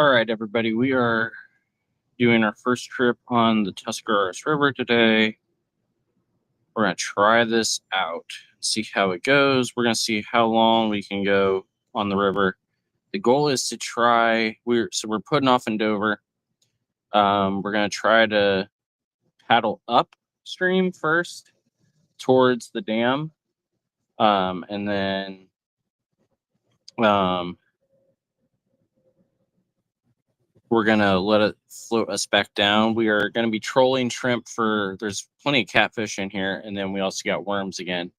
All right, everybody, we are doing our first trip on the Tuscarawas River today. We're going to try this out, see how it goes. We're going to see how long we can go on the river. The goal is to try, we're putting off in Dover. We're going to try to paddle upstream first towards the dam. And then we're going to let it float us back down. We are going to be trolling shrimp there's plenty of catfish in here. And then we also got worms again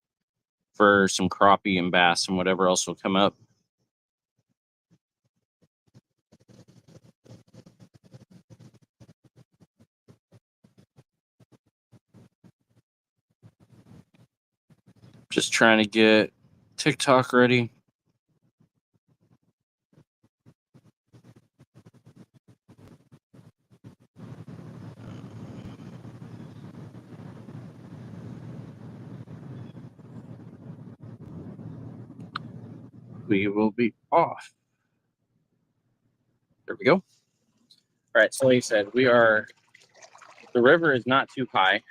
for some crappie and bass and whatever else will come up. Just trying to get TikTok ready. We will be off. There we go. All right, so like I said, the river is not too high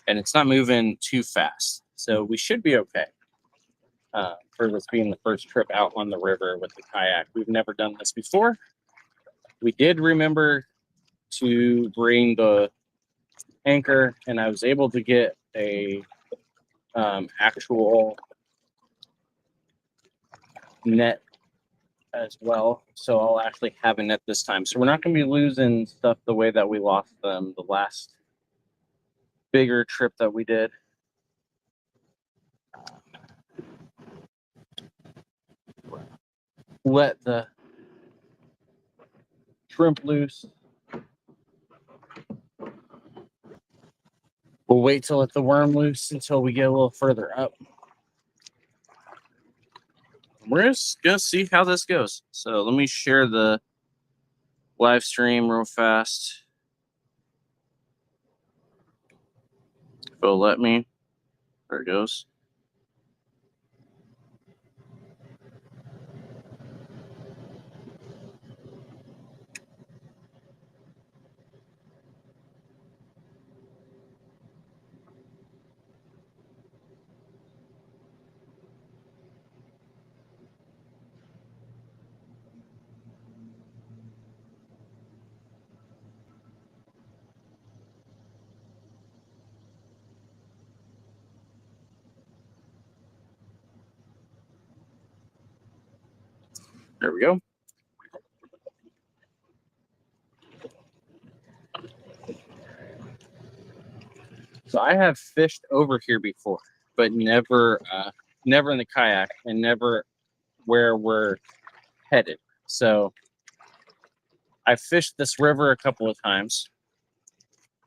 and it's not moving too fast. So we should be okay for this being the first trip out on the river with the kayak. We've never done this before. We did remember to bring the anchor, and I was able to get a actual net as well. So I'll actually have a net this time. So we're not going to be losing stuff the way that we lost them the last bigger trip that we did. Let the shrimp loose. We'll wait to let the worm loose until we get a little further up. We're just going to see how this goes. So let me share the live stream real fast. If it'll let me. There it goes. There we go. So I have fished over here before, but never in the kayak and never where we're headed. So I fished this river a couple of times.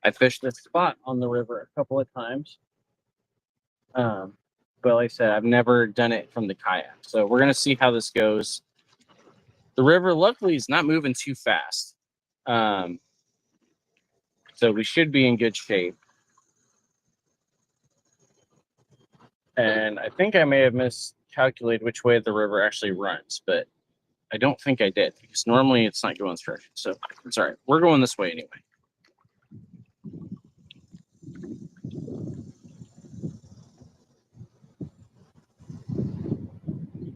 I fished this spot on the river a couple of times. But like I said, I've never done it from the kayak. So we're going to see how this goes. The river, luckily, is not moving too fast. So we should be in good shape. And I think I may have miscalculated which way the river actually runs, but I don't think I did, because normally it's not going straight. So it's all right. We're going this way anyway.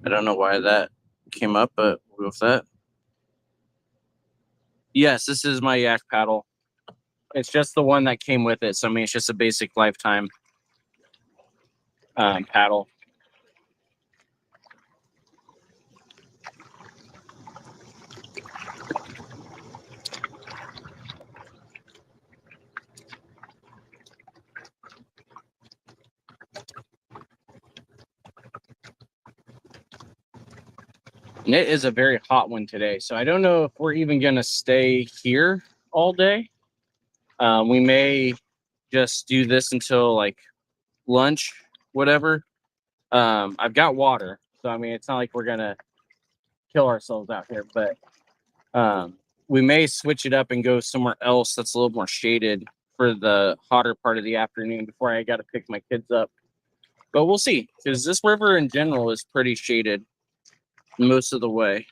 I don't know why that came up, but we'll go with that. Yes, this is my yak paddle. It's just the one that came with it. So, I mean, it's just a basic lifetime paddle. And it is a very hot one today. So I don't know if we're even going to stay here all day. We may just do this until like lunch, whatever. I've got water. So, I mean, it's not like we're going to kill ourselves out here. But we may switch it up and go somewhere else that's a little more shaded for the hotter part of the afternoon before I got to pick my kids up. But we'll see, because this river in general is pretty shaded most of the way.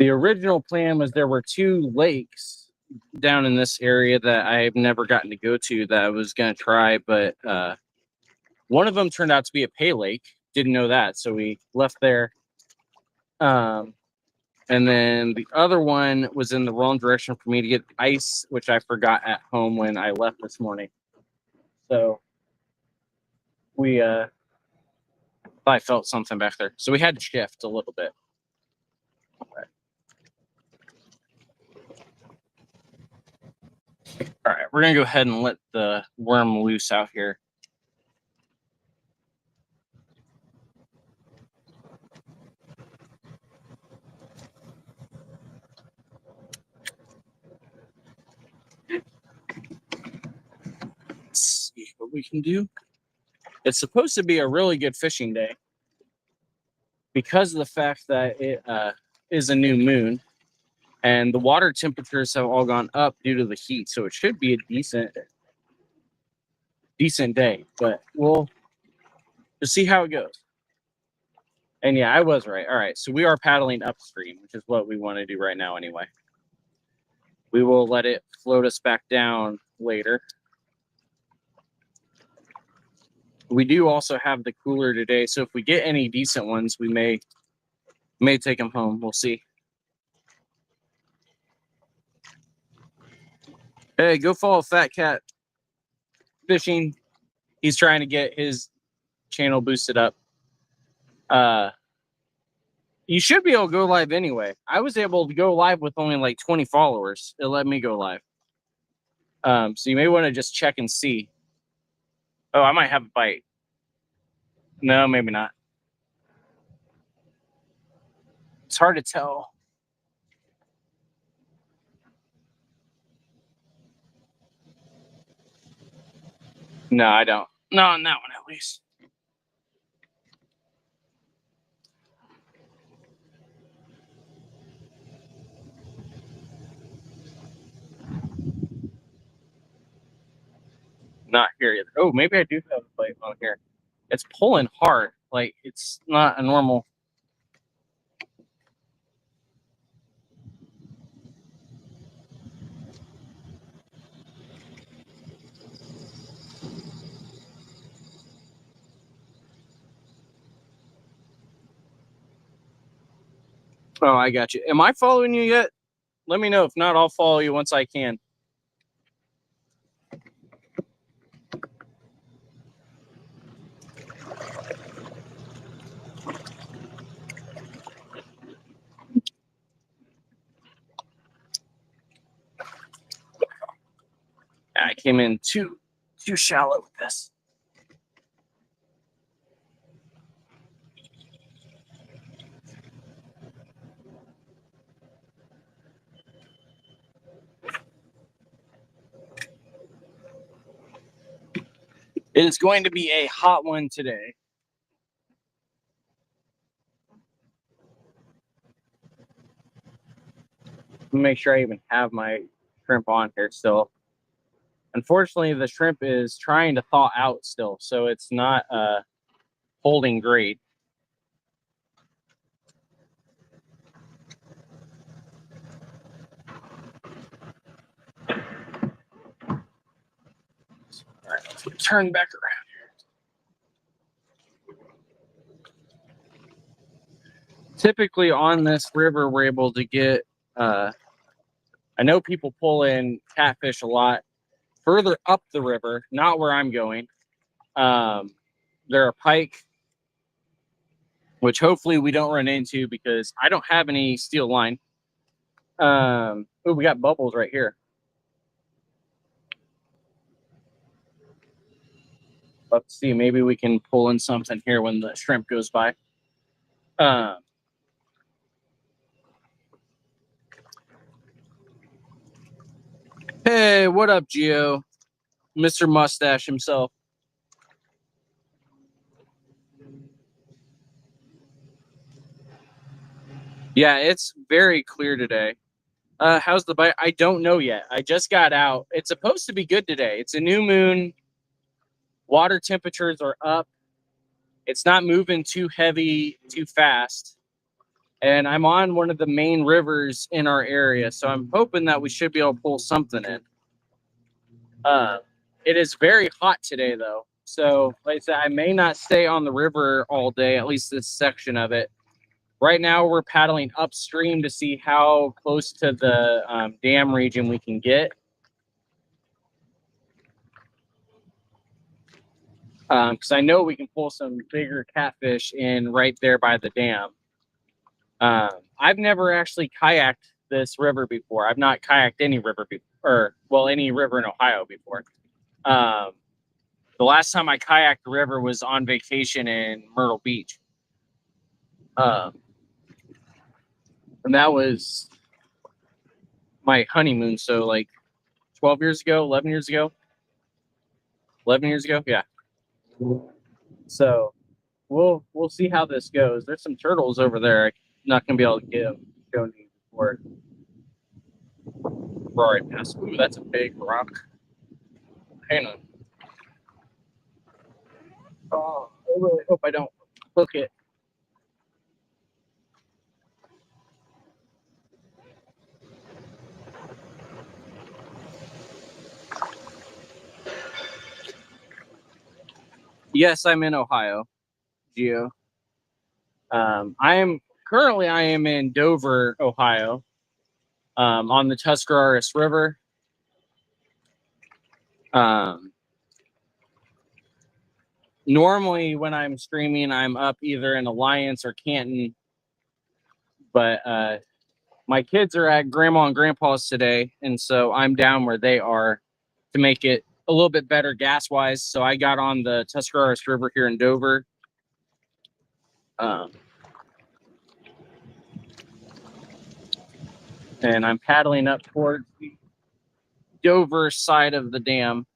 The original plan was there were 2 lakes down in this area that I've never gotten to go to that I was going to try, but one of them turned out to be a pay lake. Didn't know that, so we left there. And then the other one was in the wrong direction for me to get ice, which I forgot at home when I left this morning. So we I felt something back there. So we had to shift a little bit. All right, we're gonna go ahead and let the worm loose out here. Let's see what we can do. It's supposed to be a really good fishing day because of the fact that it is a new moon and the water temperatures have all gone up due to the heat. So it should be a decent day, but we'll just see how it goes. And yeah, I was right. All right, so we are paddling upstream, which is what we want to do right now anyway. We will let it float us back down later. We do also have the cooler today, so if we get any decent ones, we may take them home. We'll see. Hey, go follow Fat Cat Fishing. He's trying to get his channel boosted up. You should be able to go live anyway. I was able to go live with only like 20 followers. It let me go live. So you may want to just check and see. Oh, I might have a bite. No, maybe not. It's hard to tell. No, I don't. Not on that one, at least. Not here either. Oh, maybe I do have a bite on here. It's pulling hard. Like, it's not a normal. Oh, I got you. Am I following you yet? Let me know. If not, I'll follow you once I can. I came in too shallow with this. It is going to be a hot one today. Make sure I even have my shrimp on here still. Unfortunately, the shrimp is trying to thaw out still, so it's not holding great. All right, let's turn back around here. Typically on this river, we're able to get, I know people pull in catfish a lot further up the river, not where I'm going. There are pike, which hopefully we don't run into because I don't have any steel line. Oh, we got bubbles right here. Let's see, maybe we can pull in something here when the shrimp goes by. Hey, what up, Gio? Mr. Mustache himself. Yeah, it's very clear today. How's the bite? I don't know yet. I just got out. It's supposed to be good today. It's a new moon. Water temperatures are up. It's not moving too heavy, too fast. and I'm on one of the main rivers in our area, so I'm hoping that we should be able to pull something in. It is very hot today, though, so like I said, I may not stay on the river all day, at least this section of it. Right now, we're paddling upstream to see how close to the dam region we can get. Because I know we can pull some bigger catfish in right there by the dam. I've never actually kayaked this river before. I've not kayaked any river before, any river in Ohio before. The last time I kayaked the river was on vacation in Myrtle Beach. And that was my honeymoon. So like 12 years ago, 11 years ago, 11 years ago. Yeah. So we'll see how this goes. There's some turtles over there. I'm not going to be able to get them going before we're already past. Ooh, that's a big rock. Hang on. Oh, I really hope I don't hook it. Yes, I'm in Ohio, Geo. I am in Dover, Ohio, on the Tuscarawas River. Normally, when I'm streaming, I'm up either in Alliance or Canton, but my kids are at Grandma and Grandpa's today, and so I'm down where they are to make it a little bit better gas-wise. So I got on the Tuscarawas River here in Dover. And I'm paddling up towards the Dover side of the dam.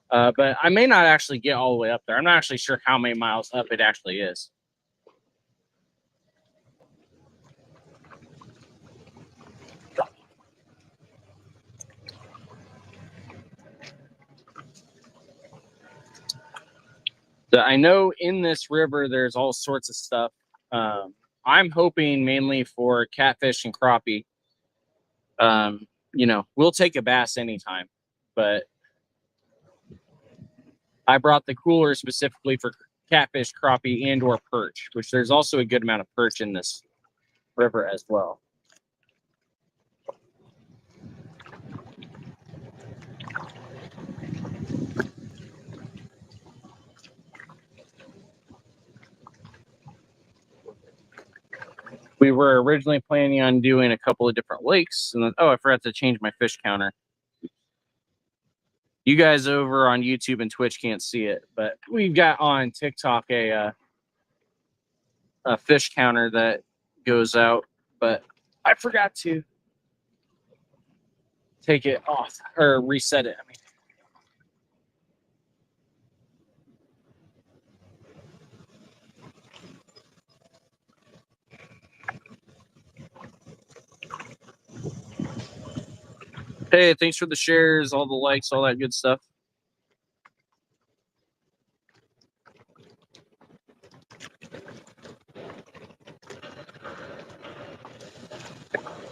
But I may not actually get all the way up there. I'm not actually sure how many miles up it actually is. So I know in this river there's all sorts of stuff. I'm hoping mainly for catfish and crappie. We'll take a bass anytime, but I brought the cooler specifically for catfish, crappie, and or perch, which there's also a good amount of perch in this river as well. We were originally planning on doing a couple of different lakes, and then, I forgot to change my fish counter. You guys over on YouTube and Twitch can't see it, but we've got on TikTok a fish counter that goes out, but I forgot to take it off or reset it. Hey, thanks for the shares, all the likes, all that good stuff.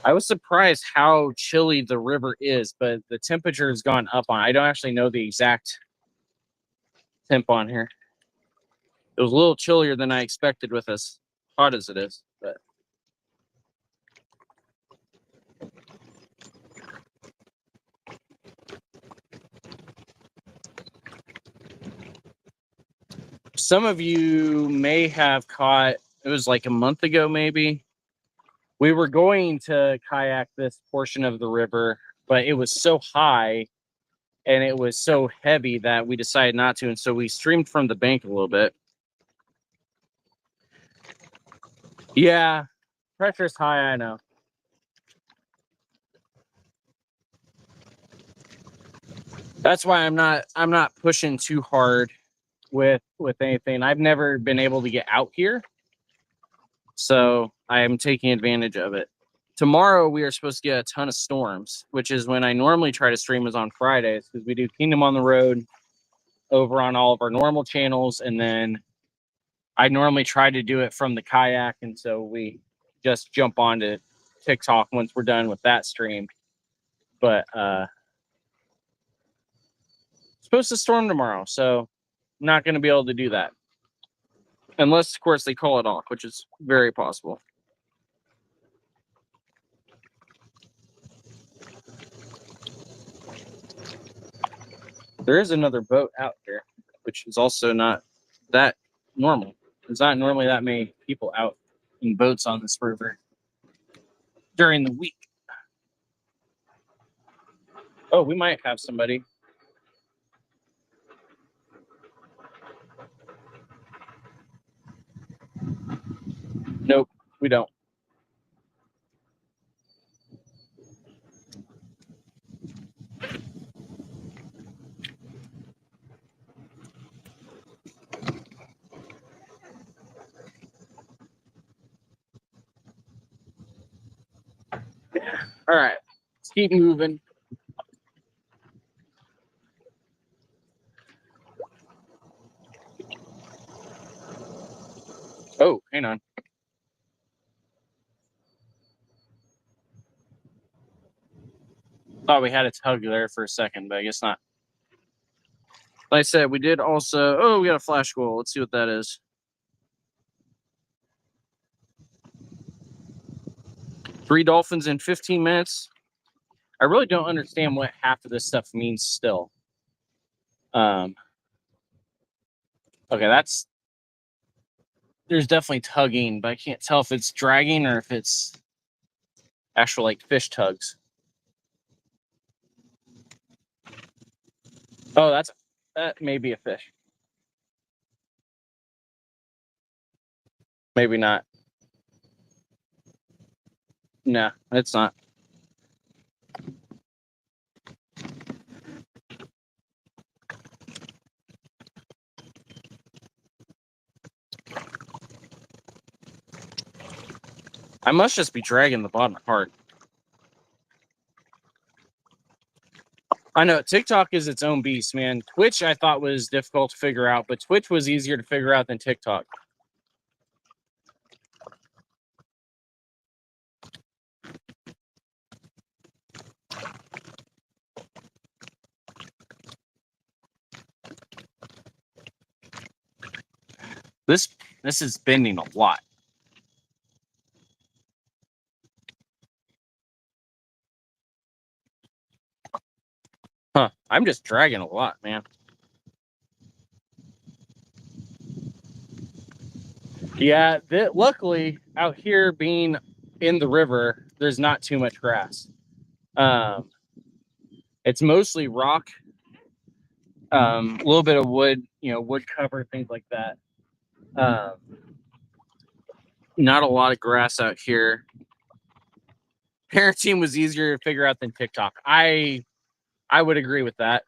I was surprised how chilly the river is, but the temperature has gone up on. I don't actually know the exact temp on here. It was a little chillier than I expected with as hot as it is, but some of you may have caught, it was like a month ago maybe, we were going to kayak this portion of the river, but it was so high and it was so heavy that we decided not to, and so we streamed from the bank a little bit. Yeah, pressure's high, I know. That's why I'm not pushing too hard with anything. I've never been able to get out here, so I am taking advantage of it. Tomorrow we are supposed to get a ton of storms, which is when I normally try to stream is on Fridays, because we do Kingdom on the Road over on all of our normal channels, and then I normally try to do it from the kayak, and so we just jump onto TikTok once we're done with that stream. But it's supposed to storm tomorrow, so I'm not going to be able to do that. Unless, of course, they call it off, which is very possible. There is another boat out here, which is also not that normal. There's not normally that many people out in boats on this river during the week. Oh, we might have somebody. Nope, we don't. All right, let's keep moving. Oh, hang on. Thought we had a tug there for a second, but I guess not. Like I said, we did also. Oh, we got a flash goal. Let's see what that is. 3 dolphins in 15 minutes. I really don't understand what half of this stuff means still. Okay, there's definitely tugging, but I can't tell if it's dragging or if it's actual like fish tugs. Oh, that may be a fish. Maybe not. No, it's not. I must just be dragging the bottom part. I know TikTok is its own beast, man. Twitch I thought was difficult to figure out, but Twitch was easier to figure out than TikTok. This is bending a lot. Huh. I'm just dragging a lot, man. Yeah, luckily out here being in the river, there's not too much grass. It's mostly rock, a little bit of wood, wood cover, things like that. Not a lot of grass out here. Parenting was easier to figure out than TikTok. I would agree with that.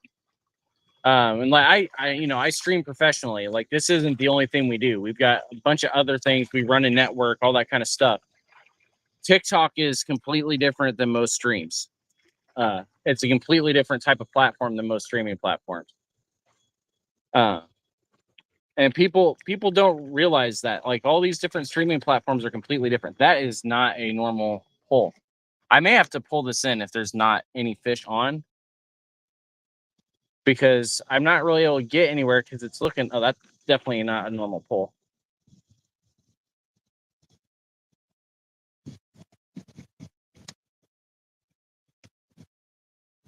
And like I stream professionally. Like this isn't the only thing we do. We've got a bunch of other things. We run a network, all that kind of stuff. TikTok is completely different than most streams. It's a completely different type of platform than most streaming platforms. And people don't realize that like all these different streaming platforms are completely different. That is not a normal pull. I may have to pull this in if there's not any fish on, because I'm not really able to get anywhere because it's looking. Oh, that's definitely not a normal pull.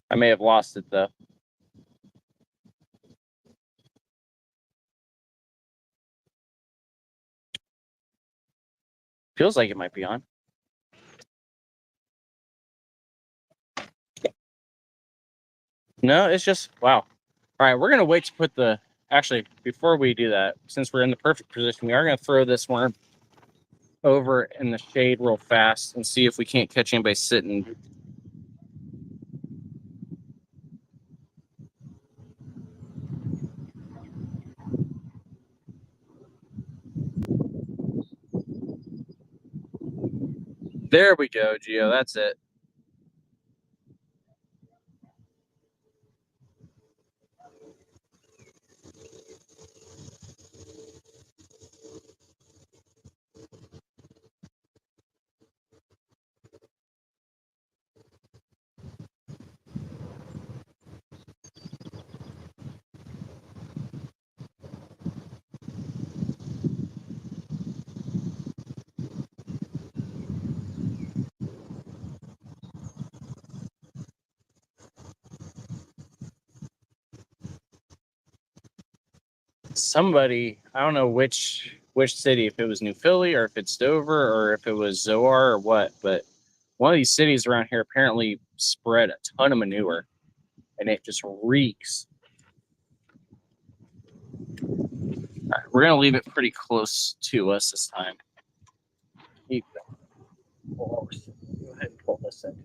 I may have lost it though. Feels like it might be on. No, it's just wow. All right, we're gonna wait to put the. Actually, before we do that, since we're in the perfect position, we are gonna throw this worm over in the shade real fast and see if we can't catch anybody sitting. There we go, Gio. That's it. somebody, I don't know which city, if it was New Philly or if it's Dover or if it was Zoar or what, but one of these cities around here apparently spread a ton of manure and it just reeks. Right, we're gonna leave it pretty close to us this time. Go ahead and pull this in.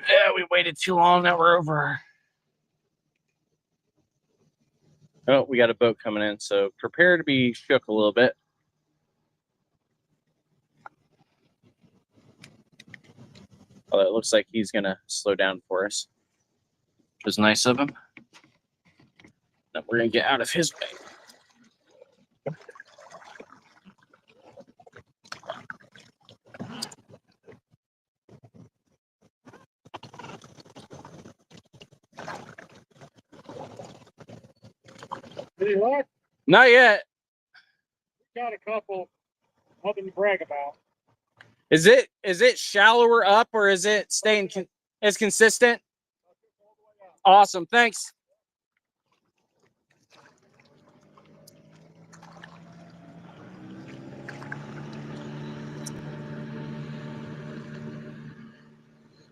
Yeah, we waited too long. Now we're over. Oh, we got a boat coming in, so prepare to be shook a little bit. Oh, it looks like he's gonna slow down for us, which is nice of him. Now we're gonna get out of his way. Any luck? Not yet. We got a couple. Nothing to brag about. Is it shallower up or is it staying as consistent? Awesome, thanks.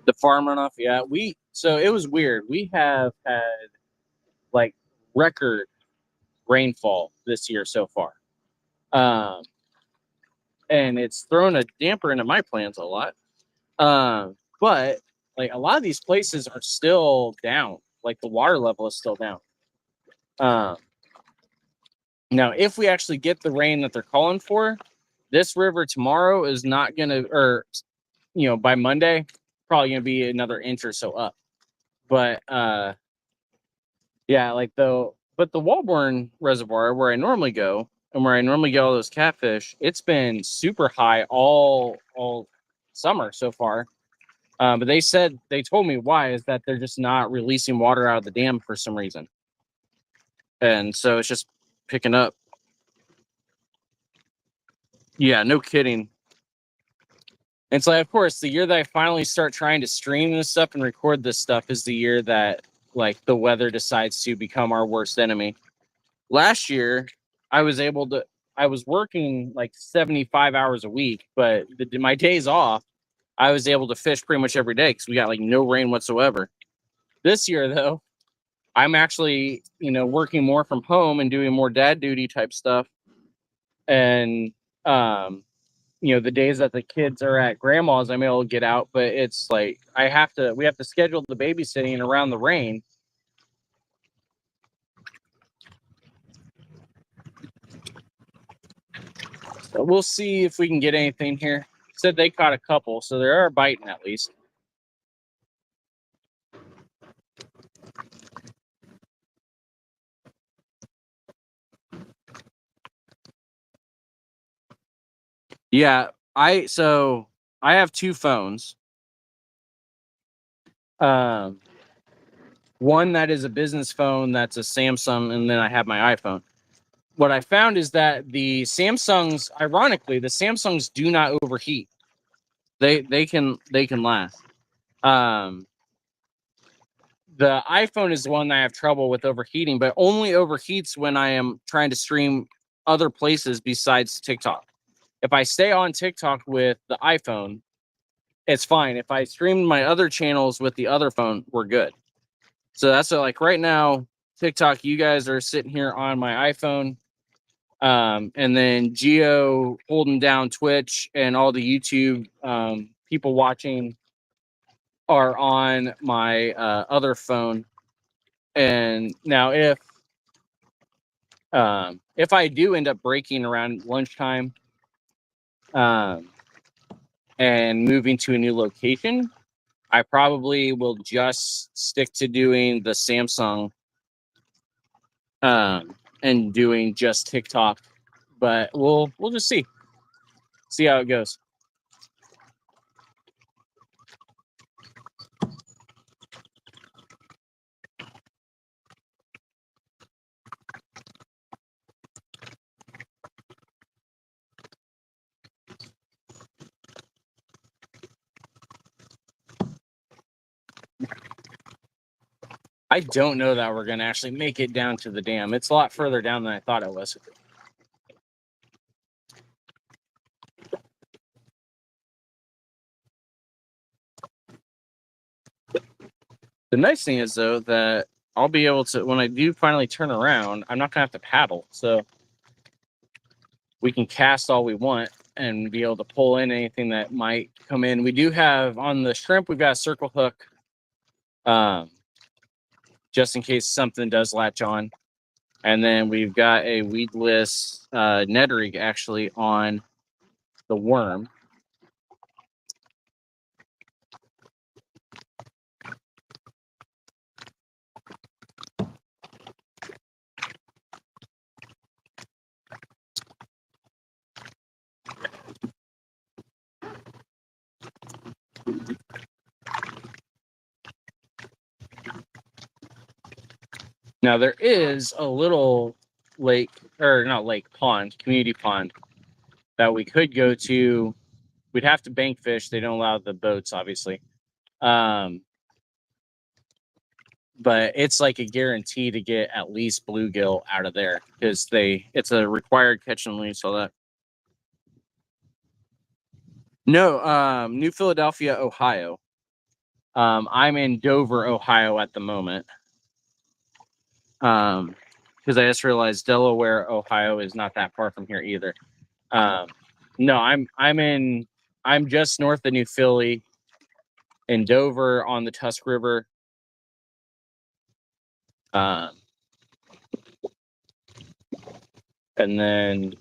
The farm runoff, yeah. So it was weird. We have had like record rainfall this year so far. And it's thrown a damper into my plans a lot. But like a lot of these places are still down. Like the water level is still down. Now, if we actually get the rain that they're calling for, this river tomorrow is not gonna, or by Monday, probably gonna be another inch or so up. But yeah, but the Walborn Reservoir where I normally go and where I normally get all those catfish, it's been super high all summer so far. But they told me why is that they're just not releasing water out of the dam for some reason, and so it's just picking up. Yeah, no kidding. And so, of course, the year that I finally start trying to stream this stuff and record this stuff is the year that like the weather decides to become our worst enemy. Last year, I was working like 75 hours a week, but my days off, I was able to fish pretty much every day because we got like no rain whatsoever. This year, though, I'm actually, working more from home and doing more dad duty type stuff. And, the days that the kids are at grandma's, I'm able to get out, but it's like we have to schedule the babysitting around the rain. So we'll see if we can get anything here. Said they caught a couple, so they are biting at least. Yeah, I have two phones. One that is a business phone that's a Samsung, and then I have my iPhone. What I found is that the Samsungs, ironically, the Samsungs do not overheat. They can last. The iPhone is the one that I have trouble with overheating, but only overheats when I am trying to stream other places besides TikTok. If I stay on TikTok with the iPhone, it's fine. If I stream my other channels with the other phone, we're good. So that's like right now, TikTok, you guys are sitting here on my iPhone. And then Geo holding down Twitch and all the YouTube people watching are on my other phone. And now if I do end up breaking around lunchtime and moving to a new location, I probably will just stick to doing the Samsung and doing just TikTok. But we'll just see how it goes. I don't know that we're going to actually make it down to the dam. It's a lot further down than I thought it was. The nice thing is, though, that I'll be able to, when I do finally turn around, I'm not going to have to paddle. So we can cast all we want and be able to pull in anything that might come in. We do have, on the shrimp, we've got a circle hook, just in case something does latch on. And then we've got a weedless Ned rig actually on the worm. Now there is a little lake, or not lake, pond, community pond that we could go to. We'd have to bank fish. They don't allow the boats, obviously. But it's like a guarantee to get at least bluegill out of there because it's a required catch and release, all that. No, New Philadelphia, Ohio. I'm in Dover, Ohio at the moment. Because I just realized Delaware, Ohio is not that far from here either. No, I'm just north of New Philly in Dover on the Tusk River. And then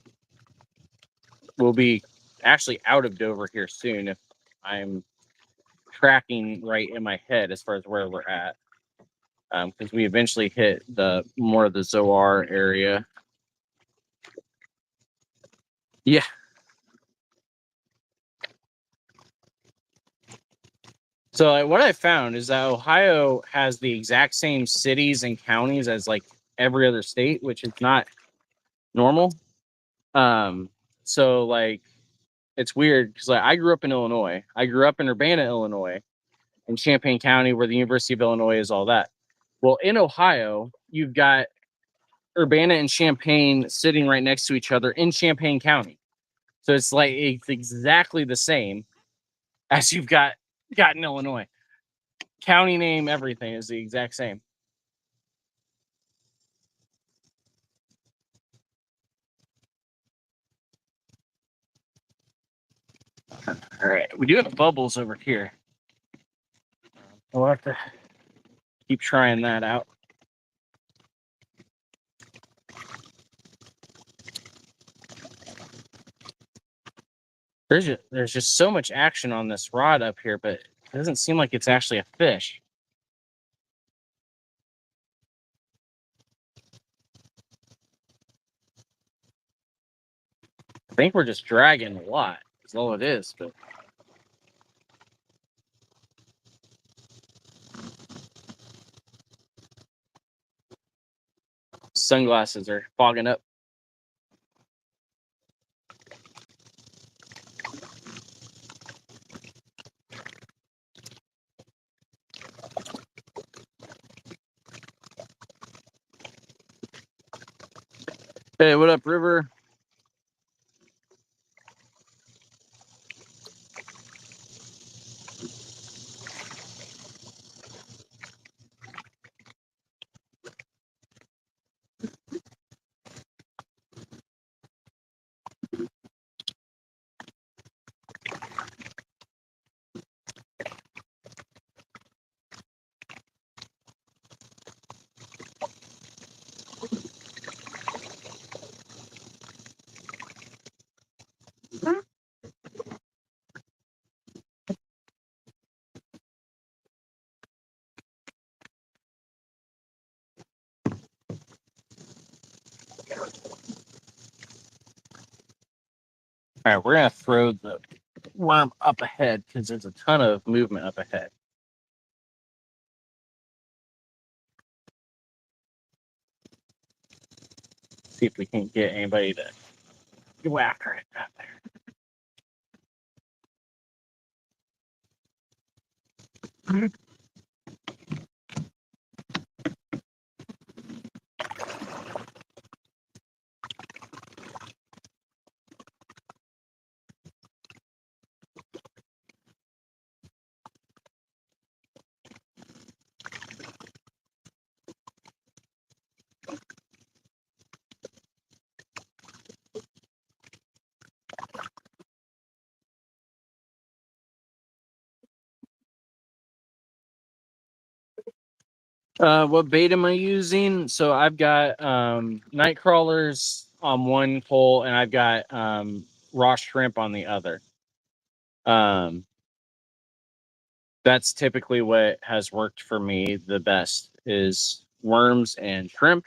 we'll be actually out of Dover here soon if I'm tracking right in my head as far as where we're at. Because we eventually hit the more of the Zoar area. Yeah. So like, what I found is that Ohio has the exact same cities and counties as like every other state, which is not normal. So like it's weird because like I grew up in Illinois. I grew up in Urbana, Illinois, in Champaign County, where the University of Illinois is, all that. Well, in Ohio, you've got Urbana and Champaign sitting right next to each other in Champaign County. So it's like it's exactly the same as you've got in Illinois. County name, everything is the exact same. All right, we do have bubbles over here. We'll have to keep trying that out. There's just so much action on this rod up here, but it doesn't seem like it's actually a fish. I think we're just dragging a lot. That's all it is, but sunglasses are fogging up. Hey, what up, River? All right, we're gonna throw the worm up ahead because there's a ton of movement up ahead. See if we can get anybody to go after it out there. What bait am I using? So I've got night crawlers on one pole, and I've got raw shrimp on the other. Um, that's typically what has worked for me the best is worms and shrimp.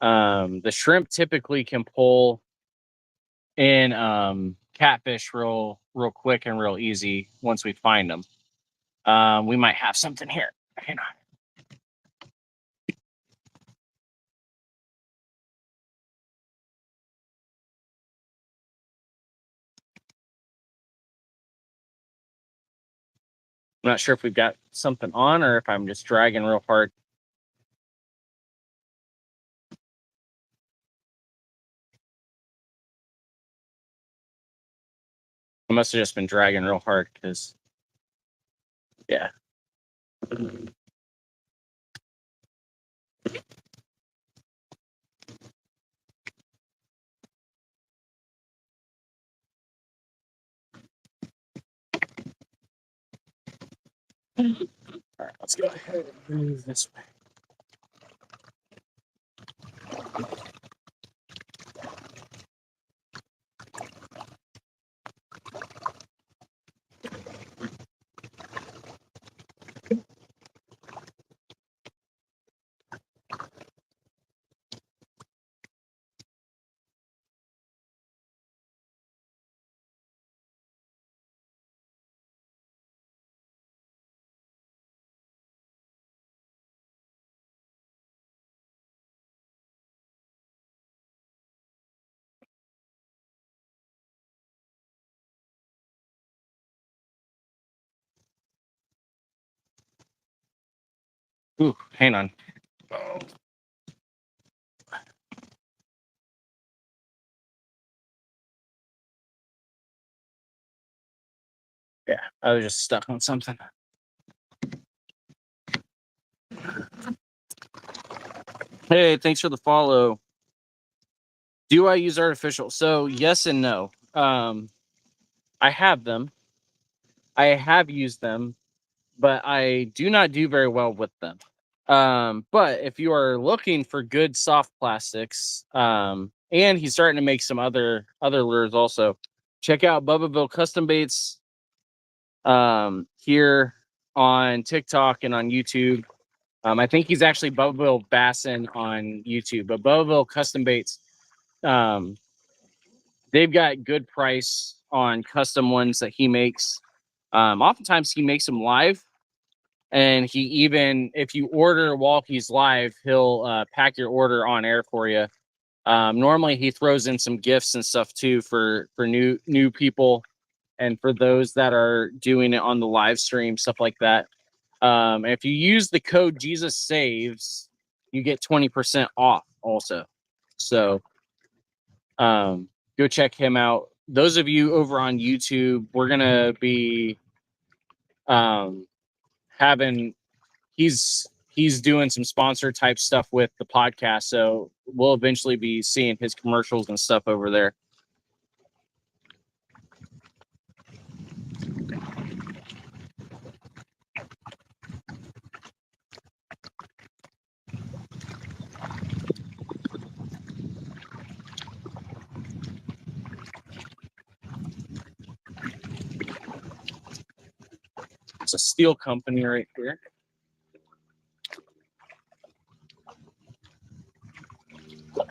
The shrimp typically can pull in catfish real quick and real easy once we find them. We might have something here. Hang on. I'm not sure if we've got something on or if I'm just dragging real hard. I must have just been dragging real hard because, yeah. All right, let's go ahead and move this way. Ooh, hang on. Oh. Yeah, I was just stuck on something. Hey, thanks for the follow. Do I use artificial? So yes and no. I have them. I have used them, but I do not do very well with them. But if you are looking for good soft plastics, and he's starting to make some other lures also, check out Bubbaville Custom Baits here on TikTok and on YouTube. I think he's actually Bubbaville Bassin on YouTube, but Bubbaville Custom Baits, they've got good price on custom ones that he makes. Oftentimes he makes them live, and he even, if you order while he's live, he'll pack your order on air for you. Normally he throws in some gifts and stuff too for new people and for those that are doing it on the live stream, stuff like that. If you use the code Jesus Saves, you get 20% off also. So go check him out. Those of you over on YouTube, we're gonna be having he's doing some sponsor type stuff with the podcast, so we'll eventually be seeing his commercials and stuff over there. It's a steel company right here.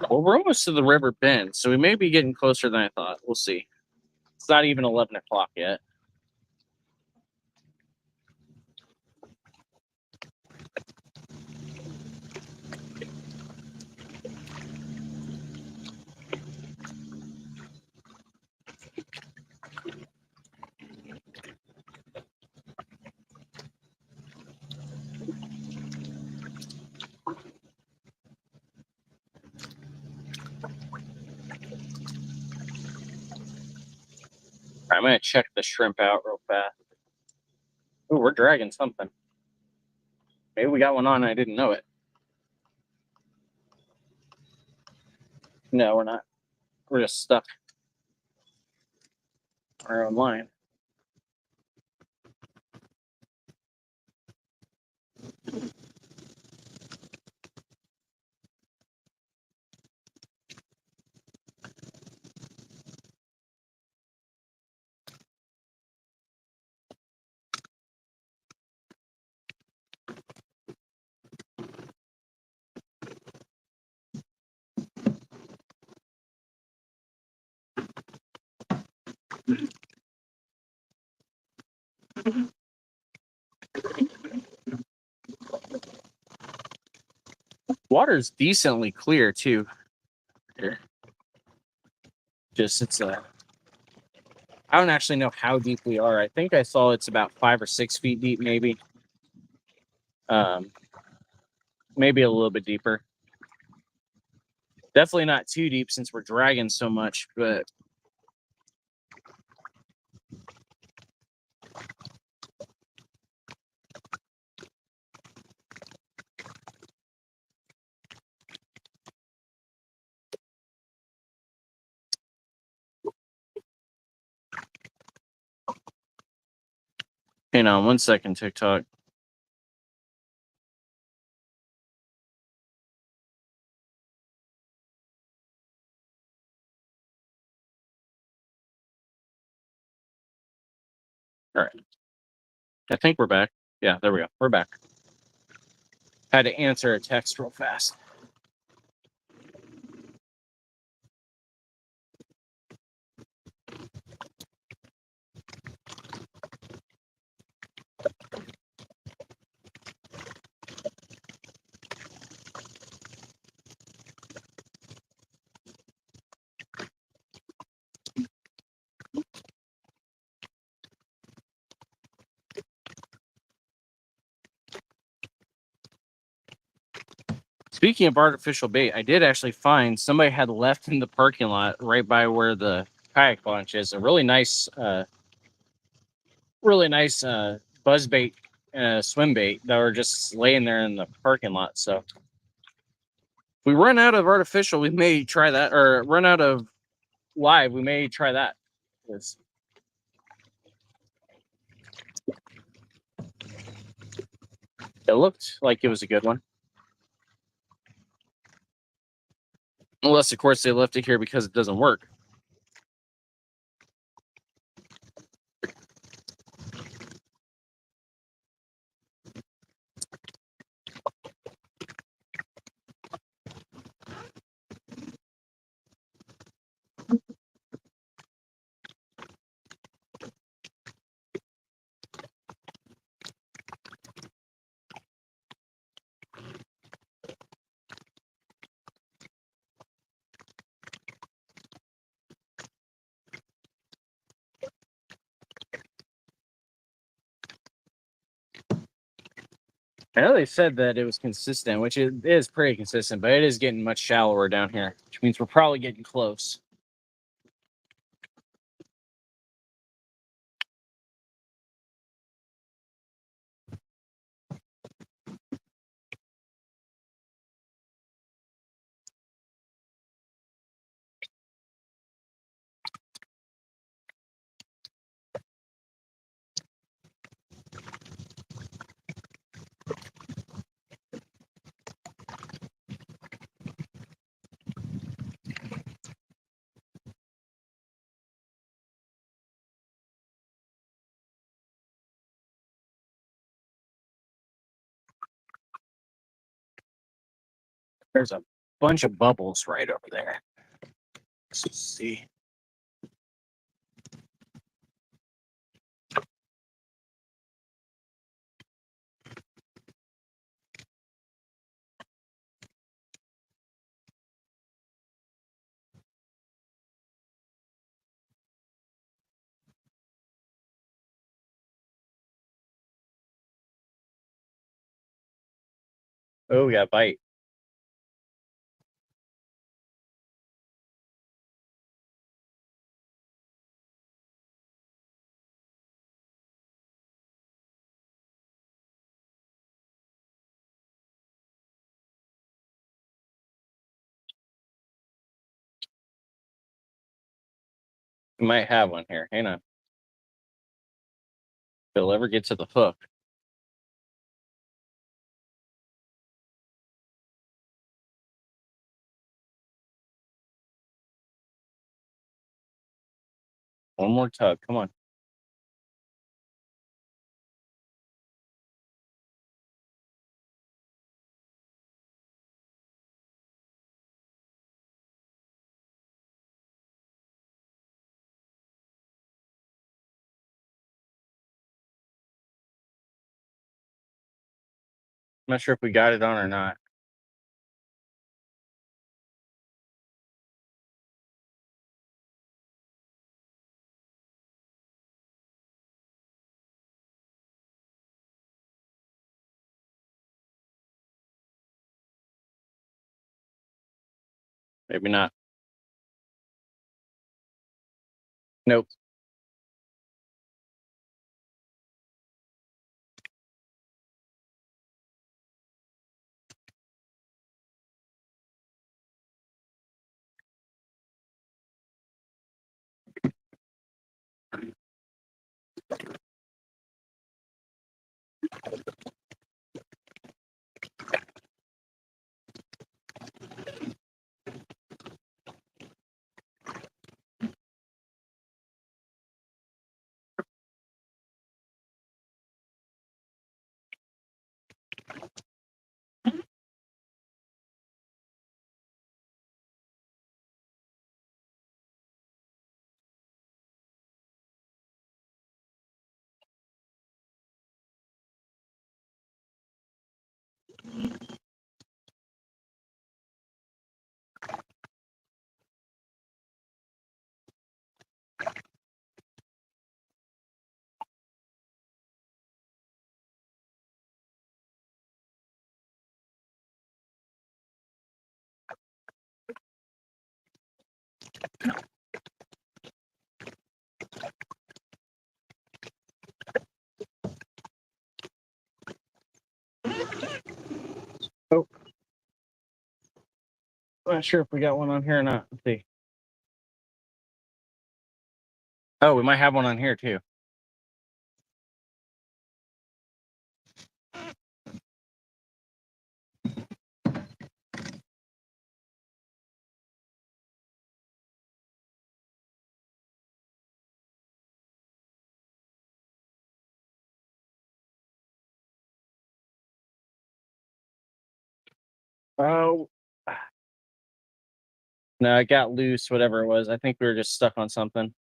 Well, we're almost to the river bend, so we may be getting closer than I thought. We'll see. It's not even 11 o'clock yet. I'm gonna check the shrimp out real fast. Oh, we're dragging something. Maybe we got one on and I didn't know it. No, we're not. We're just stuck on our own line. Water's decently clear too. Here. Just it's I don't actually know how deep we are. I think I saw it's about 5 or 6 feet deep, maybe. Maybe a little bit deeper. Definitely not too deep since we're dragging so much, but hang on 1 second, TikTok. All right. I think we're back. Yeah, there we go. We're back. Had to answer a text real fast. Speaking of artificial bait, I did actually find somebody had left in the parking lot right by where the kayak launch is a really nice buzz bait swim bait that were just laying there in the parking lot. So if we run out of artificial, we may try that, or run out of live, we may try that. It looked like it was a good one. Unless, of course, they left it here because it doesn't work. I know they said that it was consistent, which it is pretty consistent, but it is getting much shallower down here, which means we're probably getting close. There's a bunch of bubbles right over there. Let's see. Oh, we got a bite. We might have one here. Hang on. If it'll ever get to the hook. One more tug. Come on. not sure if we got it on or not. Maybe not. Nope. Oh, I'm not sure if we got one on here or not. Let's see. Oh, we might have one on here too. Oh, no, it got loose, whatever it was. I think we were just stuck on something.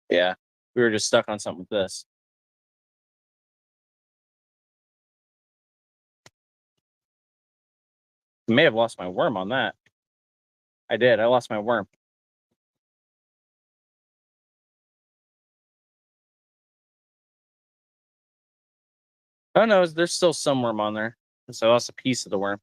Yeah, we were just stuck on something with this. I may have lost my worm on that. I did. I lost my worm. Oh no, there's still some worm on there. So I lost a piece of the worm.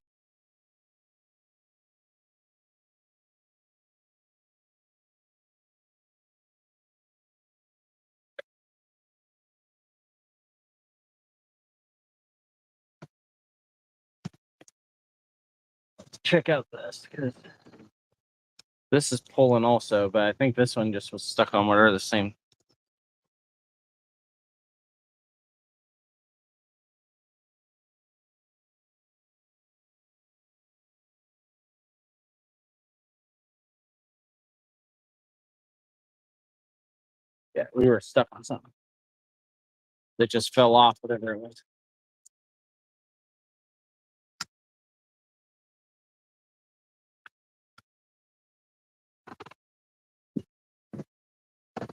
Check out this, because this is pulling also, but I think this one just was stuck on whatever the same. Yeah, we were stuck on something that just fell off, whatever it was.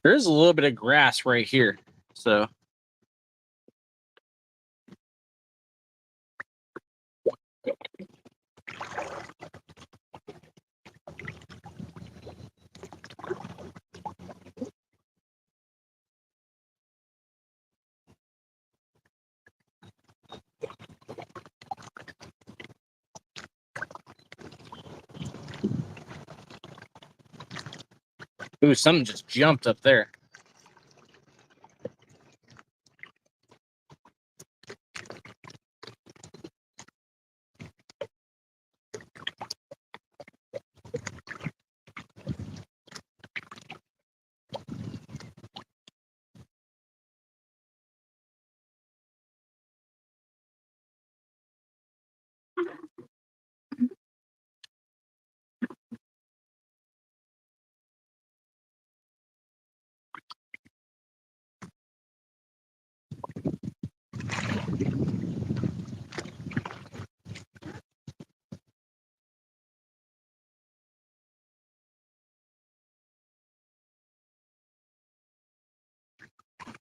There is a little bit of grass right here, so ooh, something just jumped up there.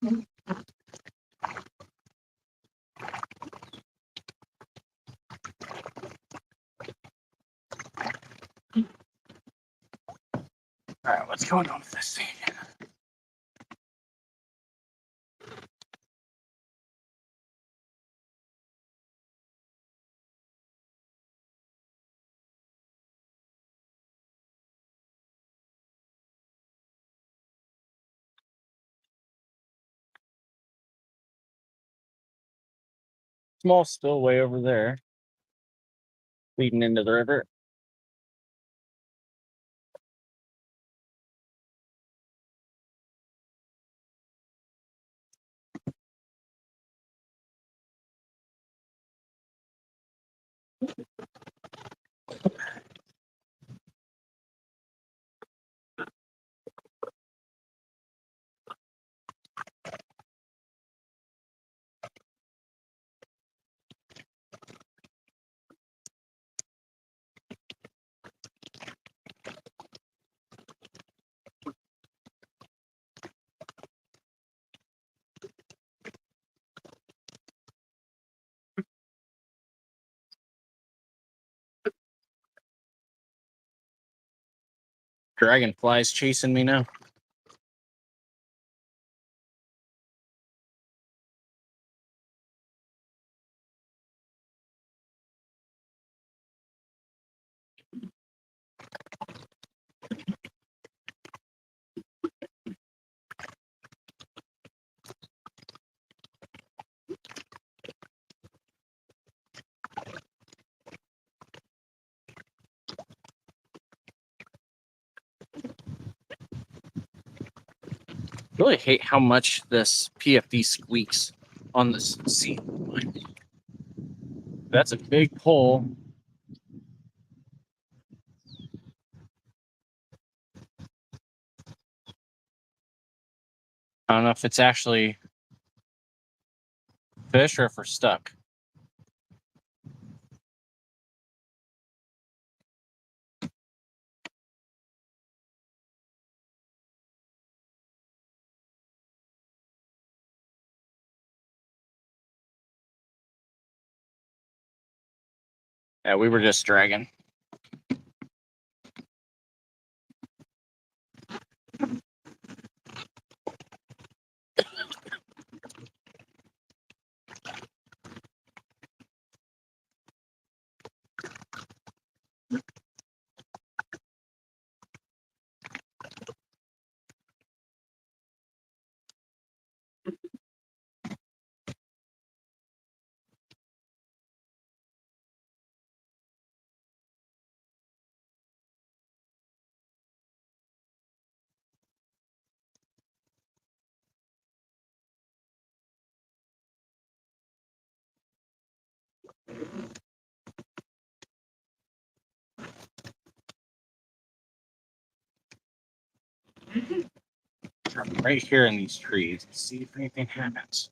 All right, what's going on with this thing? Small spillway over there, leading into the river. Dragonflies chasing me now. Really hate how much this PFD squeaks on this seat. That's a big pull. I don't know if it's actually fish or if we're stuck. Yeah, we were just dragging. Right here in these trees. Let's see if anything happens.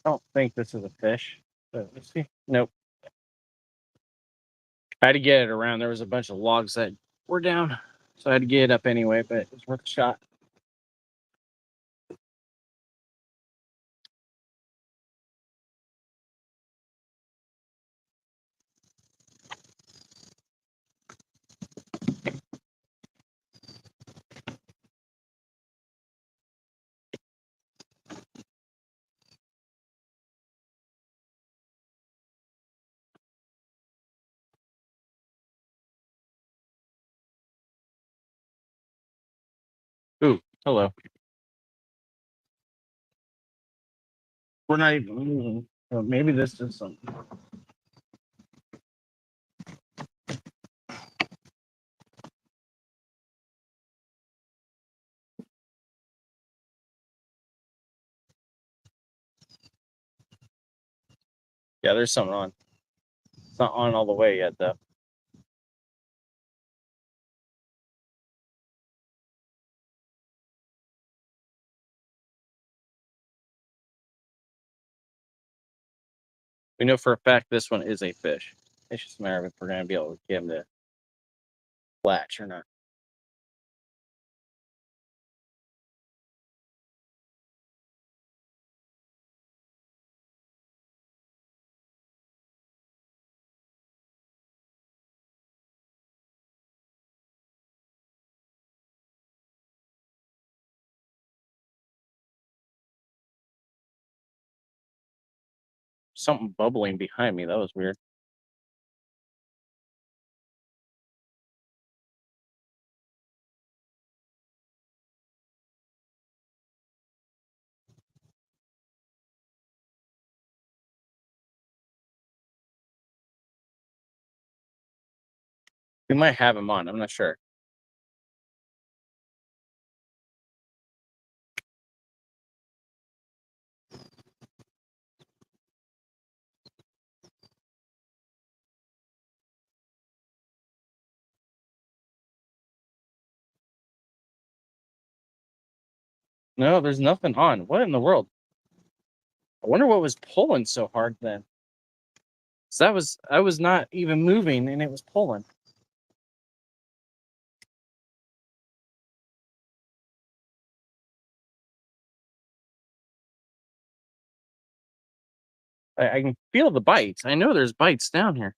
I don't think this is a fish, but let's see. Nope. I had to get it around. There was a bunch of logs that were down, so I had to get it up anyway, but it was worth a shot. Hello. We're not even moving. So maybe this is something. Yeah, there's something on. It's not on all the way yet, though. We know for a fact this one is a fish. It's just a matter of if we're going to be able to get him to latch or not. Something bubbling behind me. That was weird. We might have him on. I'm not sure. No, there's nothing on. What in the world? I wonder what was pulling so hard then. So I was not even moving and it was pulling. I can feel the bites. I know there's bites down here.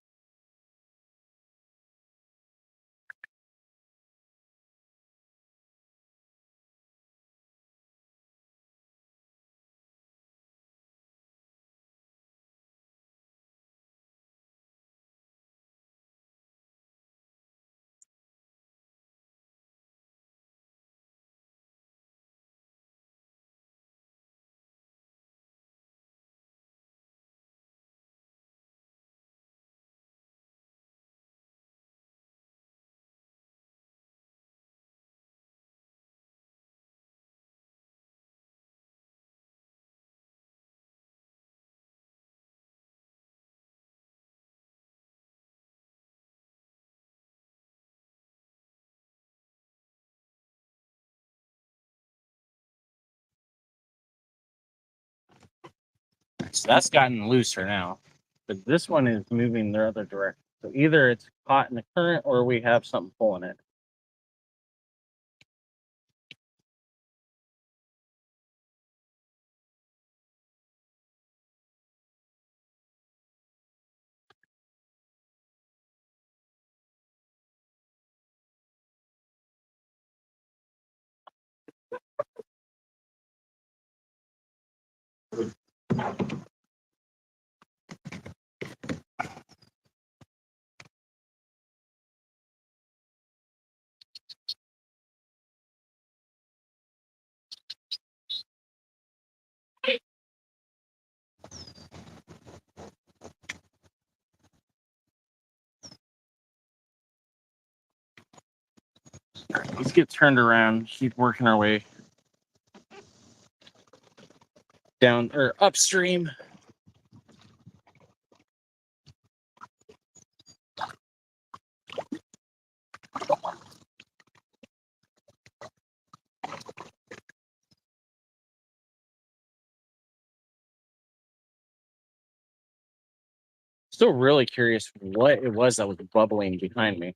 So that's gotten looser now. But this one is moving the other direction. So either it's caught in the current or we have something pulling it. Let's get turned around, keep working our way down or upstream. Still really curious what it was that was bubbling behind me.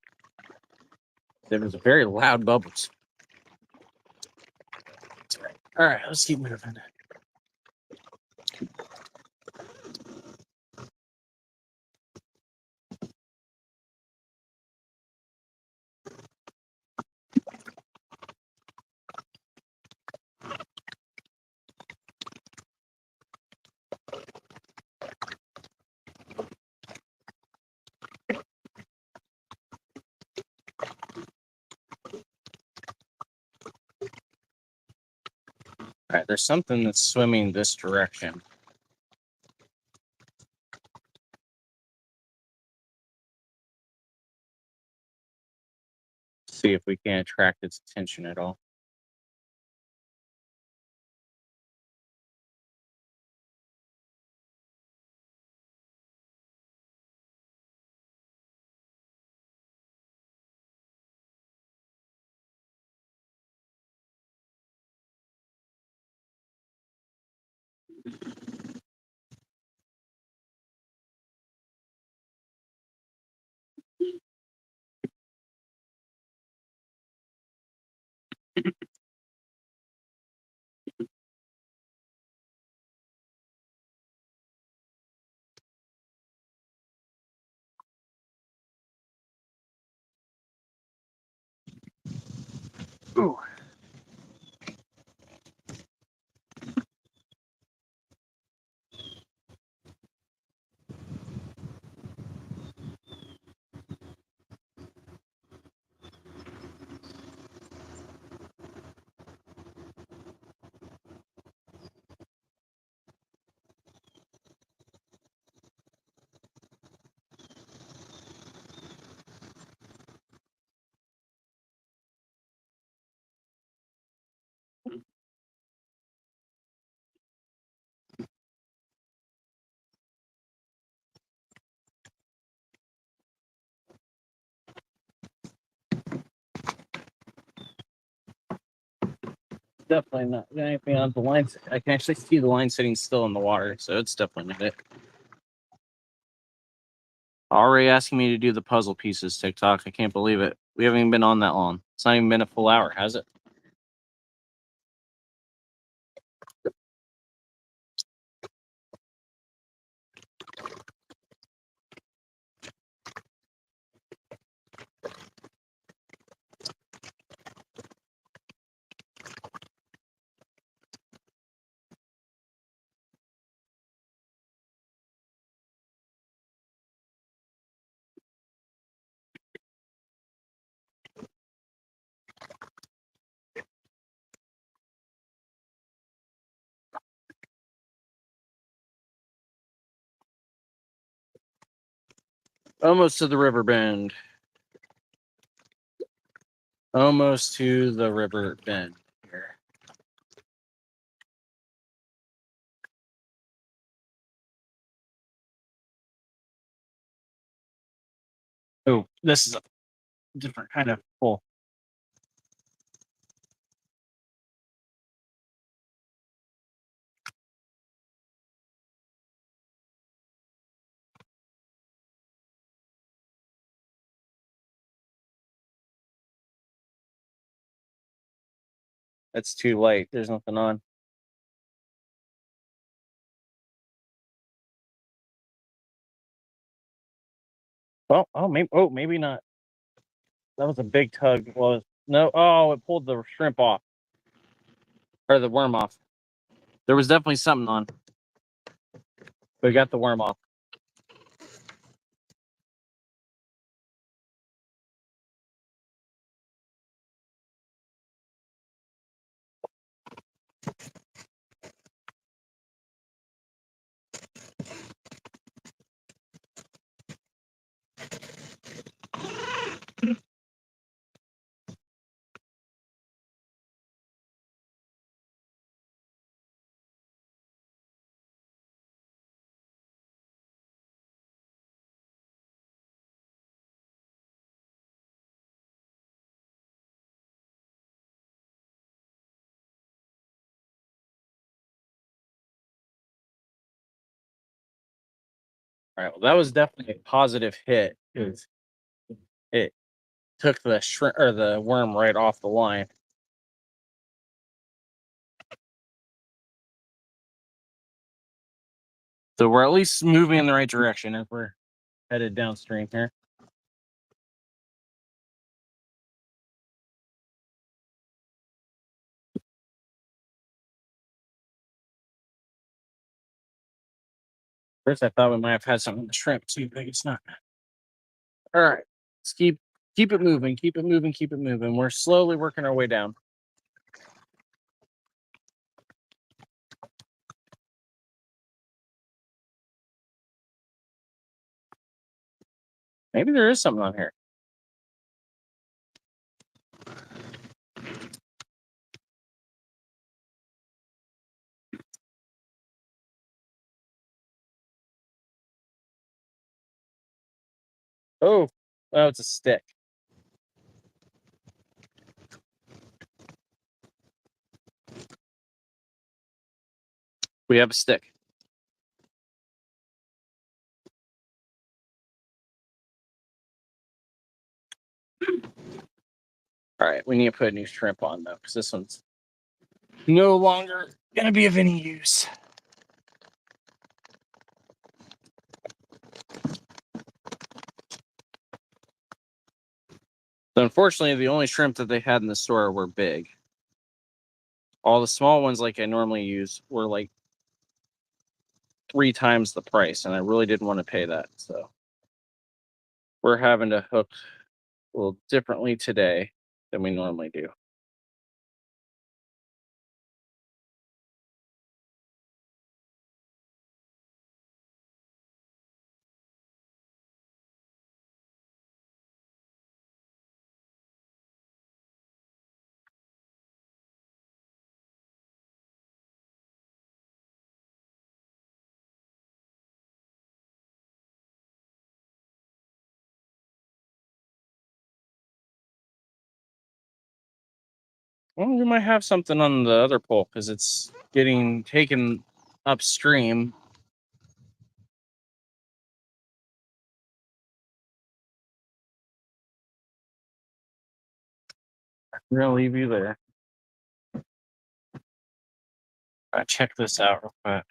It was very loud bubbles. All right, let's keep moving. All right, there's something that's swimming this direction. See if we can attract its attention at all. Ooh. Definitely not anything on the line. I can actually see the line sitting still in the water, so it's definitely not it. Already asking me to do the puzzle pieces, TikTok. I can't believe it. We haven't even been on that long. It's not even been a full hour, has it? Almost to the river bend. Almost to the river bend here. Oh, this is a different kind of pull. It's too late. There's nothing on. Well, maybe not. That was a big tug. Was no? Oh, it pulled the shrimp off or the worm off. There was definitely something on. We got the worm off. All right. Well, that was definitely a positive hit because it took the shrimp or the worm right off the line. So we're at least moving in the right direction if we're headed downstream here. First, I thought we might have had something in the shrimp too, but it's not. All right, let's keep it moving, keep it moving, keep it moving. We're slowly working our way down. Maybe there is something on here. Oh, it's a stick. We have a stick. All right, we need to put a new shrimp on though, because this one's no longer gonna be of any use. So unfortunately, the only shrimp that they had in the store were big. All the small ones, like I normally use, were like 3 times the price, and I really didn't want to pay that. So we're having to hook a little differently today than we normally do. Well, we might have something on the other pole because it's getting taken upstream. I'm gonna leave you there. Check this out real quick.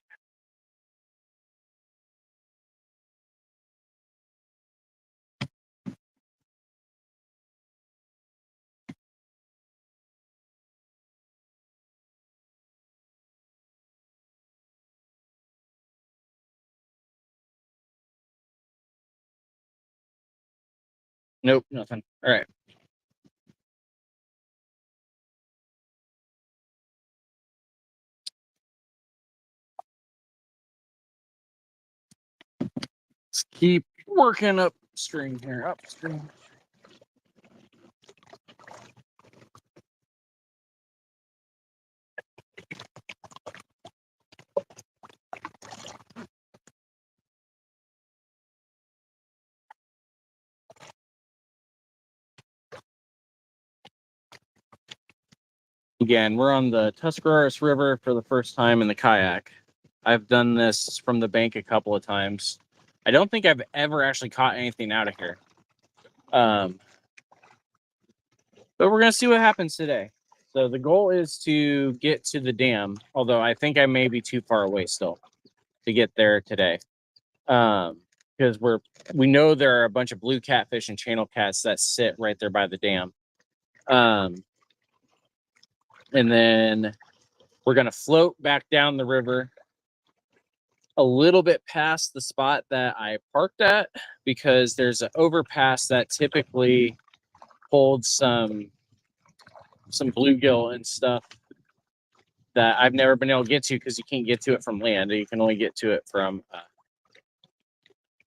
Nope, nothing. All right. Let's keep working upstream here. Upstream. Again, we're on the Tuscarawas River for the first time in the kayak. I've done this from the bank a couple of times. I don't think I've ever actually caught anything out of here. But we're going to see what happens today. So the goal is to get to the dam, although I think I may be too far away still to get there today. Because we know there are a bunch of blue catfish and channel cats that sit right there by the dam. And then we're going to float back down the river a little bit past the spot that I parked at, because there's an overpass that typically holds some bluegill and stuff that I've never been able to get to because you can't get to it from land. You can only get to it from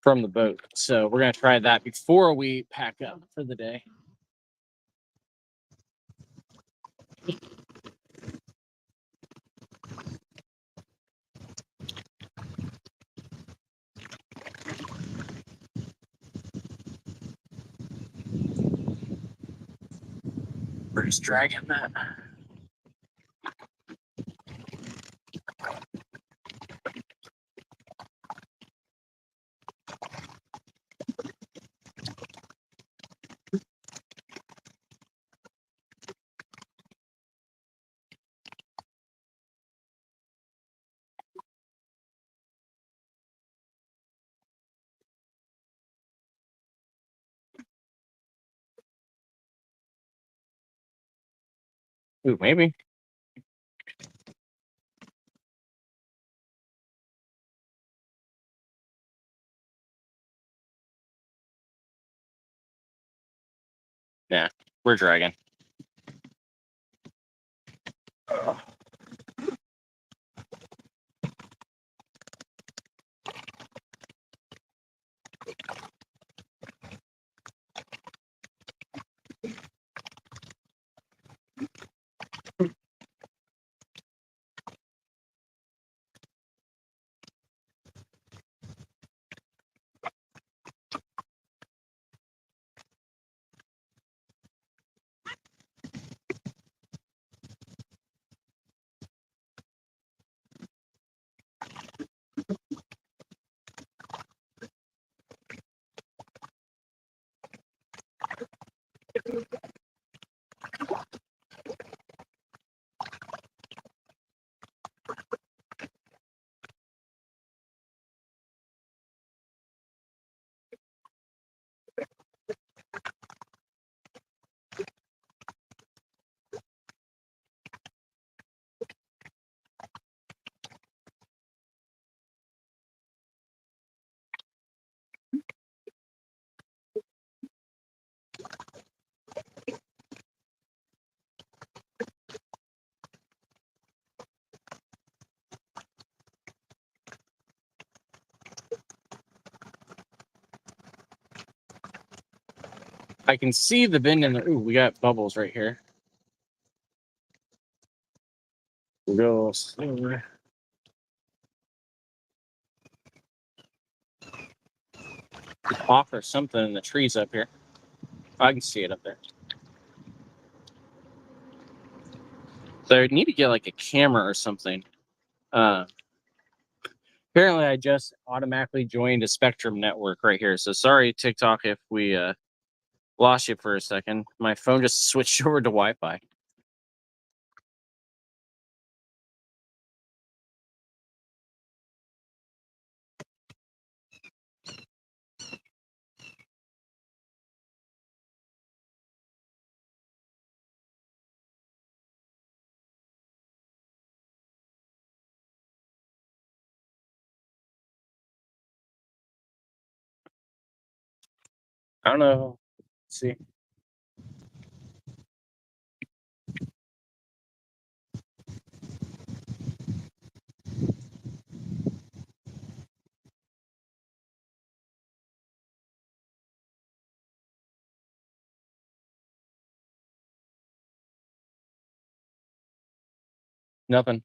the boat. So we're going to try that before we pack up for the day. We're just dragging that. Ooh, maybe. Yeah, we're dragging. I can see the bend in the. Ooh, we got bubbles right here. We'll go a little slower. Hawk or something in the trees up here. I can see it up there. So I need to get like a camera or something. Apparently, I just automatically joined a Spectrum network right here. So sorry, TikTok, if we lost you for a second. My phone just switched over to Wi-Fi. I don't know. Let's see. Nothing.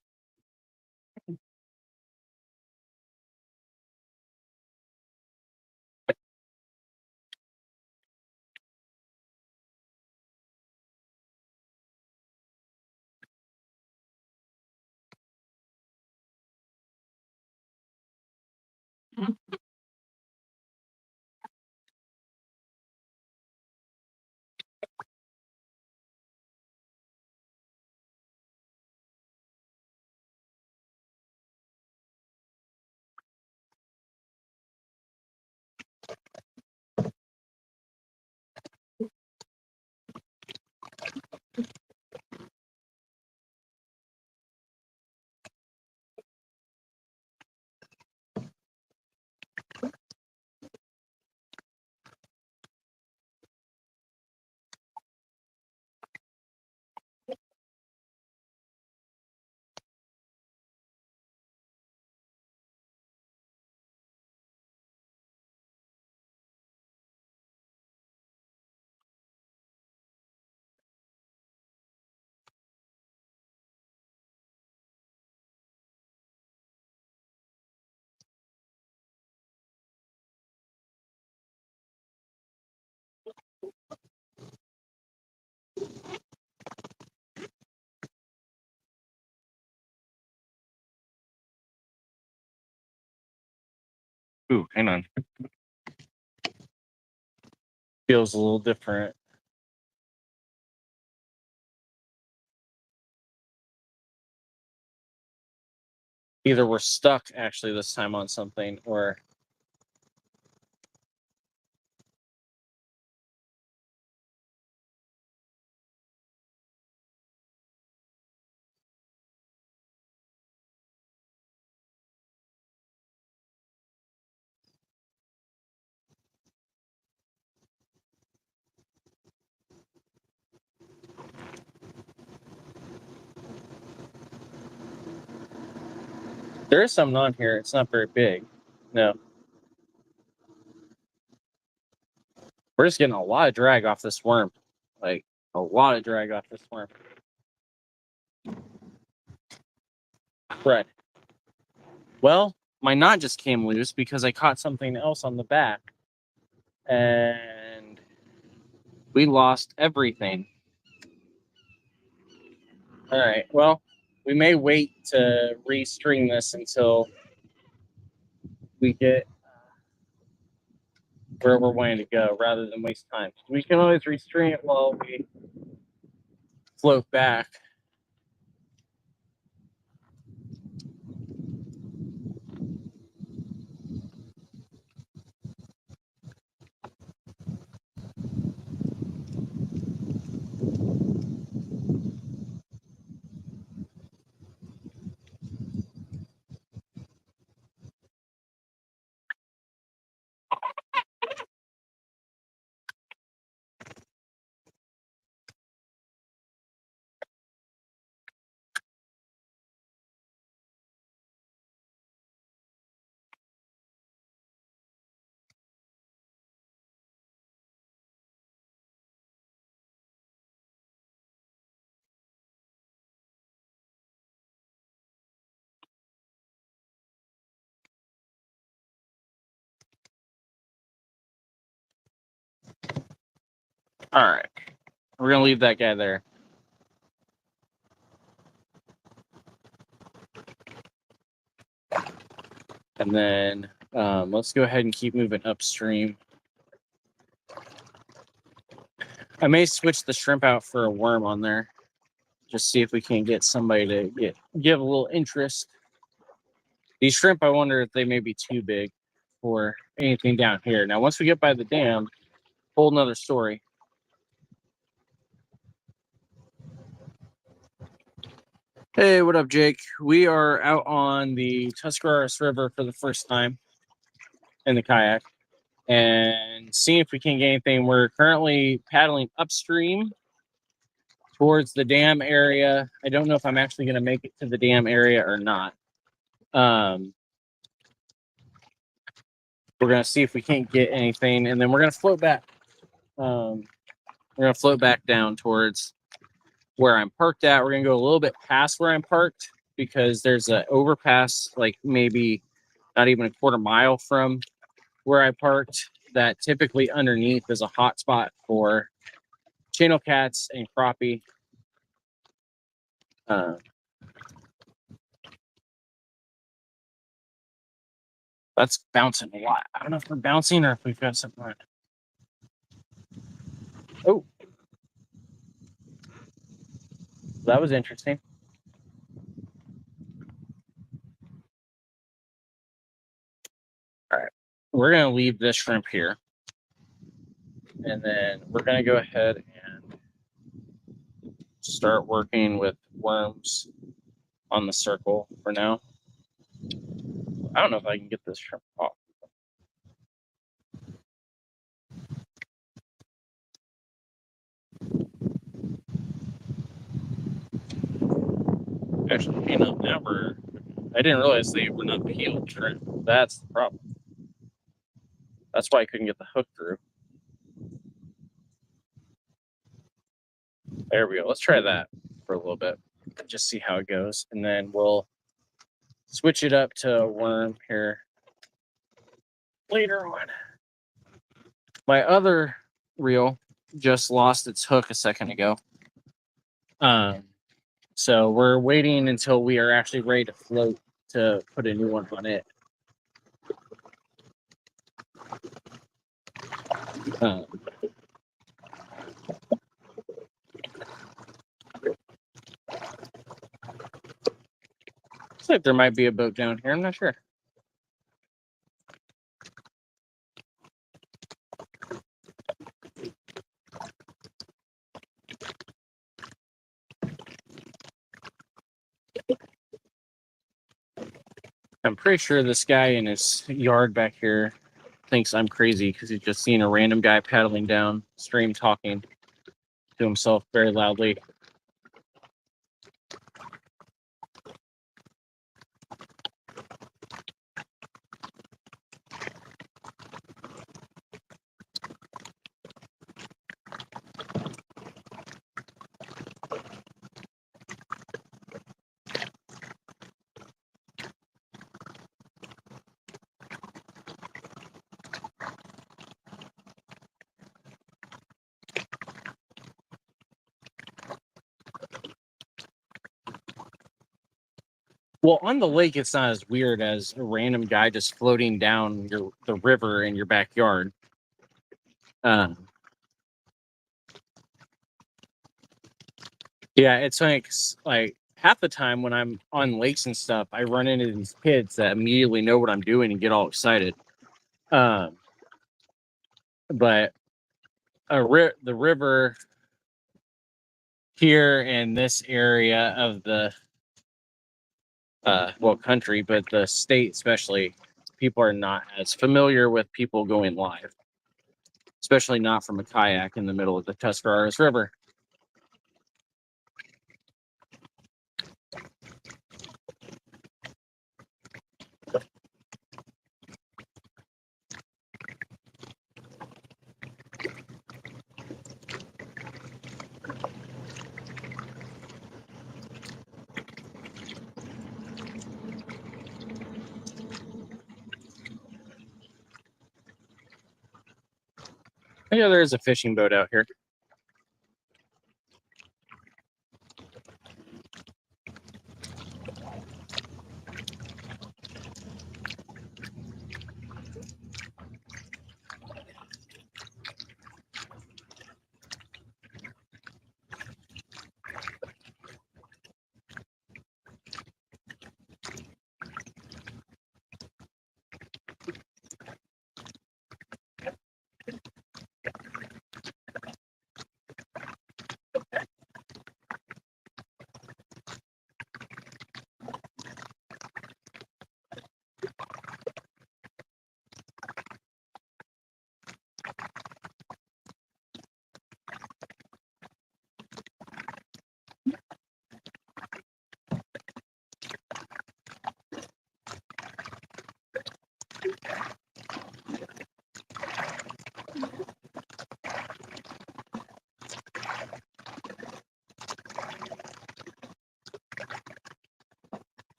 Ooh, hang on. Feels a little different. Either we're stuck actually this time on something, or there is something on here. It's not very big. No. We're just getting a lot of drag off this worm. Like, a lot of drag off this worm. Right. Well, my knot just came loose because I caught something else on the back. And we lost everything. All right. Well, we may wait to restring this until we get where we're wanting to go rather than waste time. We can always restring it while we float back. All right. We're going to leave that guy there. And then let's go ahead and keep moving upstream. I may switch the shrimp out for a worm on there. Just see if we can get somebody to give a little interest. These shrimp, I wonder if they may be too big for anything down here. Now, once we get by the dam, whole nother story. Hey, what up, Jake? We are out on the Tuscarawas River for the first time in the kayak and seeing if we can get anything. We're currently paddling upstream towards the dam area. I don't know if I'm actually going to make it to the dam area or not. We're going to see if we can't get anything, and then we're going to float back. We're going to float back down towards where I'm parked at. We're going to go a little bit past where I'm parked because there's an overpass, like maybe not even a quarter mile from where I parked, that typically underneath is a hot spot for channel cats and crappie. That's bouncing a lot. I don't know if we're bouncing or if we've got something on it. Oh, that was interesting. All right, we're going to leave this shrimp here. And then we're going to go ahead and start working with worms on the circle for now. I don't know if I can get this shrimp off. Actually, you know, I didn't realize they were not peeled shrimp. That's the problem. That's why I couldn't get the hook through. There we go. Let's try that for a little bit. Just see how it goes. And then we'll switch it up to a worm here later on. My other reel just lost its hook a second ago. So we're waiting until we are actually ready to float to put a new one on it. Looks like there might be a boat down here. I'm not sure. I'm pretty sure this guy in his yard back here thinks I'm crazy because he's just seen a random guy paddling downstream talking to himself very loudly. Well, on the lake, it's not as weird as a random guy just floating down the river in your backyard. Yeah, it's like half the time when I'm on lakes and stuff, I run into these kids that immediately know what I'm doing and get all excited. But the river here in this area of the country, but the state especially, people are not as familiar with people going live, especially not from a kayak in the middle of the Tuscarawas River. Yeah, there is a fishing boat out here.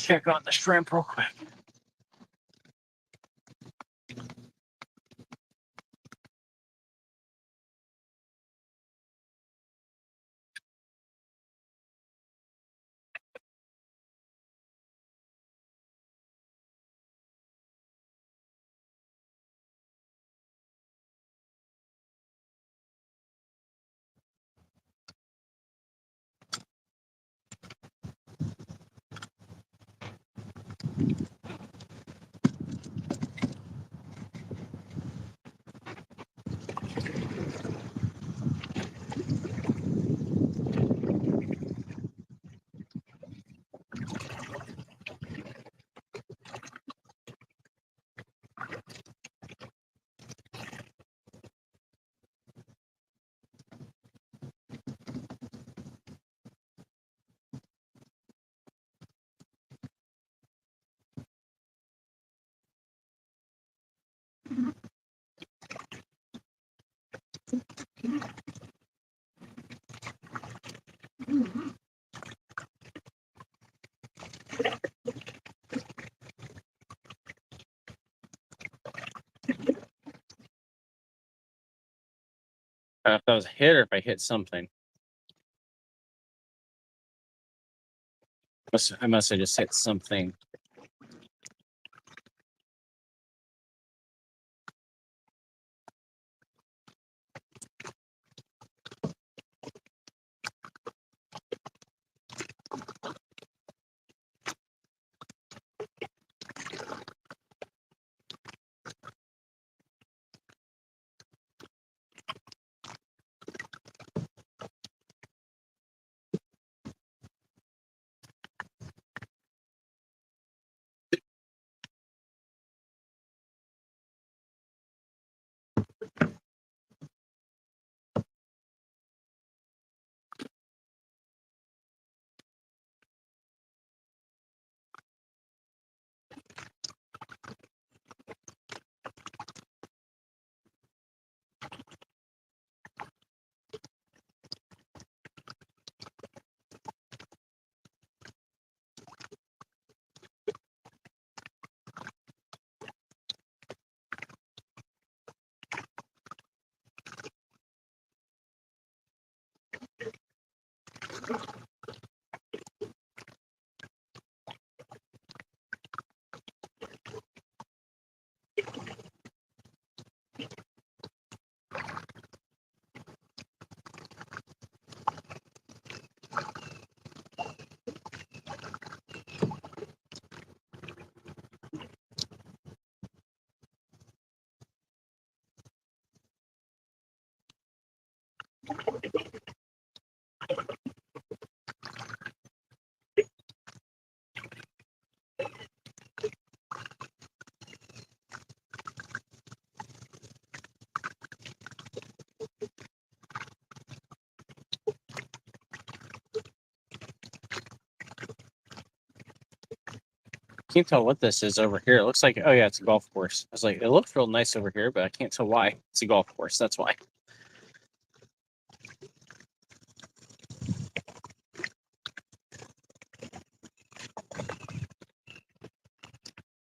check on the shrimp real quick. I don't know if that was a hit or if I hit something. I must have just hit something. Can't tell what this is over here. It looks like, oh yeah, it's a golf course. I was like, it looks real nice over here, but I can't tell why. It's a golf course. That's why.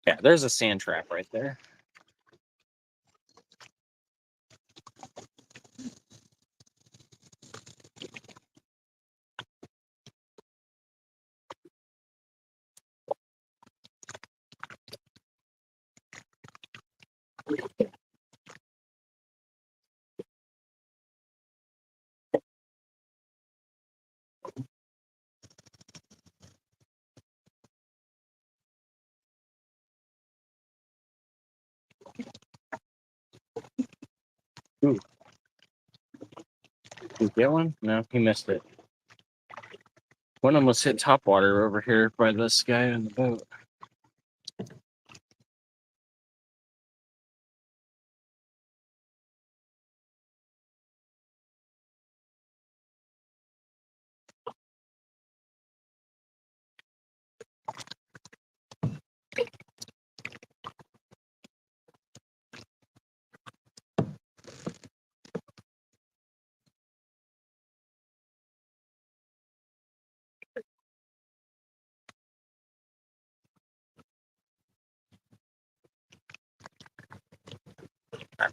Yeah, there's a sand trap right there. Ooh. Did you get one? No, he missed it. One almost hit top water over here by this guy on the boat.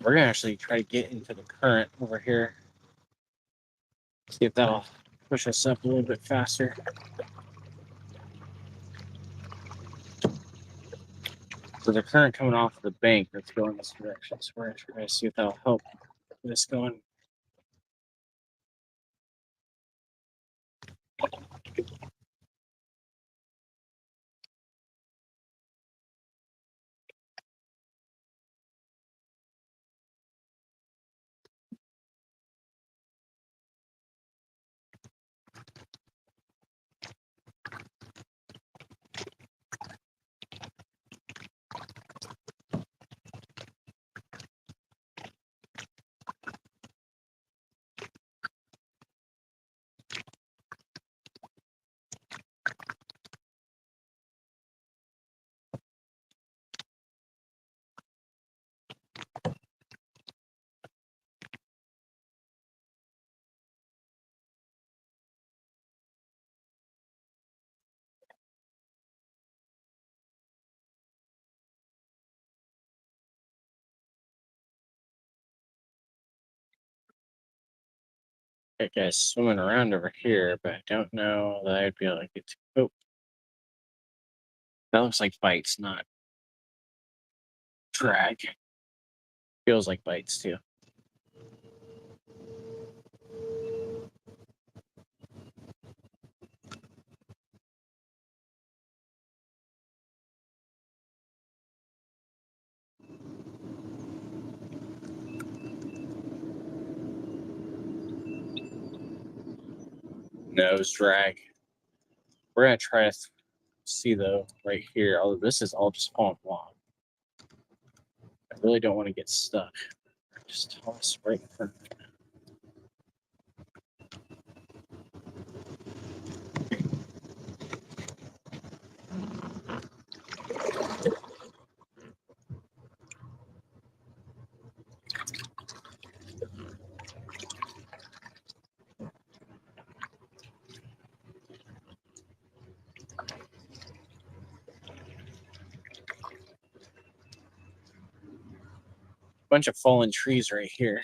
We're gonna actually try to get into the current over here. See if that'll push us up a little bit faster. So the current coming off the bank that's going this direction. So we're going to see if that'll help this going. That guy's swimming around over here, but I don't know that I'd be able to get to. Oh, that looks like bites, not drag. Feels like bites too. Nose drag. We're gonna try to see though right here. Although this is all just palm block. I really don't want to get stuck. Just toss right in front of me. Bunch of fallen trees right here.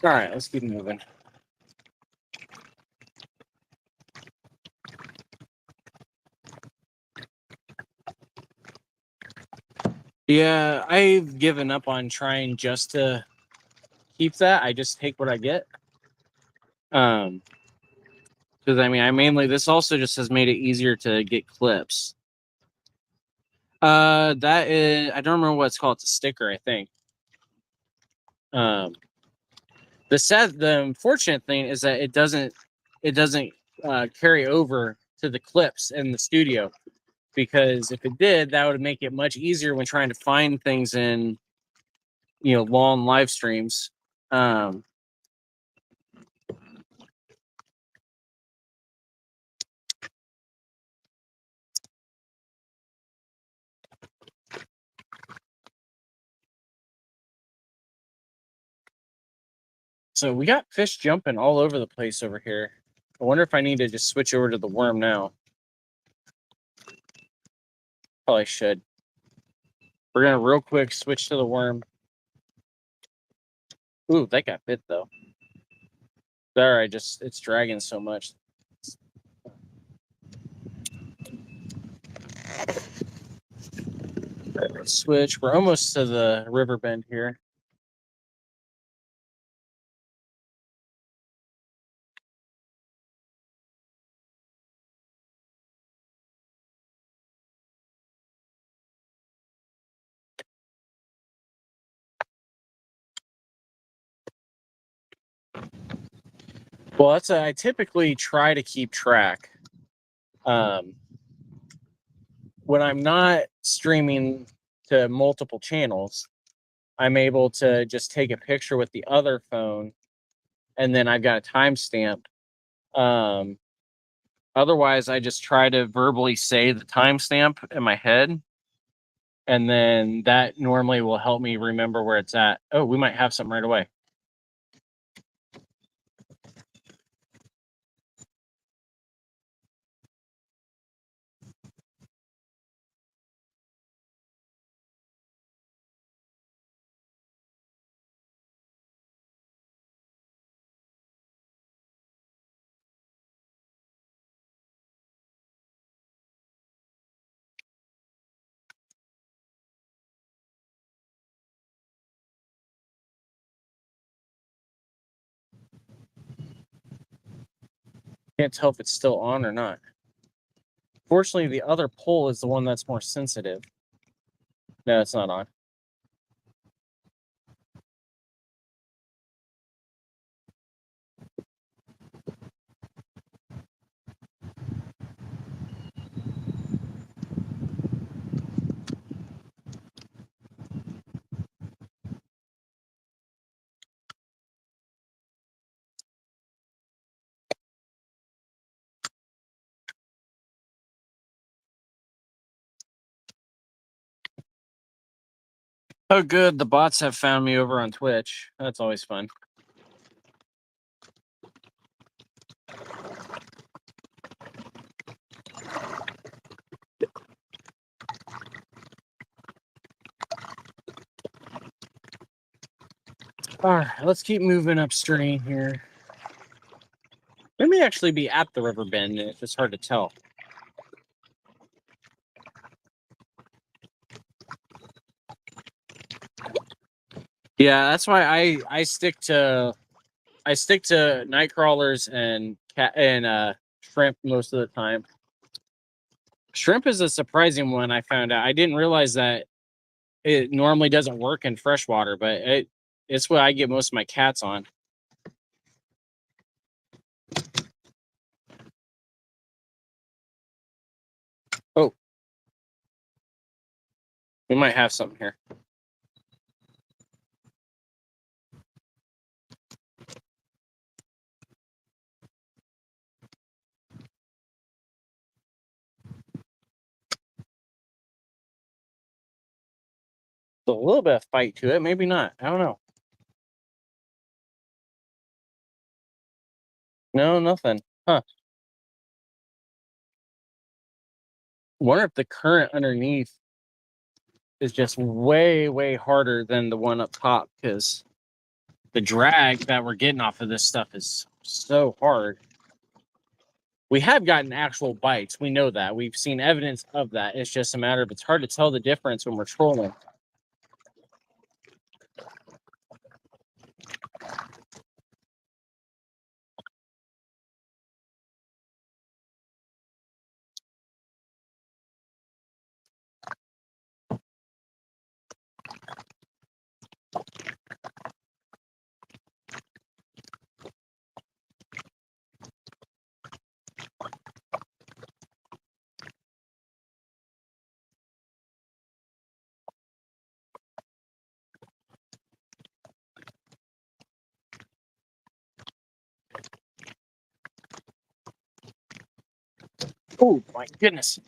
All right, let's keep moving. Yeah, I've given up on trying just to keep that. I just take what I get. Because I mean, I mainly this also just has made it easier to get clips. That is, I don't remember what it's called. It's a sticker, I think. The unfortunate thing is that it doesn't carry over to the clips in the studio, because if it did, that would make it much easier when trying to find things in, long live streams. So we got fish jumping all over the place over here. I wonder if I need to just switch over to the worm now. Probably should. We're gonna real quick switch to the worm. Ooh, that got bit though. Alright, it's dragging so much. Switch. We're almost to the river bend here. Well, I typically try to keep track. When I'm not streaming to multiple channels, I'm able to just take a picture with the other phone, and then I've got a timestamp. Otherwise, I just try to verbally say the timestamp in my head, and then that normally will help me remember where it's at. Oh, we might have something right away. Can't tell if it's still on or not. Fortunately, the other pole is the one that's more sensitive. No, it's not on. Oh, good. The bots have found me over on Twitch. That's always fun. All right, let's keep moving upstream here. We may actually be at the river bend. It's just hard to tell. Yeah, that's why I stick to night crawlers and shrimp most of the time. Shrimp is a surprising one. I found out. I didn't realize that it normally doesn't work in freshwater, but it's what I get most of my cats on. Oh, we might have something here. A little bit of fight to it, maybe not. I don't know. No, nothing. Huh. Wonder if the current underneath is just way, way harder than the one up top because the drag that we're getting off of this stuff is so hard. We have gotten actual bites. We know that. We've seen evidence of that. It's just a matter of it's hard to tell the difference when we're trolling. Oh my goodness.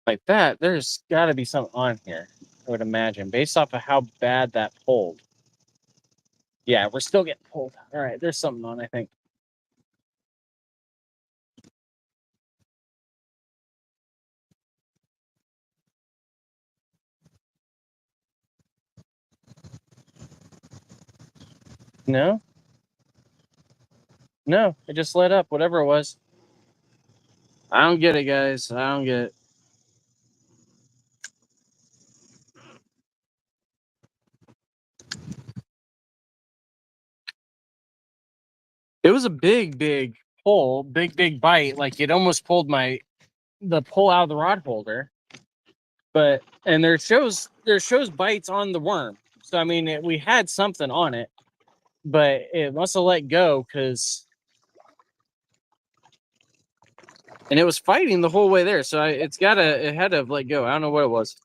Like that, there's got to be something on here, I would imagine, based off of how bad that pulled. Yeah, we're still getting pulled. All right, there's something on, I think. No? No, it just lit up, whatever it was. I don't get it, guys. I don't get it. It was a big, big pull, big, big bite. Like it almost pulled the pull out of the rod holder. But and there shows bites on the worm. So I mean, we had something on it, but it must have let go because, and it was fighting the whole way there. So it had to have let go. I don't know what it was.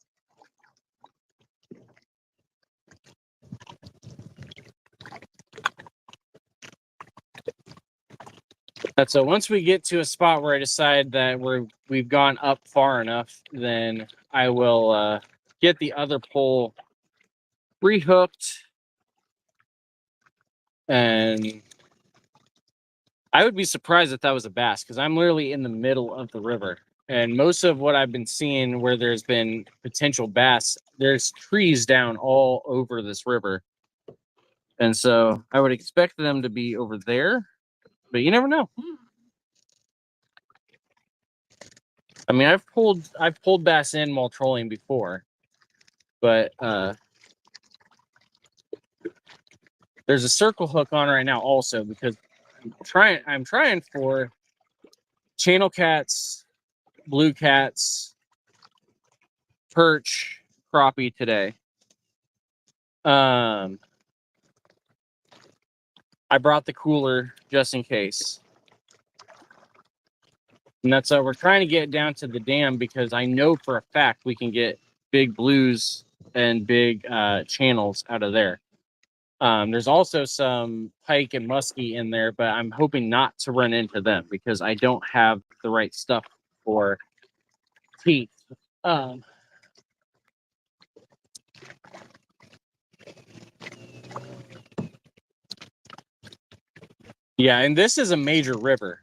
But so once we get to a spot where I decide that we've gone up far enough, then I will get the other pole rehooked, and I would be surprised if that was a bass because I'm literally in the middle of the river. And most of what I've been seeing where there's been potential bass, there's trees down all over this river. And so I would expect them to be over there, but you never know. I mean, I've pulled bass in while trolling before, but there's a circle hook on right now also because I'm trying for channel cats, blue cats, perch, crappie today. I brought the cooler just in case. And that's we're trying to get down to the dam because I know for a fact we can get big blues and big channels out of there. There's also some pike and muskie in there, but I'm hoping not to run into them because I don't have the right stuff for teeth. Yeah, and this is a major river.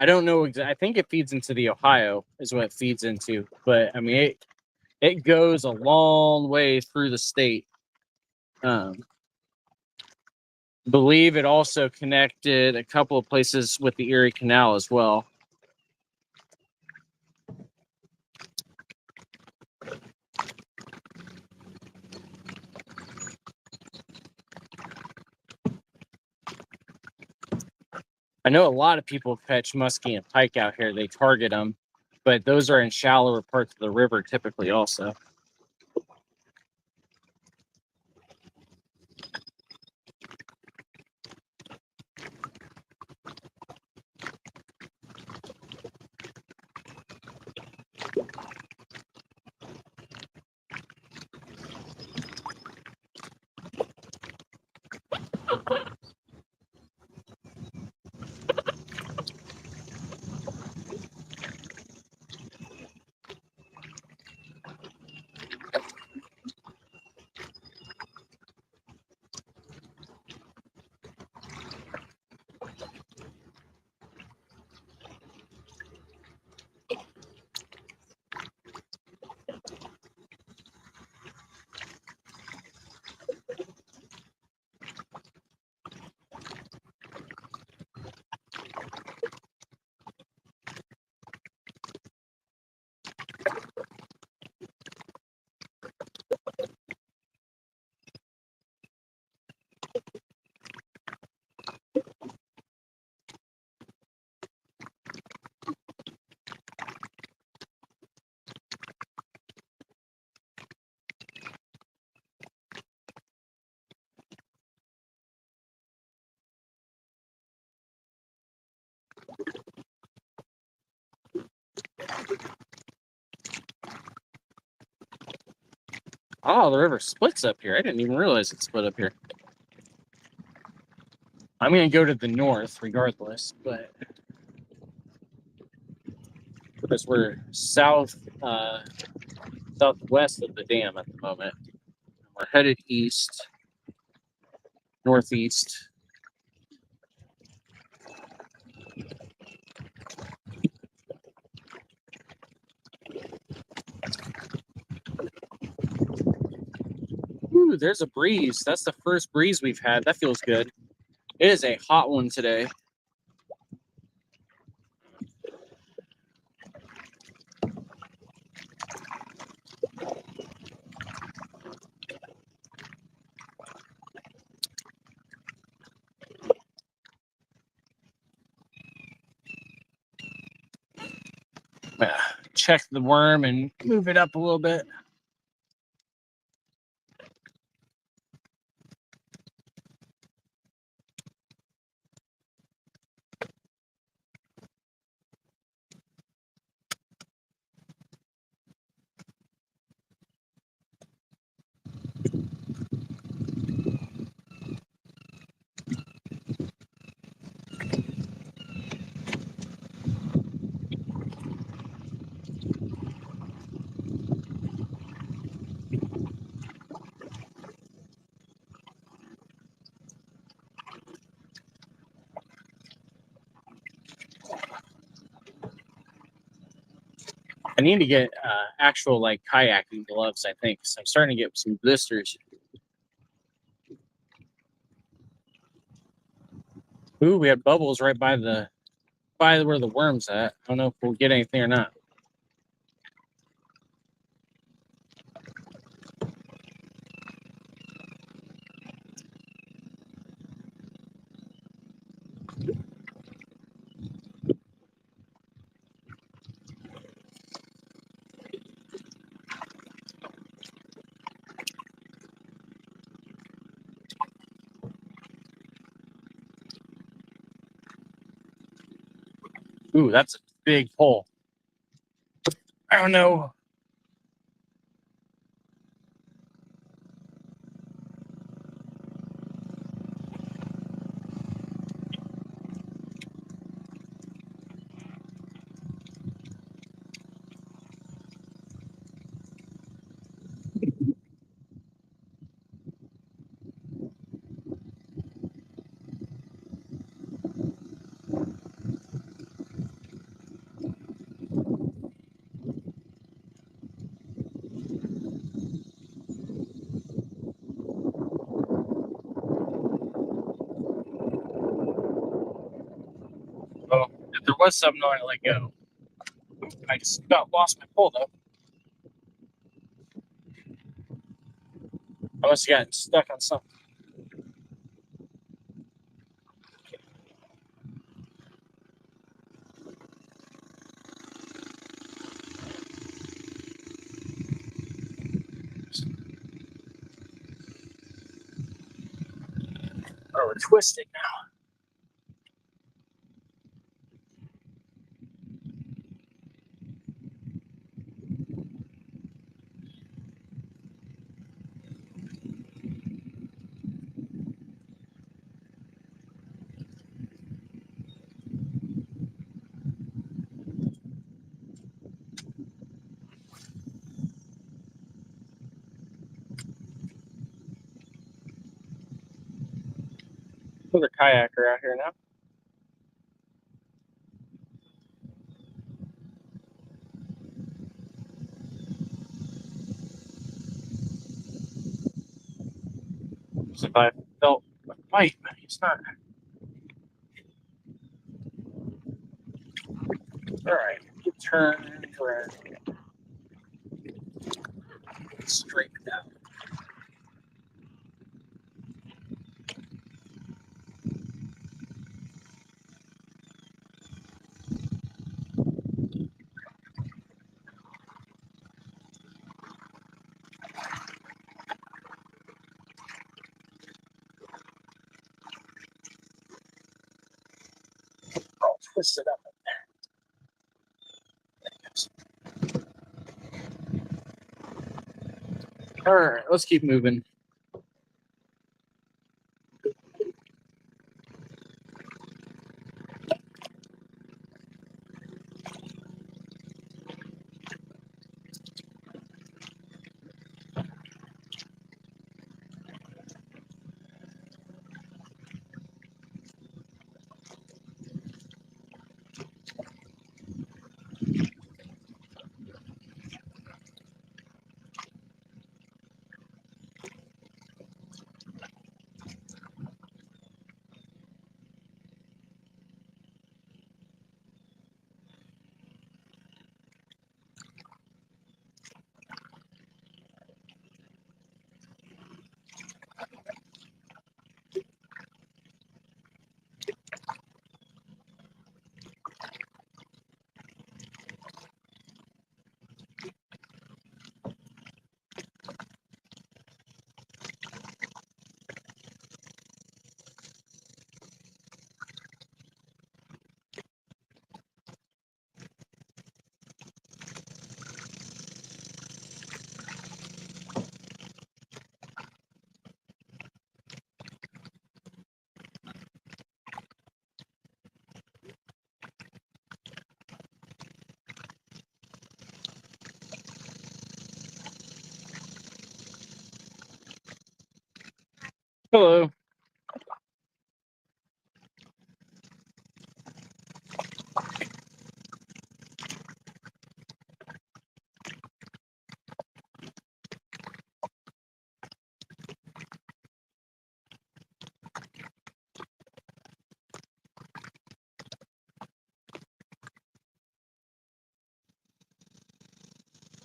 I don't know I think it feeds into the Ohio is what it feeds into, but I mean it goes a long way through the state. Believe it also connected a couple of places with the Erie Canal as well. I know a lot of people catch muskie and pike out here. They target them, but those are in shallower parts of the river typically also. Oh, the river splits up here. I didn't even realize it split up here. I'm going to go to the north regardless, but because we're southwest of the dam at the moment. We're headed east, northeast. Ooh, there's a breeze. That's the first breeze we've had. That feels good. It is a hot one today. check the worm and move it up a little bit. I need to get actual like kayaking gloves, I think. So I'm starting to get some blisters. Ooh, we had bubbles right by where the worm's at. I don't know if we'll get anything or not. Ooh, that's a big hole. I don't know. Oh, if there was something, I let go. I just lost my pole though. I must have gotten stuck on something. Oh, we're twisting now. Another kayaker out here now. As if I felt a fight, but it's not. All right, you turn around. Straighten out. I'll twist it up. All right, let's keep moving. Hello.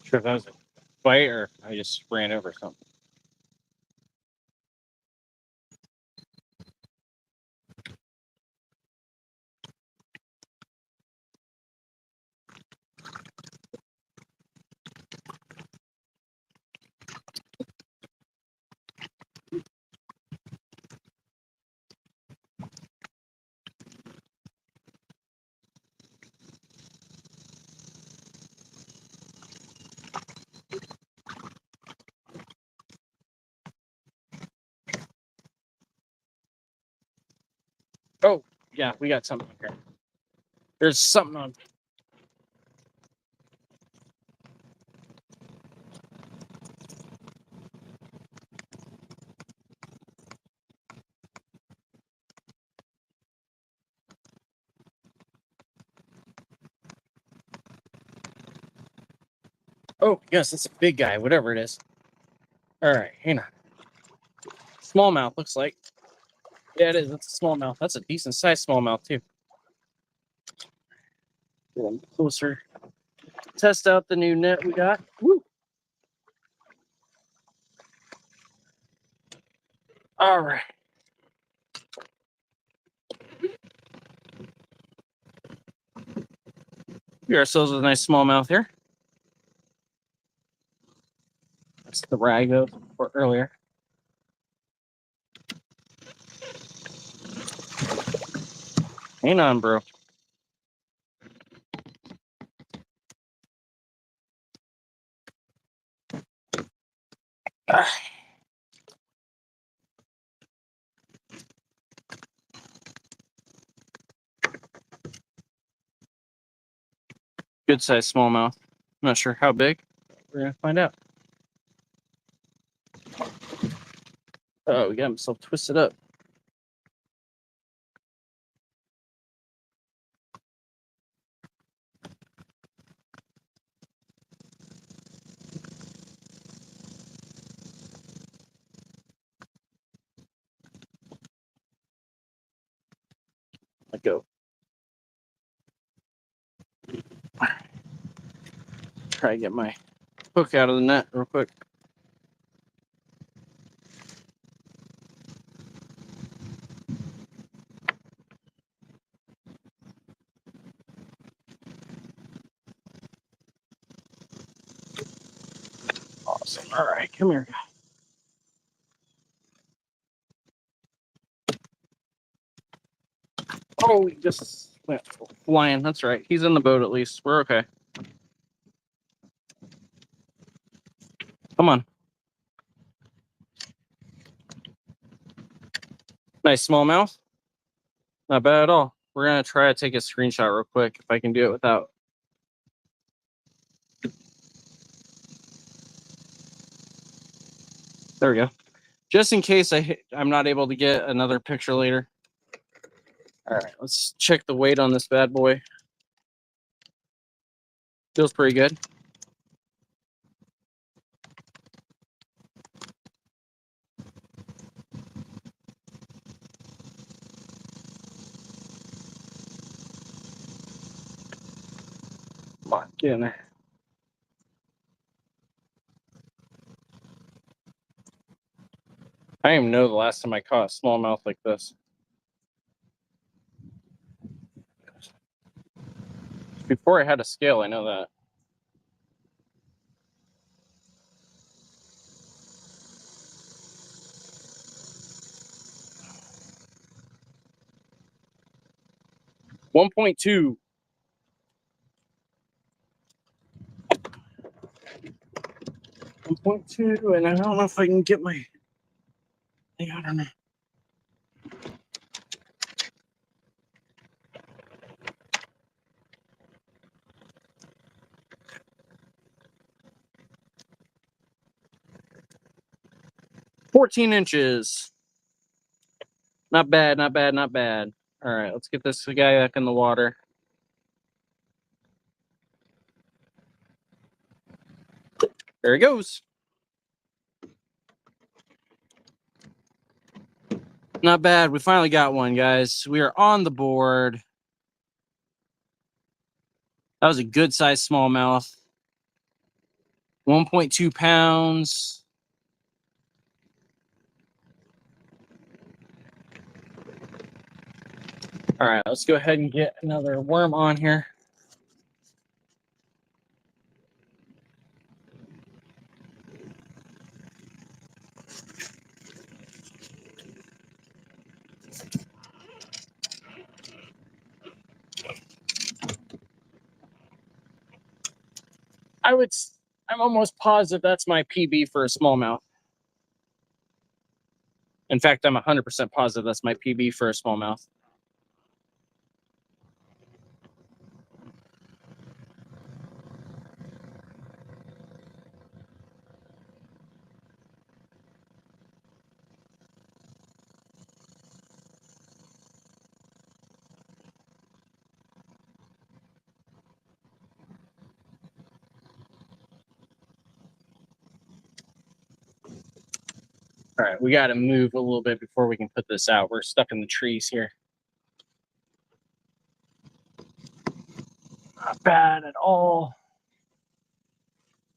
Sure, that was a bite or I just ran over something. Oh, yeah, we got something here. There's something on. Oh, yes, it's a big guy, whatever it is. All right, hang on. Smallmouth looks like. Yeah, it is. It's a smallmouth. That's a decent sized smallmouth, too. Get a little closer. Test out the new net we got. Woo. All right. We got ourselves a nice smallmouth here. That's the rago for earlier. Hang on, bro. Ah. Good sized smallmouth. I'm not sure how big. We're gonna find out. Oh, we got himself twisted up. Let go. Try to get my hook out of the net real quick. Awesome. All right, come here. Oh, he just went flying. That's right. He's in the boat at least. We're okay. Come on. Nice smallmouth. Not bad at all. We're gonna try to take a screenshot real quick if I can do it without. There we go. Just in case I'm not able to get another picture later. All right, let's check the weight on this bad boy. Feels pretty good. Come on, get in there. I don't even know the last time I caught a smallmouth like this. Before I had a scale, I know that. One 1.2. 1.2, and I don't know if I can get my thing out or not. "14 inches." Not bad, not bad, not bad. All right, let's get this guy back in the water. There he goes. Not bad. We finally got one, guys. We are on the board. That was a good sized smallmouth. 1.2 pounds. All right, let's go ahead and get another worm on here. I'm almost positive that's my PB for a smallmouth. In fact, I'm 100% positive that's my PB for a smallmouth. All right, we got to move a little bit before we can put this out. We're stuck in the trees here. Not bad at all.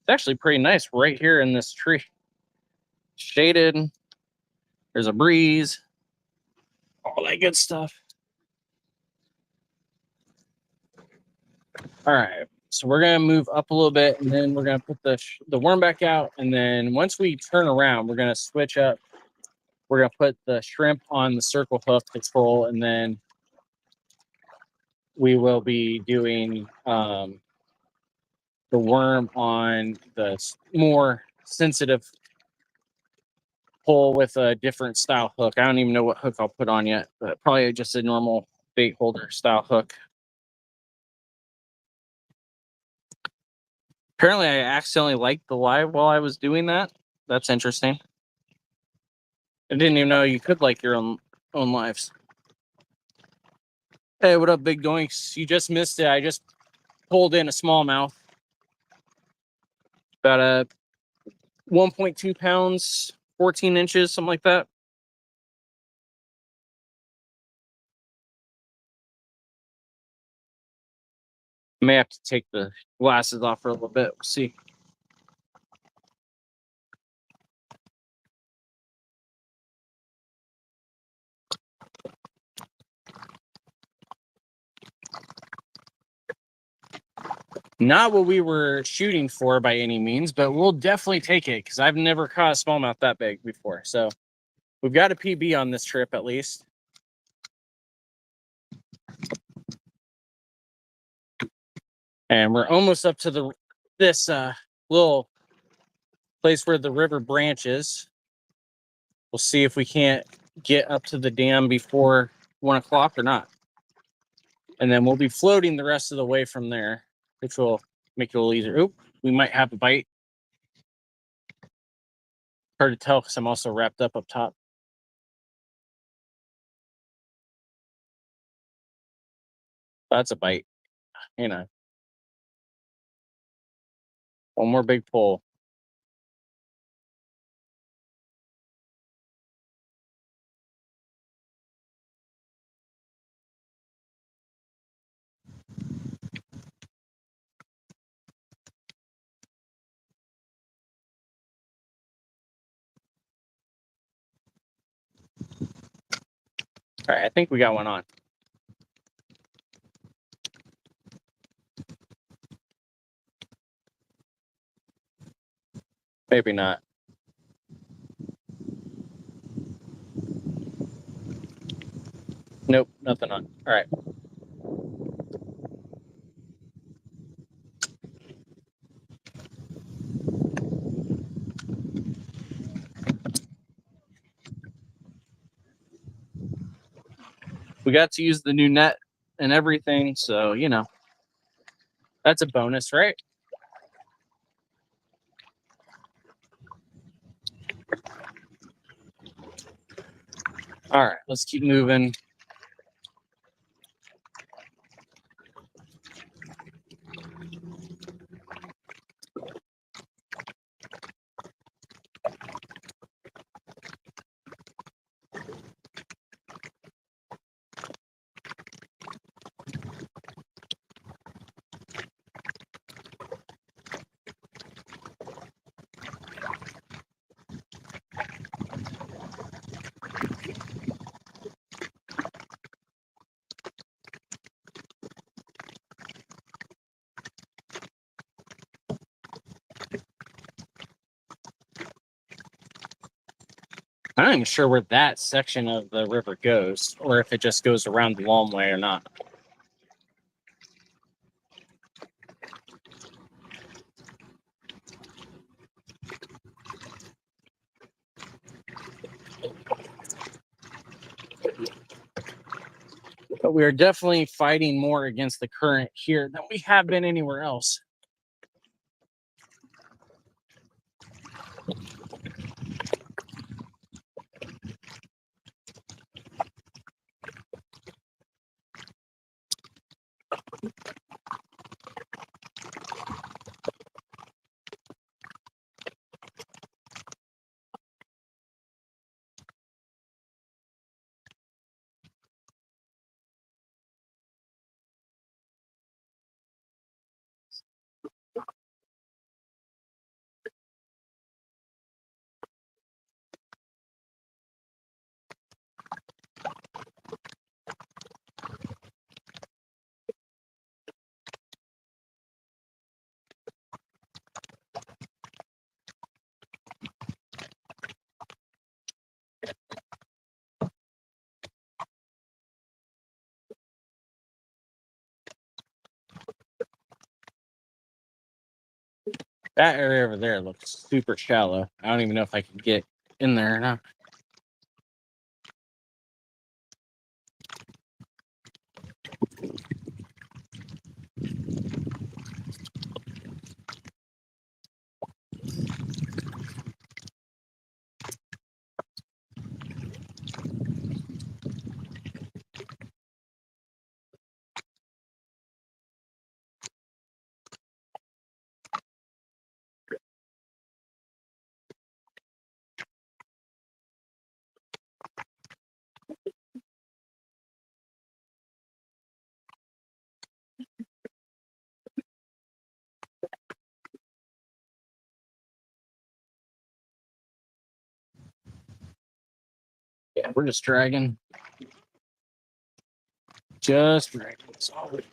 It's actually pretty nice right here in this tree. Shaded. There's a breeze. All that good stuff. All right, so we're gonna move up a little bit, and then we're gonna put the worm back out, and then once we turn around, we're gonna switch up. We're gonna put the shrimp on the circle hook to troll, and then we will be doing the worm on the more sensitive pole with a different style hook. I don't even know what hook I'll put on yet, but probably just a normal bait holder style hook. Apparently, I accidentally liked the live while I was doing that. That's interesting. I didn't even know you could like your own lives. Hey, what up, Big Doinks? You just missed it. I just pulled in a smallmouth. About a 1.2 pounds, 14 inches, something like that. I may have to take the glasses off for a little bit. We'll see. Not what we were shooting for by any means, but we'll definitely take it because I've never caught a smallmouth that big before. So we've got a PB on this trip at least. And we're almost up to this little place where the river branches. We'll see if we can't get up to the dam before 1 o'clock or not. And then we'll be floating the rest of the way from there, which will make it a little easier. Oop, we might have a bite. Hard to tell because I'm also wrapped up top. That's a bite. You know. One more big pull. All right, I think we got one on. Maybe not. Nope, nothing on. All right. We got to use the new net and everything, so, you know, that's a bonus, right? All right, let's keep moving. I'm not even sure where that section of the river goes, or if it just goes around the long way or not. But we are definitely fighting more against the current here than we have been anywhere else. That area over there looks super shallow. I don't even know if I can get in there or not. Yeah, we're just dragging. Just dragging. That's all we-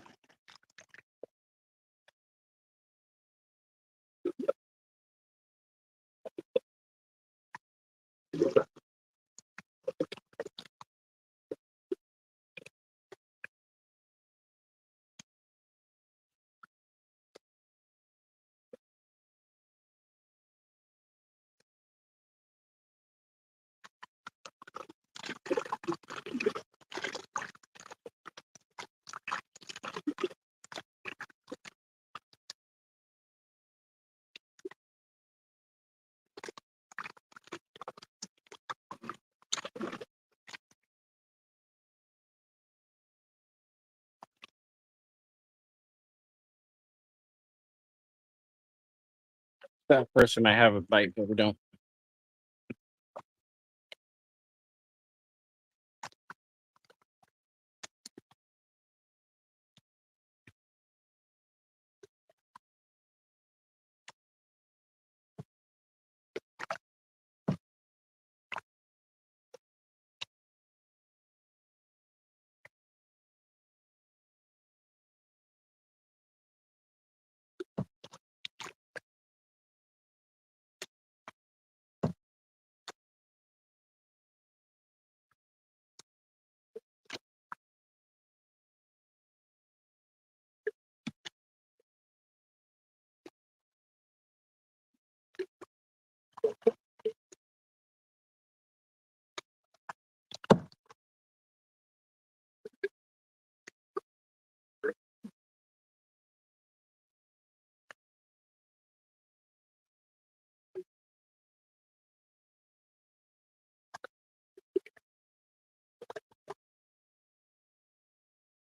That person might have a bite, but we don't.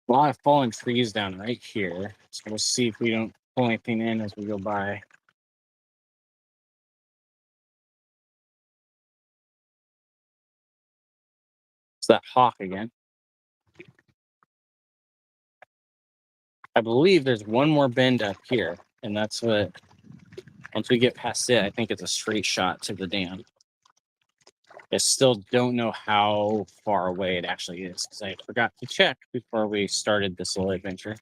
A lot of fallen trees down right here. So we'll see if we don't pull anything in as we go by. It's that hawk again. I believe there's one more bend up here, and that's what, once we get past it, I think it's a straight shot to the dam. I still don't know how far away it actually is because I forgot to check before we started this little adventure.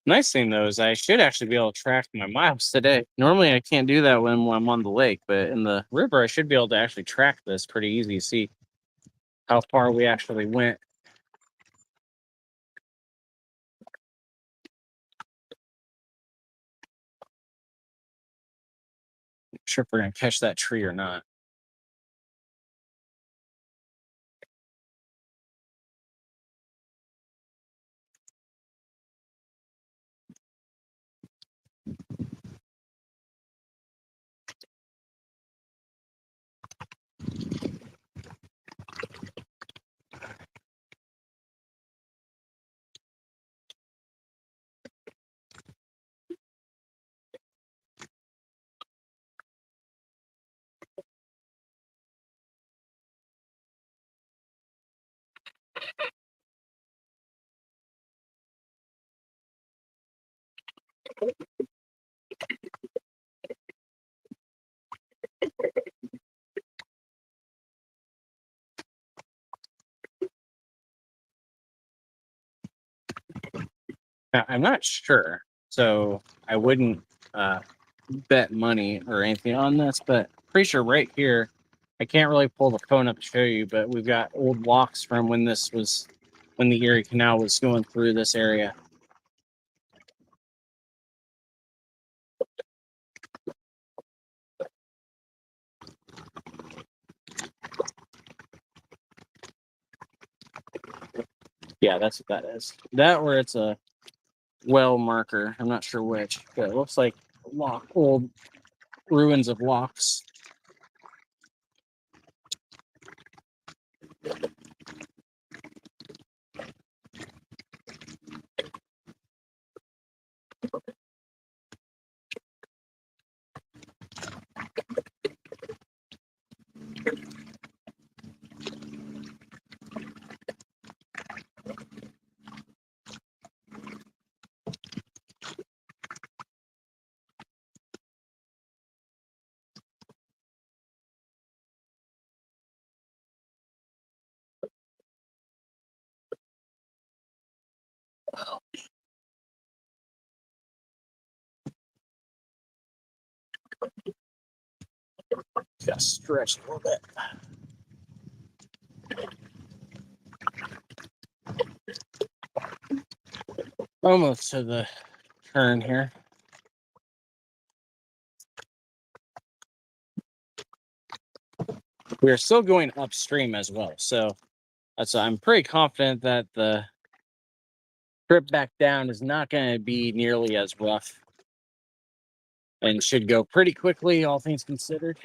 Nice thing though is I should actually be able to track my miles today. Normally I can't do that when I'm on the lake, but in the river I should be able to actually track this pretty easy to see how far we actually went. Not sure if we're gonna catch that tree or not. Now, I'm not sure, so I wouldn't bet money or anything on this, but pretty sure right here, I can't really pull the phone up to show you, but we've got old locks from when the Erie Canal was going through this area. Yeah, that's what that is. That or it's a well marker. I'm not sure which, but it looks like old ruins of locks. Just stretch a little bit. Almost to the turn here. We're still going upstream as well, so I'm pretty confident that the trip back down is not going to be nearly as rough and should go pretty quickly, all things considered.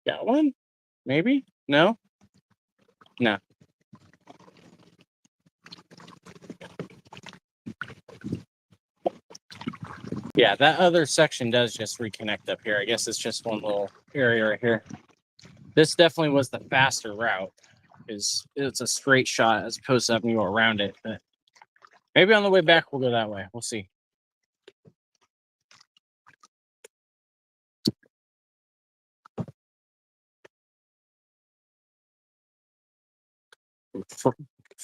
Got one? Maybe? No? No. Yeah, that other section does just reconnect up here. I guess it's just one little area right here. This definitely was the faster route. It's a straight shot as opposed to having to go around it. But maybe on the way back we'll go that way. We'll see.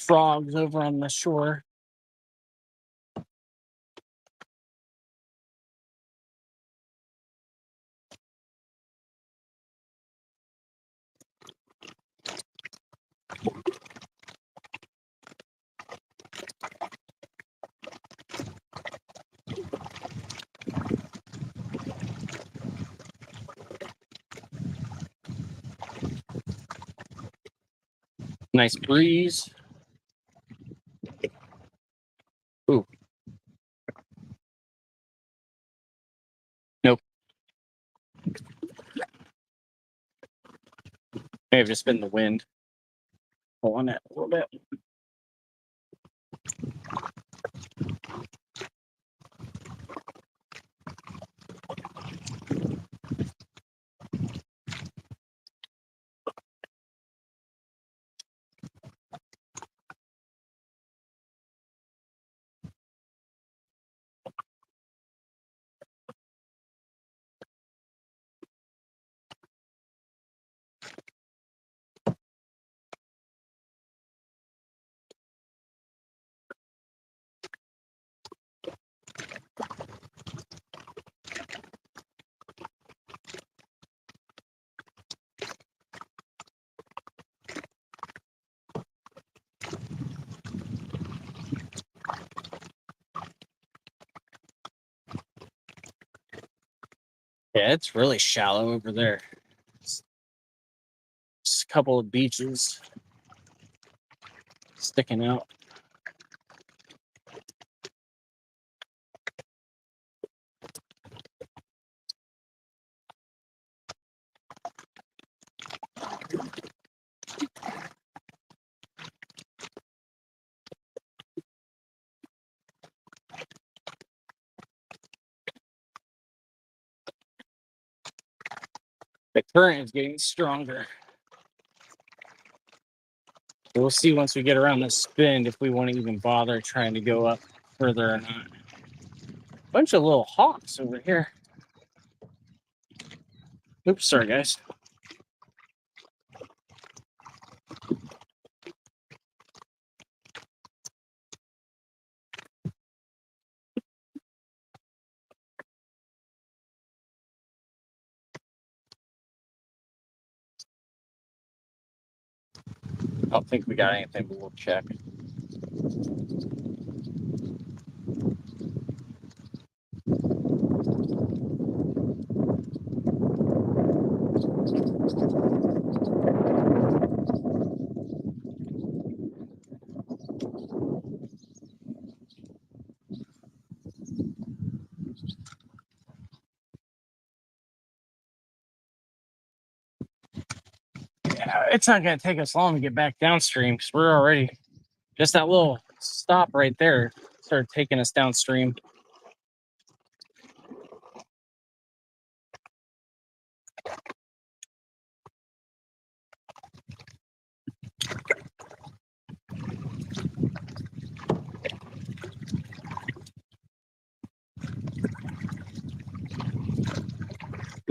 frogs over on the shore. Nice breeze. Ooh. Nope. May have just been the wind pulling it a little bit. Yeah, it's really shallow over there. Just a couple of beaches sticking out. The current is getting stronger. We'll see once we get around this bend if we want to even bother trying to go up further or not. Bunch of little hawks over here. Oops, sorry guys. I don't think we got anything, but we'll check. Yeah, it's not going to take us long to get back downstream because we're already just that little stop right there started taking us downstream.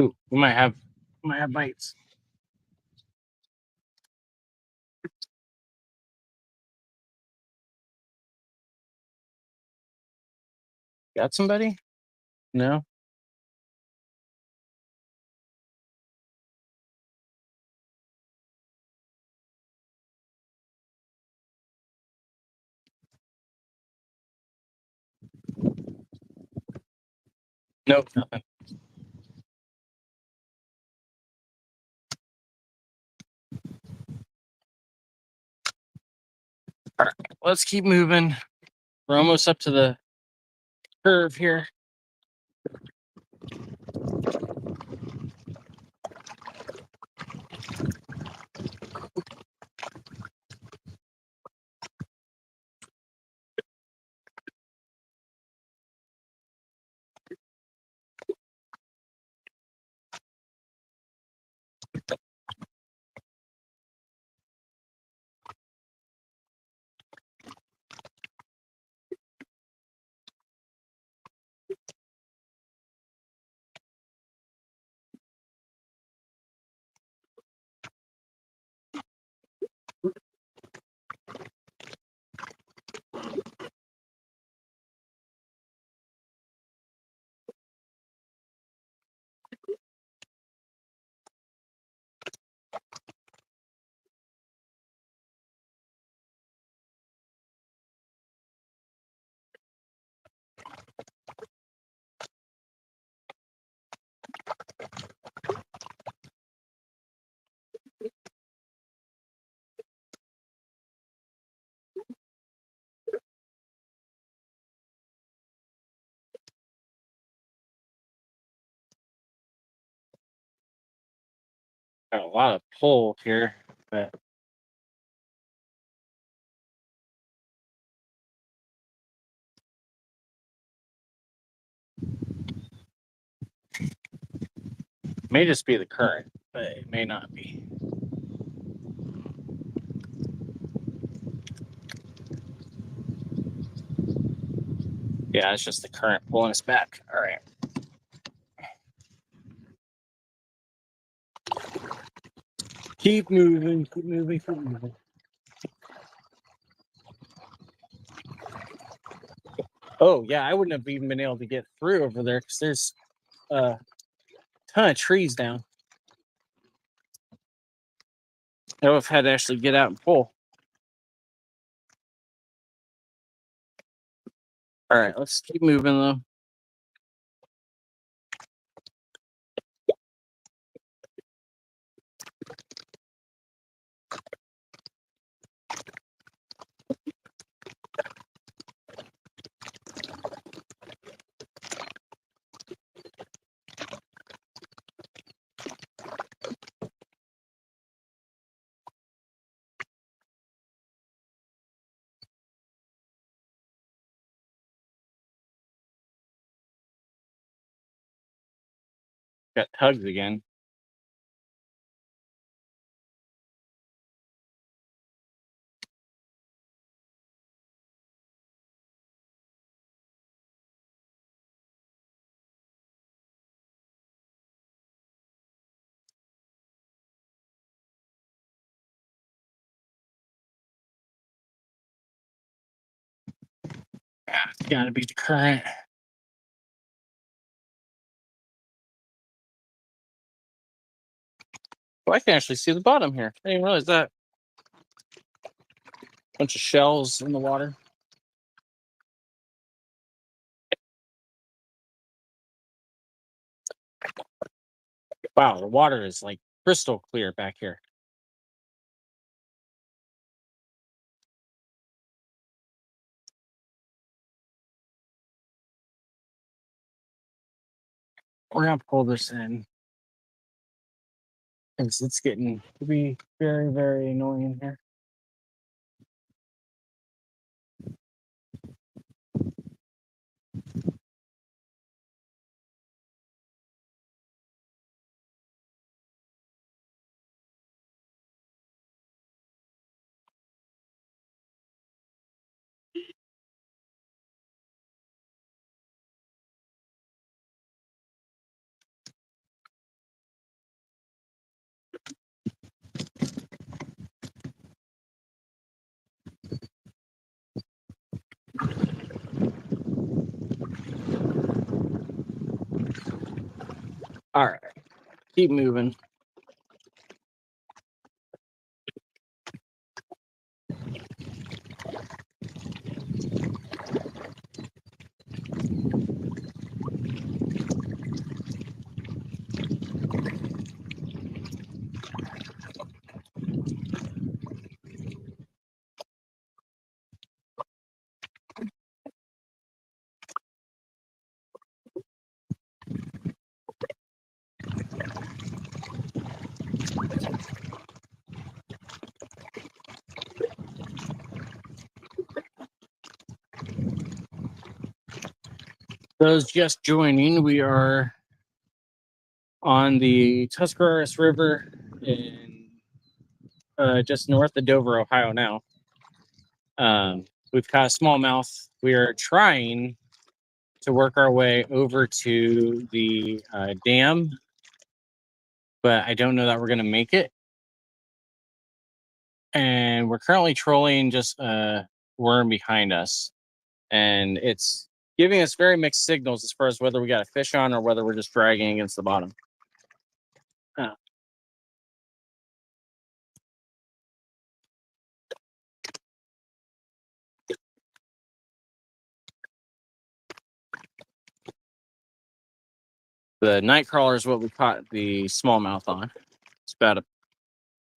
Ooh, we might have bites. Got somebody? No. Nope, nothing. All right, let's keep moving. We're almost up to the curve here. Got a lot of pull here, but may just be the current, but it may not be. Yeah, it's just the current pulling us back. All right. Keep moving, keep moving, keep moving. Oh, yeah, I wouldn't have even been able to get through over there because there's a ton of trees down. I would have had to actually get out and pull. All right, let's keep moving though. Got tugs again. It's gotta be the current. Oh, I can actually see the bottom here. I didn't realize that. Bunch of shells in the water. Wow, the water is like crystal clear back here. We're gonna pull this in because it's getting to be very, very annoying here. All right, keep moving. Those just joining, we are on the Tuscarawas River in just north of Dover, Ohio now. We've got a smallmouth. We are trying to work our way over to the dam, but I don't know that we're going to make it. And we're currently trolling just a worm behind us. And it's giving us very mixed signals as far as whether we got a fish on or whether we're just dragging against the bottom. The night crawler is what we caught the smallmouth on. It's about a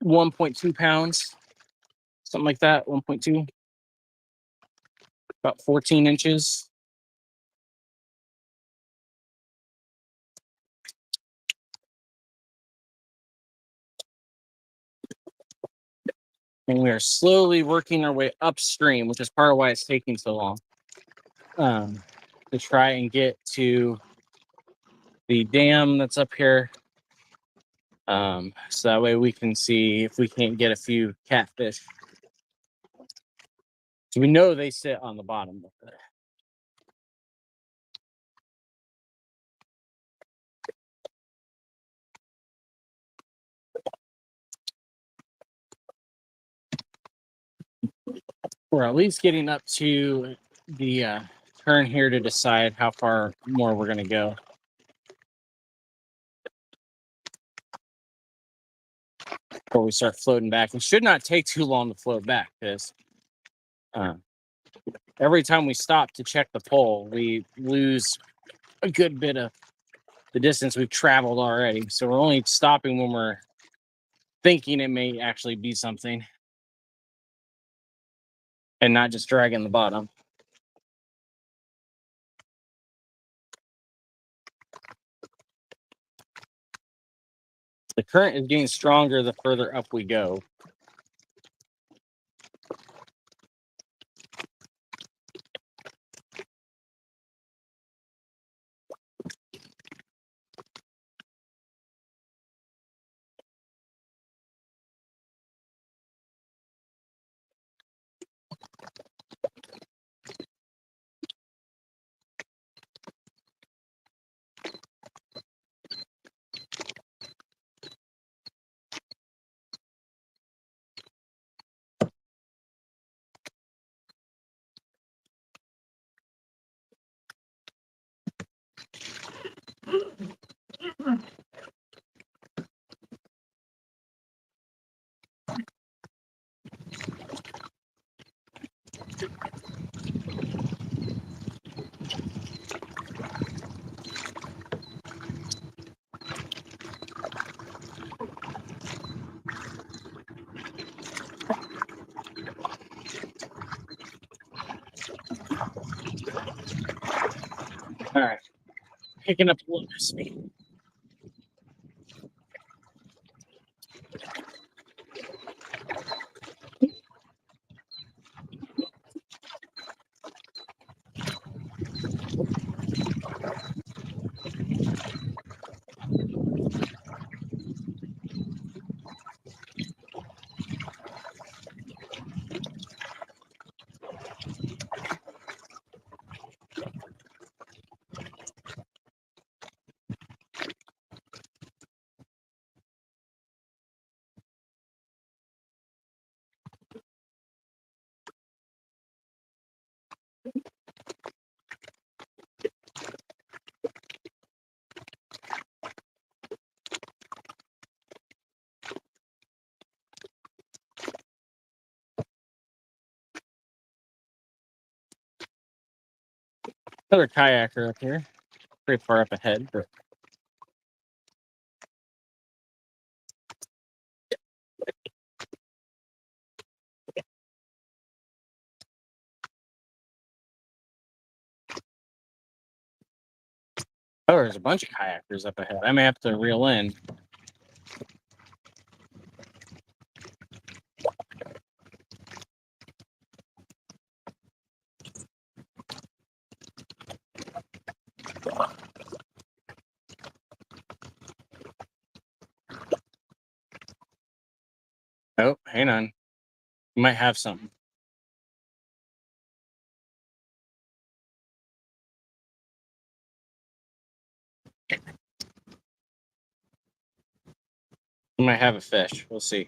1.2 pounds, something like that. 1.2, about 14 inches. And we are slowly working our way upstream, which is part of why it's taking so long, to try and get to the dam that's up here. So that way we can see if we can't get a few catfish. So we know they sit on the bottom. We're at least getting up to the turn here to decide how far more we're going to go. Before we start floating back. It should not take too long to float back because every time we stop to check the pole, we lose a good bit of the distance we've traveled already. So we're only stopping when we're thinking it may actually be something and not just dragging the bottom. The current is getting stronger the further up we go. All right, picking up a little bit of speed. Another kayaker up here, pretty far up ahead, but oh, there's a bunch of kayakers up ahead. I may have to reel in. Oh, hang on. You might have something. You might have a fish. We'll see.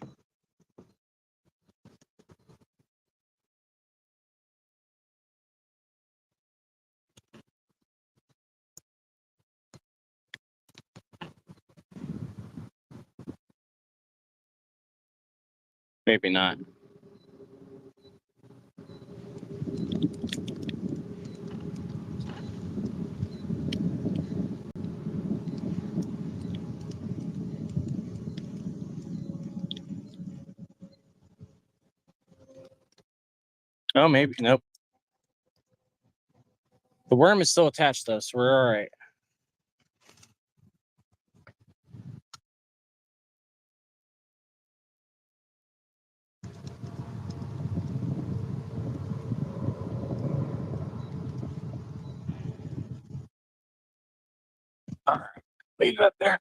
Maybe not. Oh, maybe. Nope. The worm is still attached, though, so we're all right. All right, leave it up there.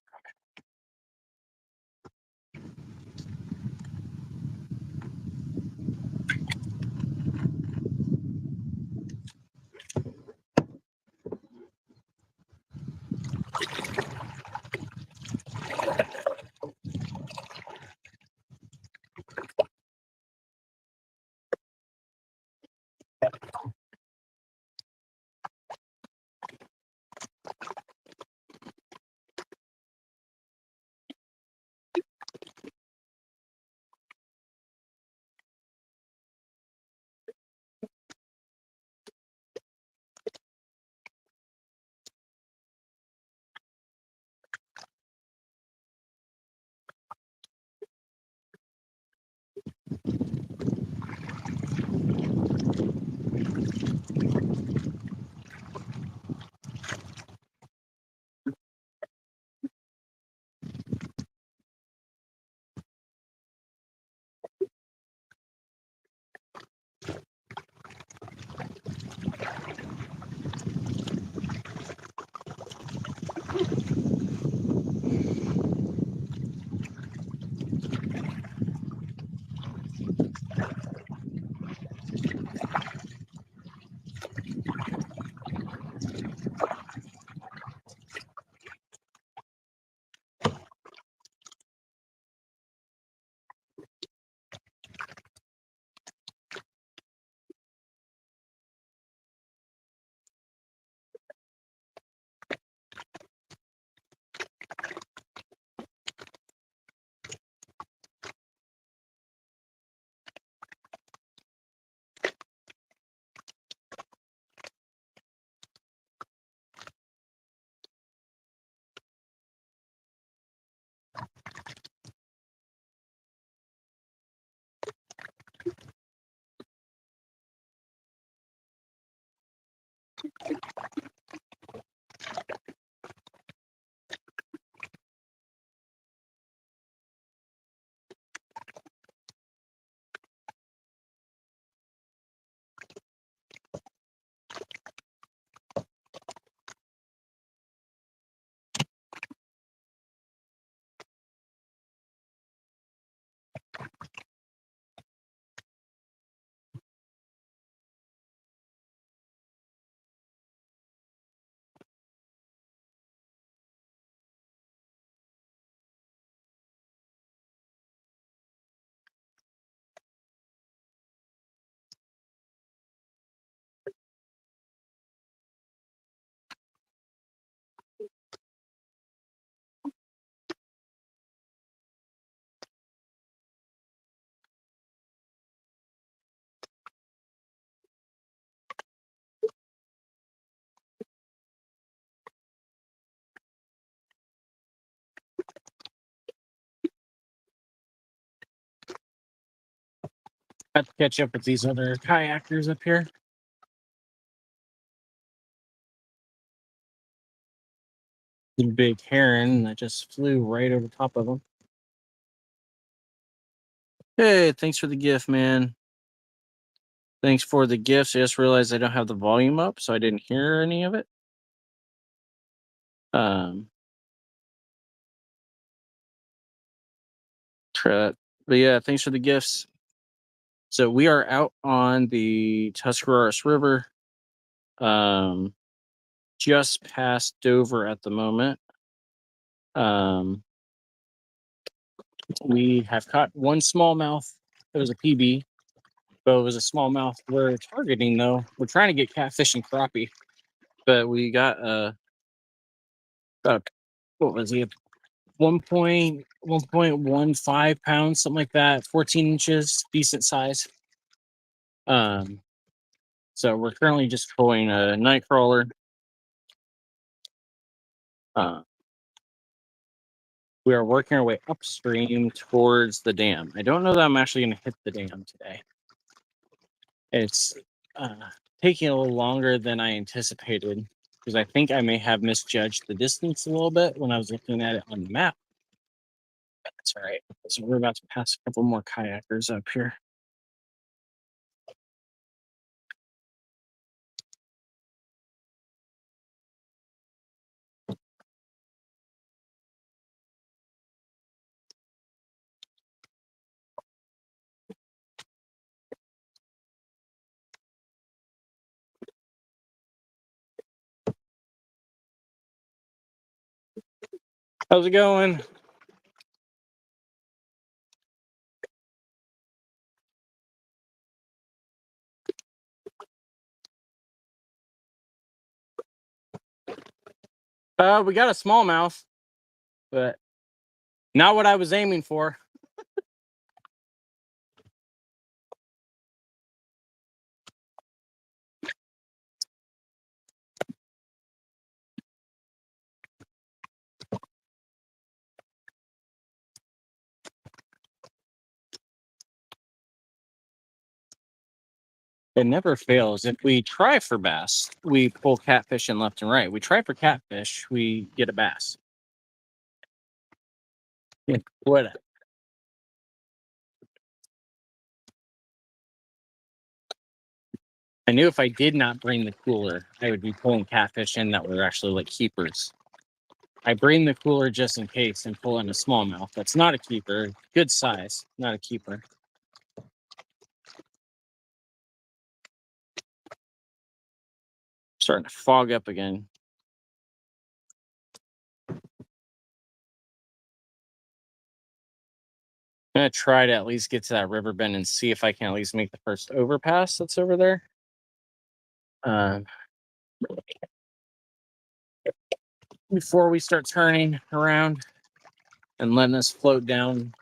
Have to catch up with these other kayakers up here. The big heron that just flew right over top of them. Hey, thanks for the gift, man. Thanks for the gifts. I just realized I don't have the volume up, so I didn't hear any of it. Um, but yeah, thanks for the gifts. So we are out on the Tuscarawas River, um, just past Dover at the moment. Um, we have caught one smallmouth. It was a PB, but it was a smallmouth. We're targeting though. We're trying to get catfish and crappie, but we got about, what was he? 1.15 pounds, something like that. 14 inches, decent size. So we're currently just pulling a night crawler. We are working our way upstream towards the dam. I don't know that I'm actually going to hit the dam today. It's taking a little longer than I anticipated because I think I may have misjudged the distance a little bit when I was looking at it on the map. But that's all right. So we're about to pass a couple more kayakers up here. How's it going? We got a smallmouth, but not what I was aiming for. It never fails. If we try for bass, we pull catfish in left and right. We try for catfish, we get a bass. What? I knew if I did not bring the cooler, I would be pulling catfish in that were actually like keepers. I bring the cooler just in case and pull in a smallmouth. That's not a keeper. Good size, not a keeper. Starting to fog up again. I'm gonna try to at least get to that river bend and see if I can at least make the first overpass that's over there. Before we start turning around and letting us float down.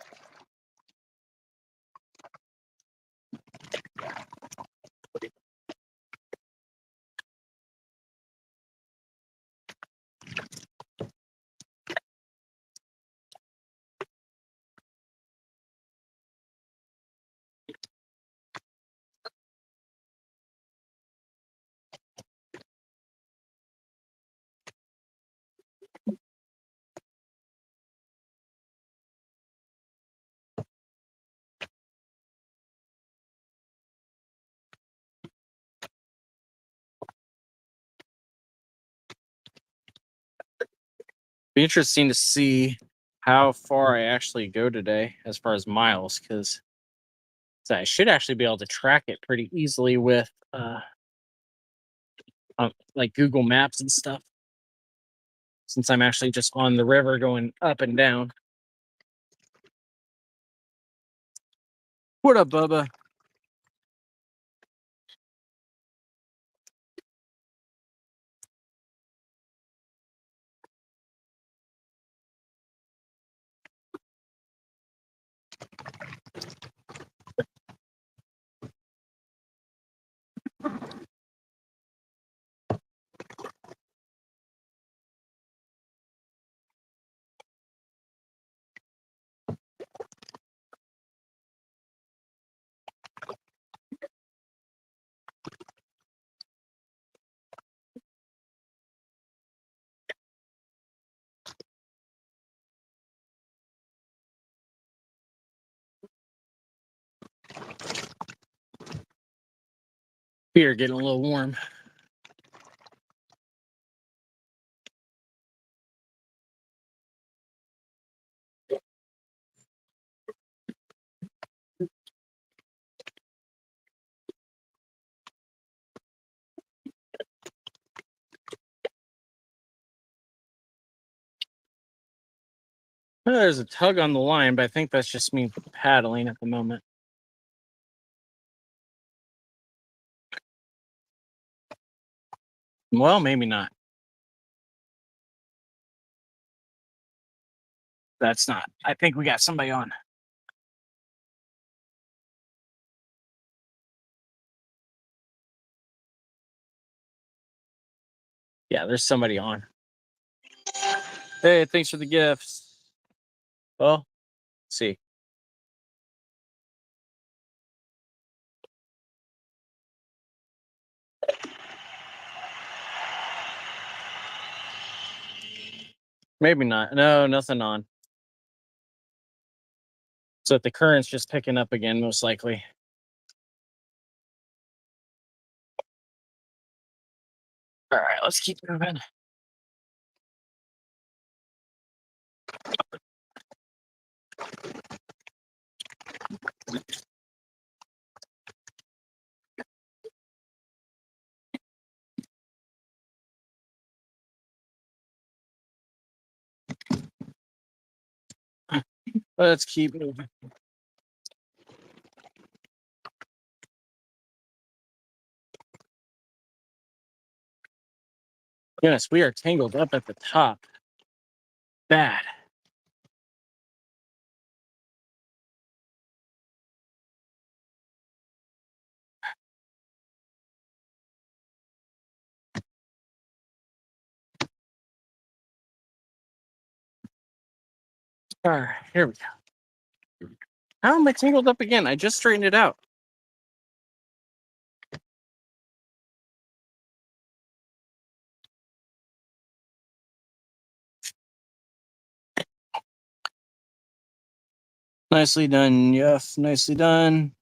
Be interesting to see how far I actually go today as far as miles, because I should actually be able to track it pretty easily with like Google Maps and stuff, since I'm actually just on the river going up and down. What up, Bubba? Here, getting a little warm. Well, there's a tug on the line, but I think that's just me paddling at the moment. Well, maybe not. That's not. I think we got somebody on. Yeah, there's somebody on. Hey, thanks for the gifts. Well, let's see. Maybe not. No, nothing on. So if the current's just picking up again, most likely. All right, let's keep moving. Let's keep moving. Yes, we are tangled up at the top. Bad. All right, here we go. How am I tangled up again? I just straightened it out. Nicely done, Yuff. Nicely done.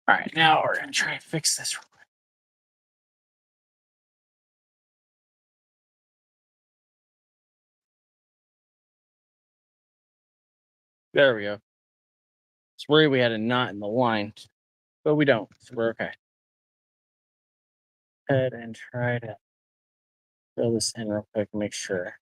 All right, now we're gonna try and fix this. There we go. I was worried we had a knot in the line, but we don't, so we're okay. Head and try to fill this in real quick and make sure.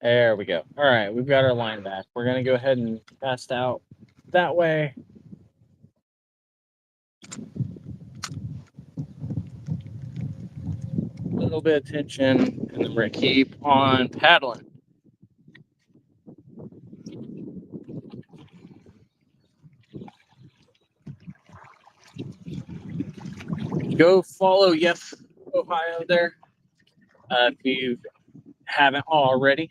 There we go. All right, we've got our line back. We're gonna go ahead and cast out that way. A little bit of tension, and then we're gonna keep on paddling. Go follow Yef Ohio there if you haven't already.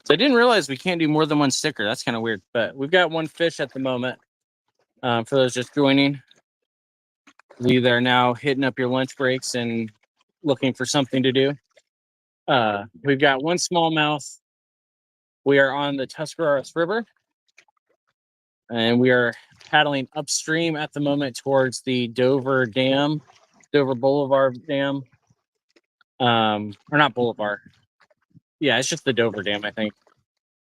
So I didn't realize we can't do more than one sticker. That's kind of weird, but we've got one fish at the moment. For those just joining, we are now hitting up your lunch breaks and looking for something to do. We've got one smallmouth. We are on the Tuscarawas River, and we are paddling upstream at the moment towards the Dover Dam, Dover Boulevard Dam. Or not Boulevard. Yeah, it's just the Dover Dam, I think.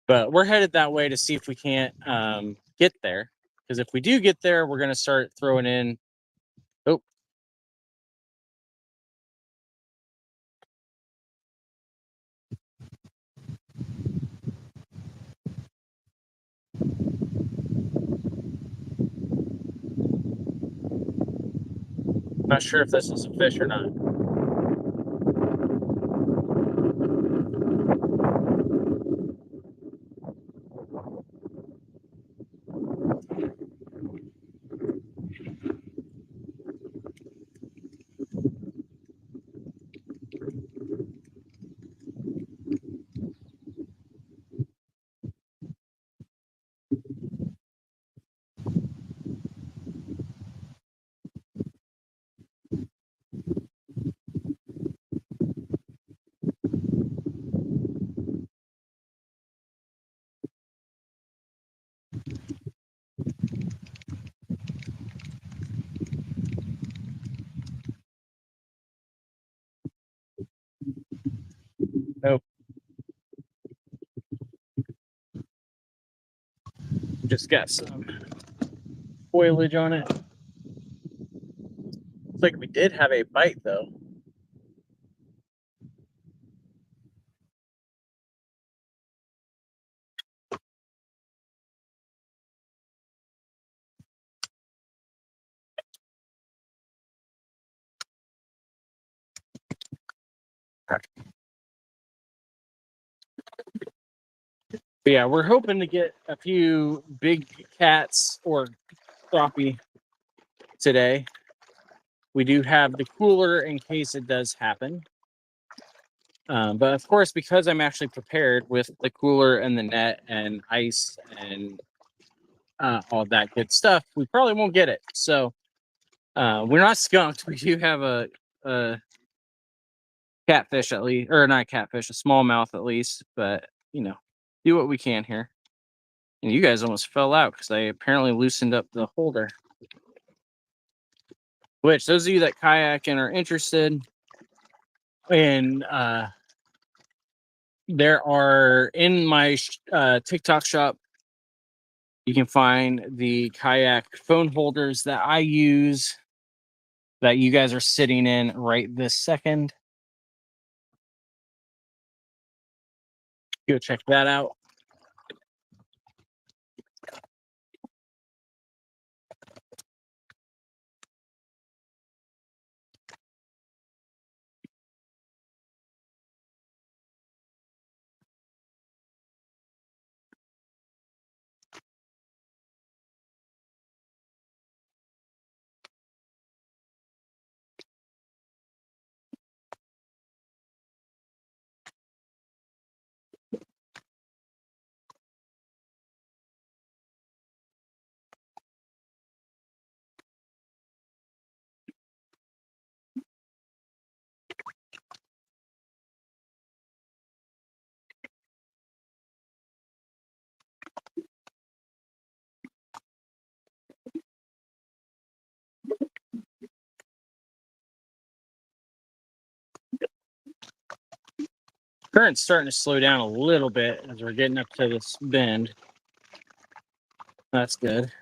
But we're headed that way to see if we can't get there. Because if we do get there, we're going to start throwing in. Oh. Not sure if this is a fish or not. Nope. Just got some foliage on it. Looks like we did have a bite, though. But yeah, we're hoping to get a few big cats or crappie today. We do have the cooler in case it does happen. But of course, because I'm actually prepared with the cooler and the net and ice and all that good stuff, we probably won't get it. So we're not skunked. We do have a catfish at least, or not catfish, a smallmouth at least. But do what we can here. And you guys almost fell out because I apparently loosened up the holder. Which those of you that kayak and are interested in, there are in my TikTok shop. You can find the kayak phone holders that I use that you guys are sitting in right this second. Go check that out. Current's starting to slow down a little bit as we're getting up to this bend. That's good.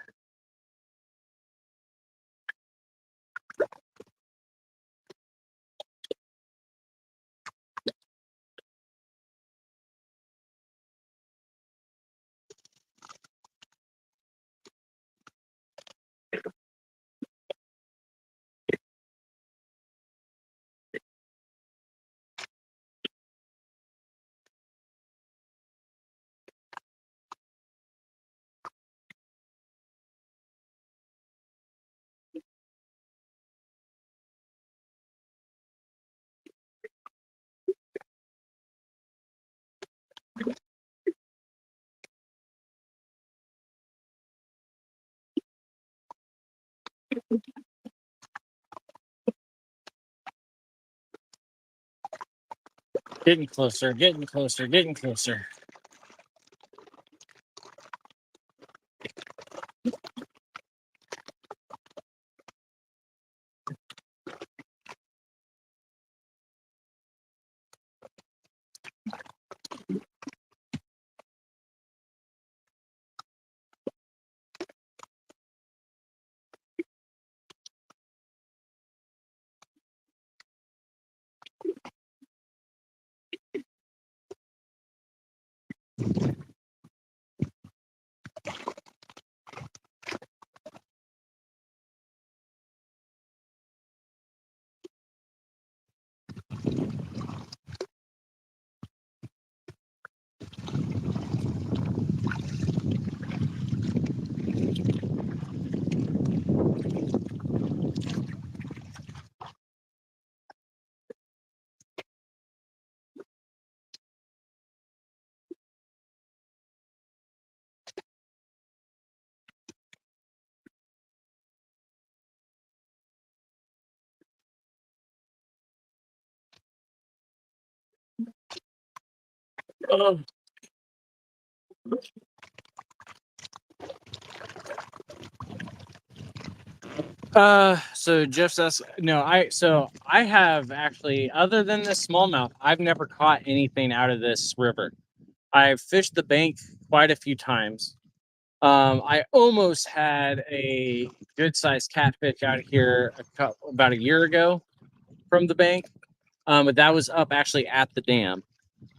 Getting closer, getting closer, getting closer. Oh. So Jeff says no. I have actually, other than this smallmouth, I've never caught anything out of this river. I've fished the bank quite a few times. I almost had a good sized catfish out here about a year ago from the bank, but that was up actually at the dam.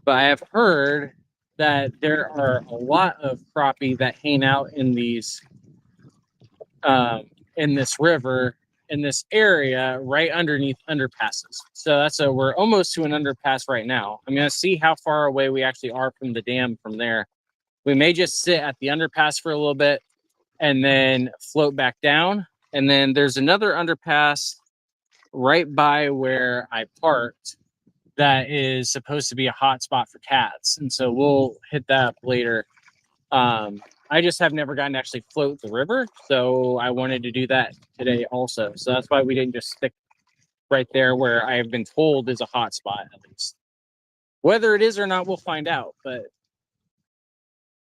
But I have heard that there are a lot of crappie that hang out in this river, in this area right underneath underpasses. So we're almost to an underpass right now. I'm going to see how far away we actually are from the dam from there. We may just sit at the underpass for a little bit and then float back down, And then there's another underpass right by where I parked that is supposed to be a hot spot for cats. And so we'll hit that up later. I just have never gotten to actually float the river. So I wanted to do that today also. So that's why we didn't just stick right there where I have been told is a hot spot, at least. Whether it is or not, we'll find out. But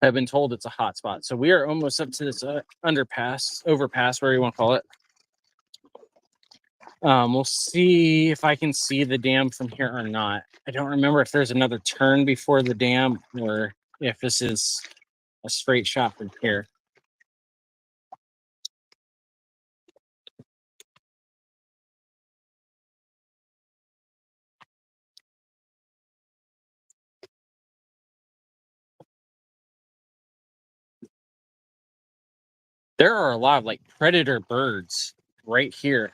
I've been told it's a hot spot. So we are almost up to this overpass, whatever you want to call it. We'll see if I can see the dam from here or not. I don't remember if there's another turn before the dam or if this is a straight shot from here. There are a lot of like predator birds right here.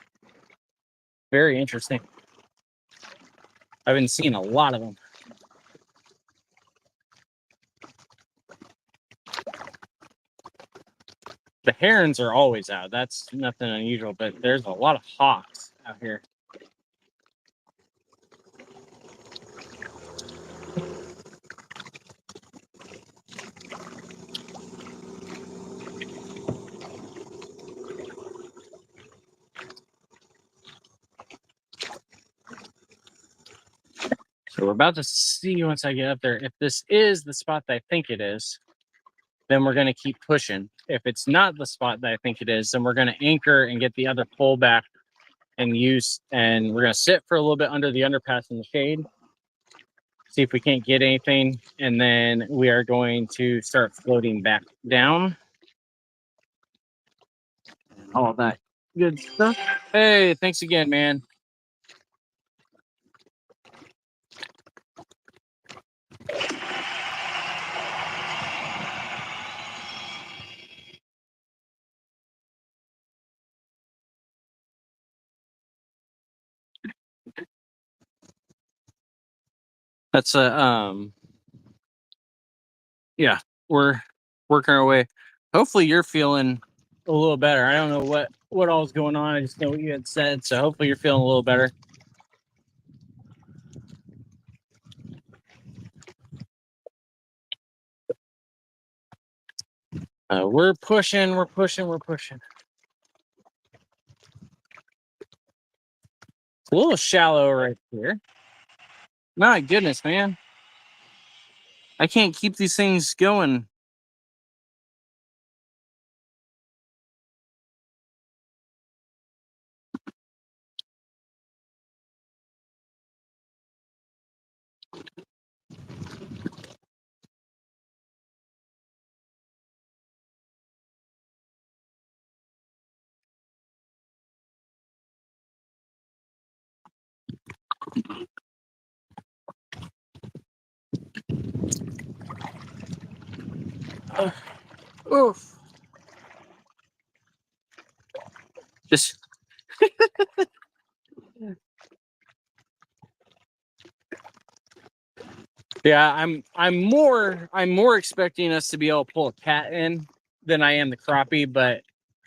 Very interesting. I've been seeing a lot of them. The herons are always out. That's nothing unusual, but there's a lot of hawks out here. So we're about to see once I get up there. If this is the spot that I think it is, then we're going to keep pushing. If it's not the spot that I think it is, then we're going to anchor and get the other pole back and use, and we're going to sit for a little bit under the underpass in the shade, see if we can't get anything, and then we are going to start floating back down. All that good stuff. Hey, thanks again, man. That's yeah, we're working our way. Hopefully you're feeling a little better. I don't know what all is going on. I just know what you had said. So hopefully you're feeling a little better. We're pushing. It's a little shallow right here. My goodness, man. I can't keep these things going. Oof. Just yeah, I'm more expecting us to be able to pull a cat in than I am the crappie, but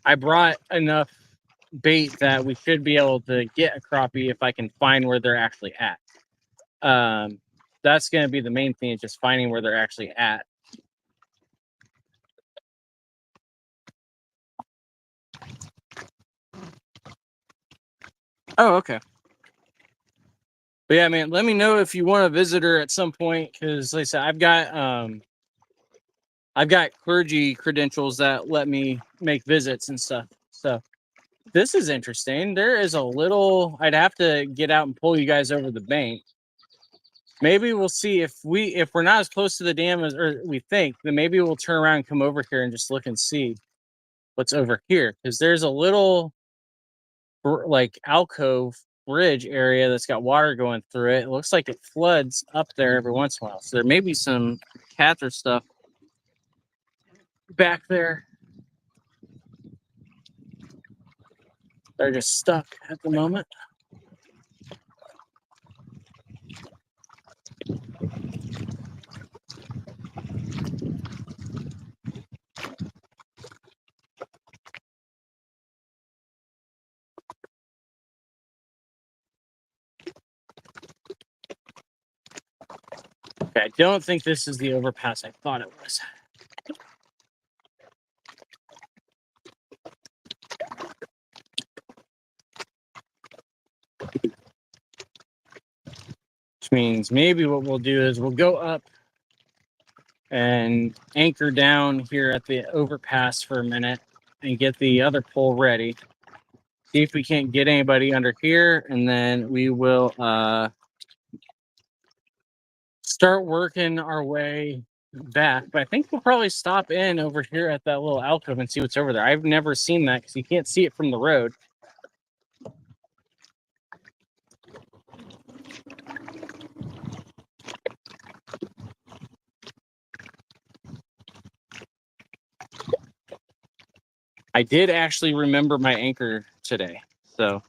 I brought enough bait that we should be able to get a crappie if I can find where they're actually at. That's going to be the main thing, is just finding where they're actually at. Oh, okay. But yeah, man, let me know if you want a visitor at some point, because like I said, I've got clergy credentials that let me make visits and stuff. So this is interesting. There is a little, I'd have to get out and pull you guys over the bank. Maybe we'll see if we're not as close to the dam as or we think, then maybe we'll turn around and come over here and just look and see what's over here. Because there's a little like alcove bridge area that's got water going through it. It looks like it floods up there every once in a while. So there may be some cats or stuff back there. They're just stuck at the moment. Okay, I don't think this is the overpass I thought it was. Which means maybe what we'll do is we'll go up and anchor down here at the overpass for a minute and get the other pole ready. See if we can't get anybody under here, and then we will start working our way back. But I think we'll probably stop in over here at that little alcove and see what's over there. I've never seen that because you can't see it from the road. I did actually remember my anchor today, so.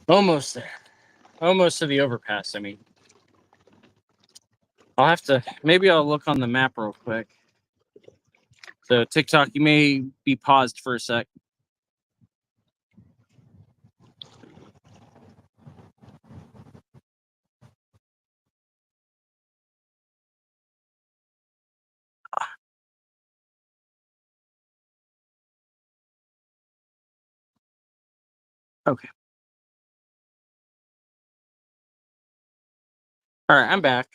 Almost there. Almost to the overpass, I mean. I'll have to, maybe I'll look on the map real quick. So TikTok, you may be paused for a sec. Okay. All right, I'm back.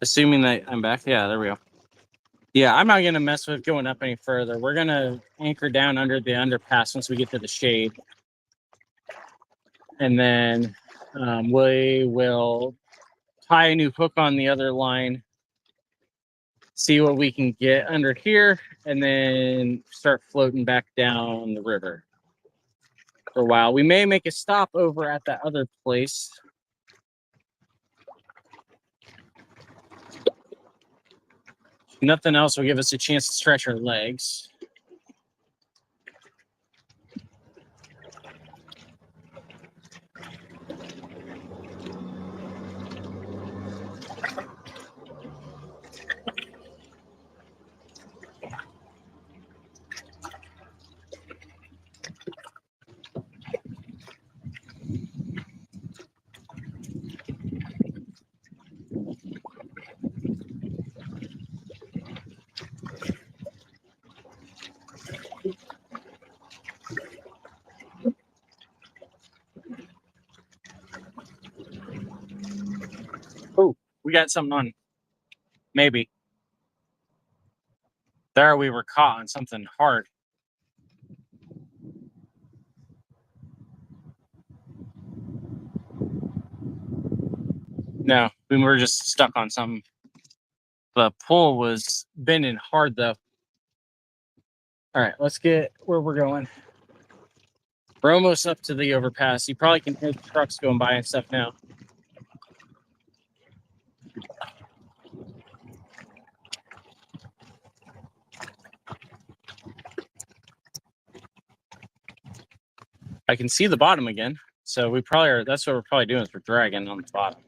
Assuming that I'm back. Yeah, there we go. Yeah, I'm not going to mess with going up any further. We're going to anchor down under the underpass once we get to the shade. And then we will tie a new hook on the other line, see what we can get under here, and then start floating back down the river for a while. We may make a stop over at that other place. Nothing else will give us a chance to stretch our legs. Oh, we got something on. Maybe. There we were caught on something hard. No, we were just stuck on something. The pull was bending hard though. All right, let's get where we're going. We're almost up to the overpass. You probably can hear the trucks going by and stuff now. I can see the bottom again. So we probably are, that's what we're probably doing is we're dragging on the bottom.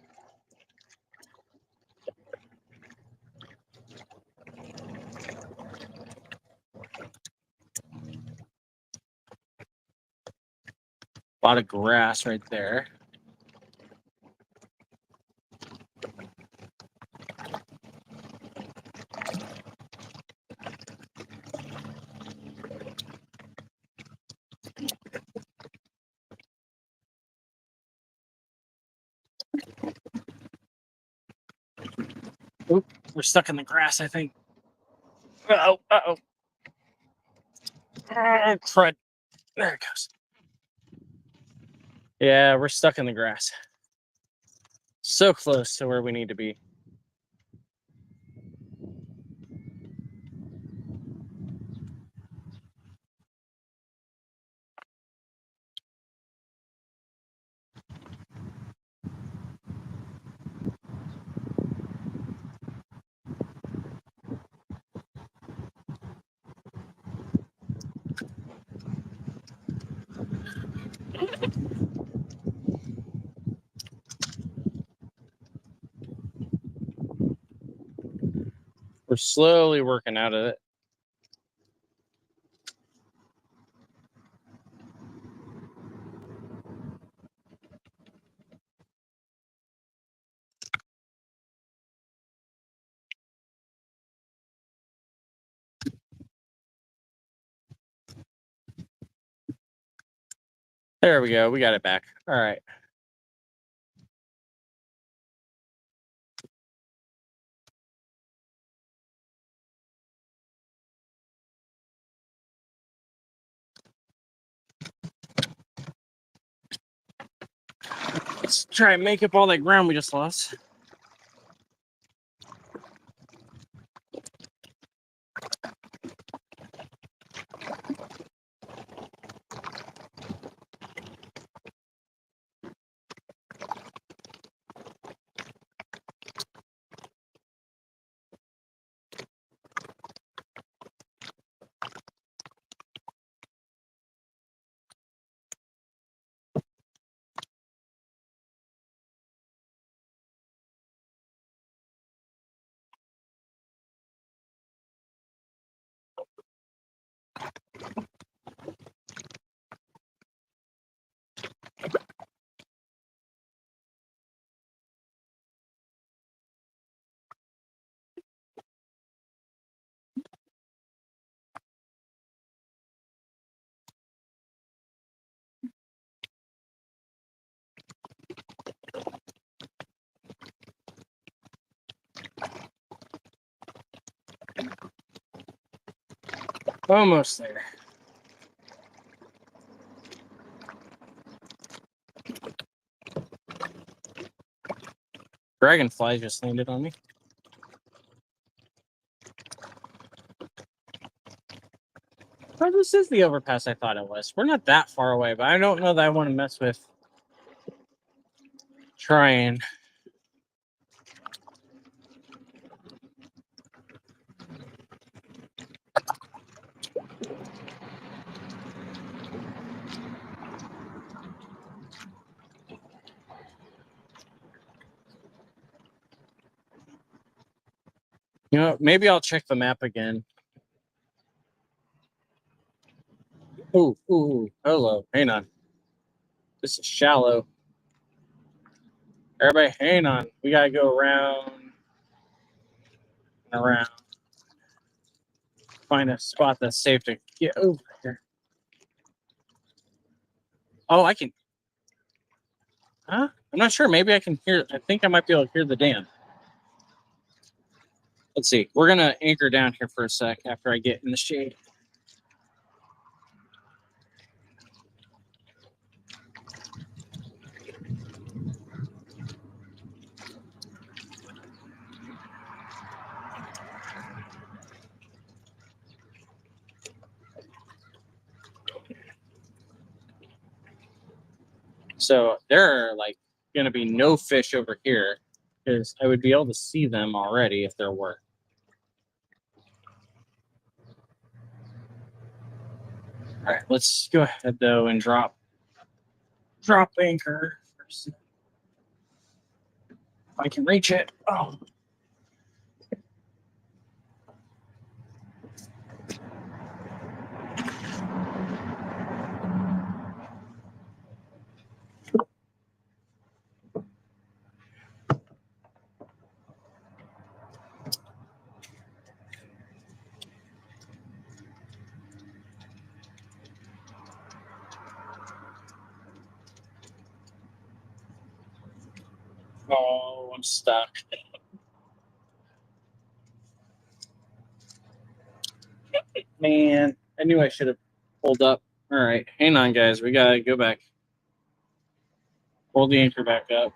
A lot of grass right there. Oop, we're stuck in the grass, I think. Uh-oh, uh-oh. Ah, crud. There it goes. Yeah, we're stuck in the grass. So close to where we need to be. We're slowly working out of it. There we go. We got it back. All right. Let's try and make up all that ground we just lost. Almost there. Dragonfly just landed on me. Oh, this is the overpass I thought it was. We're not that far away, but I don't know that I want to mess with trying. You know, maybe I'll check the map again. Ooh, hello. Hang on. This is shallow. Everybody, hang on. We gotta go around and around. Find a spot that's safe to get over here. Oh, I can. Huh? I'm not sure. Maybe I can hear. I think I might be able to hear the dam. Let's see. We're gonna anchor down here for a sec after I get in the shade. So there are like going to be no fish over here because I would be able to see them already if there were. All right, let's go ahead though and drop anchor first. If I can reach it. Oh. Oh, I'm stuck. Man, I knew I should have pulled up. All right, hang on, guys. We gotta go back. Pull the anchor back up.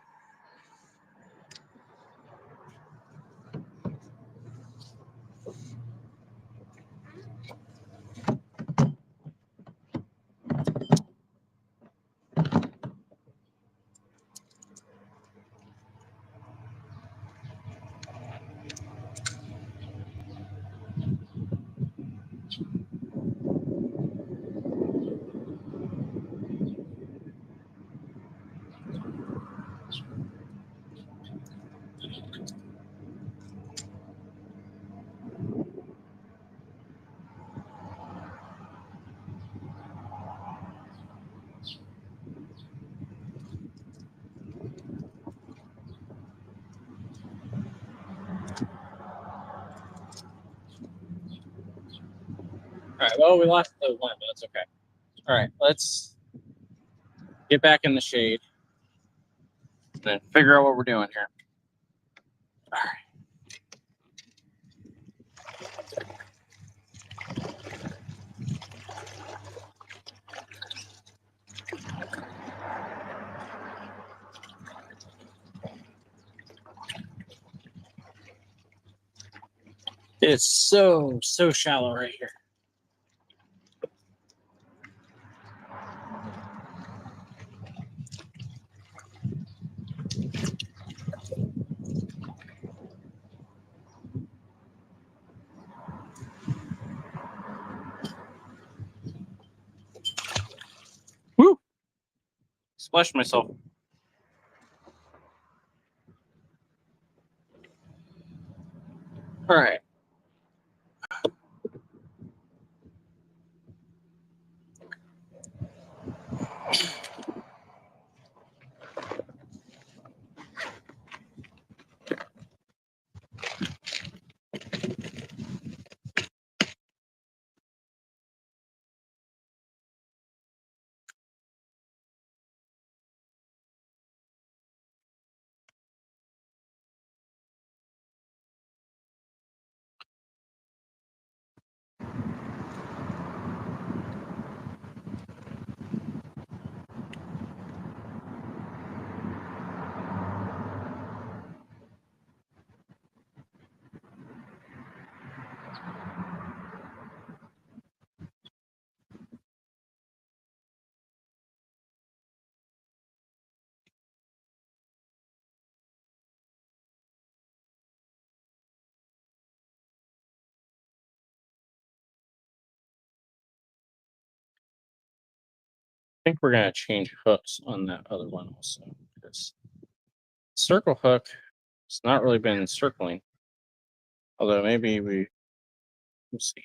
All right. Well, we lost the one, but that's okay. All right. Let's get back in the shade and figure out what we're doing here. All right. It's so shallow right here. Woo! Splashed myself. All right. I think we're gonna change hooks on that other one also, because circle hook has not really been circling. Although maybe we'll see.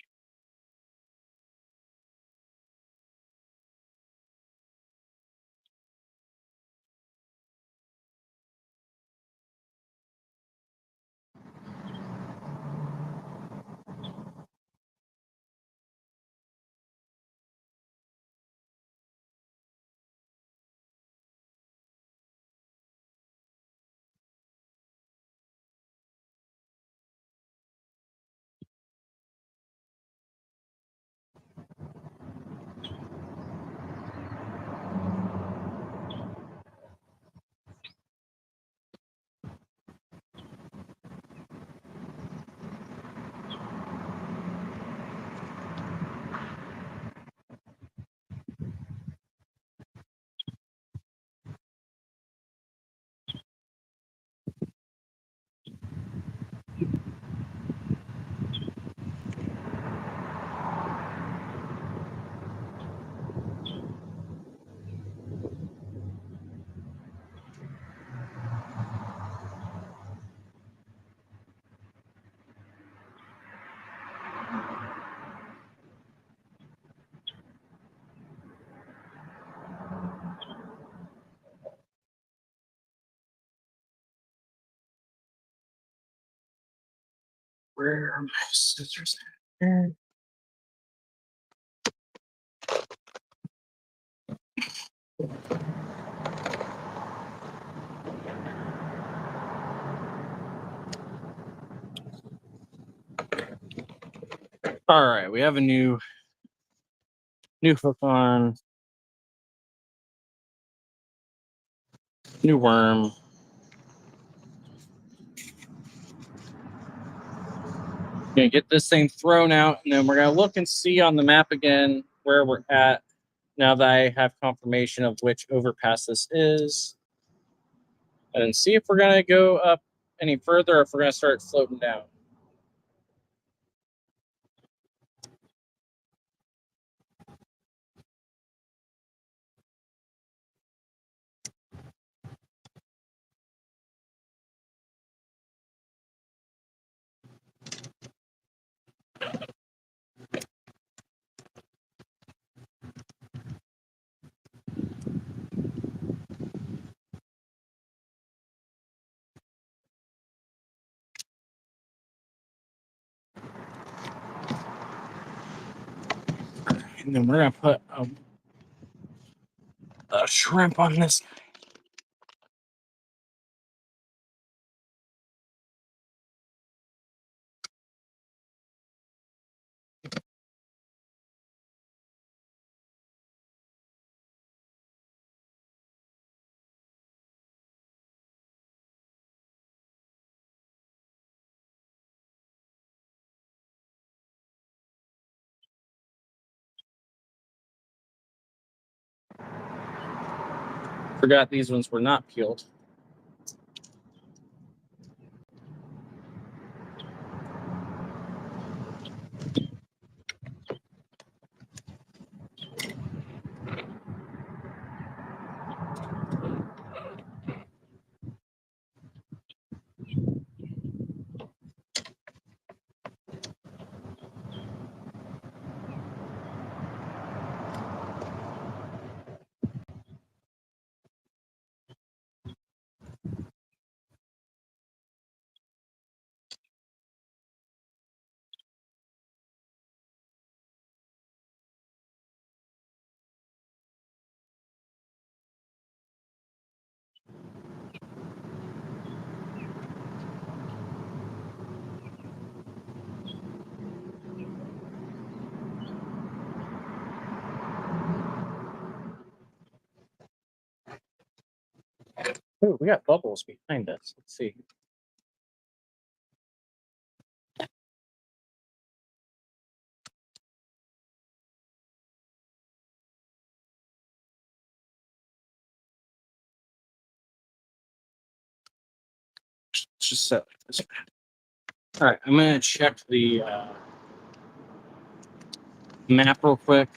Where are my scissors at? All right, we have a new hook on, new worm. Gonna get this thing thrown out, and then we're gonna look and see on the map again where we're at now that I have confirmation of which overpass this is, and see if we're gonna go up any further or if we're gonna start floating down. And then we're gonna put a shrimp on this. Forgot these ones were not peeled. Oh, we got bubbles behind us. Let's see. Just set this. All right, I'm gonna check the map real quick.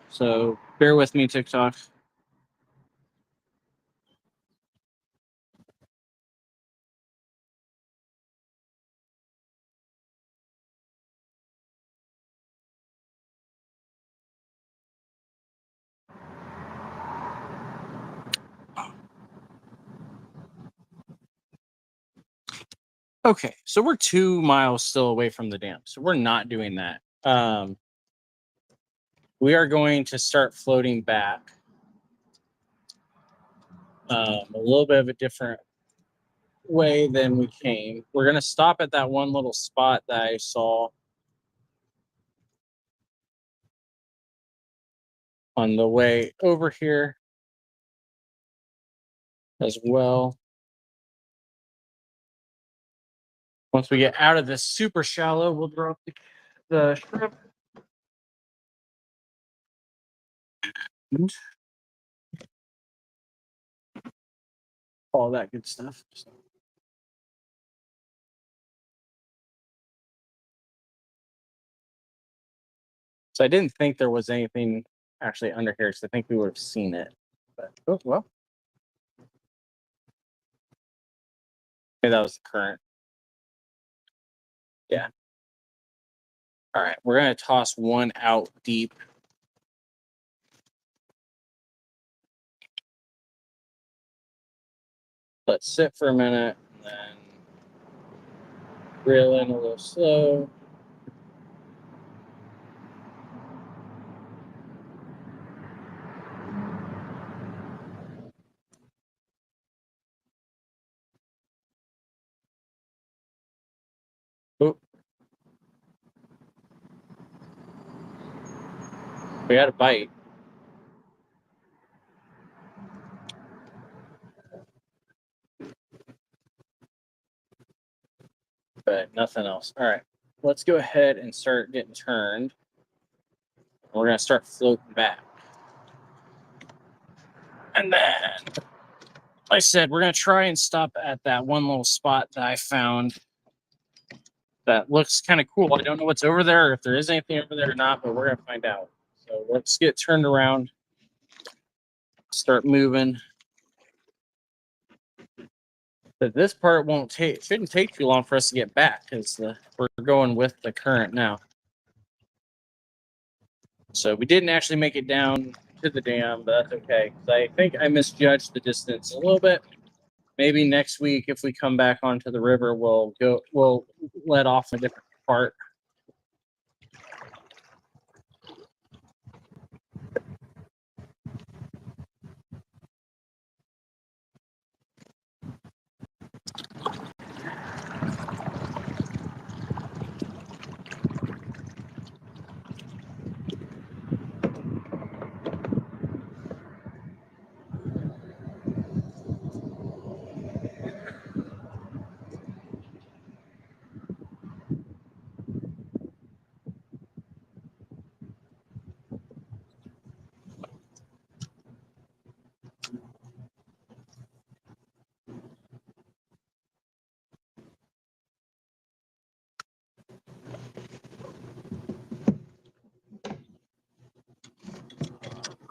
So bear with me, TikTok. Okay, so we're 2 miles still away from the dam, so we're not doing that. We are going to start floating back. A little bit of a different way than we came. We're gonna stop at that one little spot that I saw on the way over here as well. Once we get out of this super shallow, we'll drop the shrimp. All that good stuff. So I didn't think there was anything actually under here, because I think we would have seen it. But oh well. Okay, that was the current. Yeah. All right, we're gonna toss one out deep. Let's sit for a minute and then reel in a little slow. Oh. We had a bite. But nothing else. All right, let's go ahead and start getting turned. We're gonna start floating back. And then, like I said, we're gonna try and stop at that one little spot that I found that looks kind of cool. I don't know what's over there, or if there is anything over there or not, but we're gonna find out. So let's get turned around, start moving. But this part shouldn't take too long for us to get back because we're going with the current now. So we didn't actually make it down to the dam, but that's okay. I think I misjudged the distance a little bit. Maybe next week, if we come back onto the river, we'll let off a different part.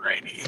Righty.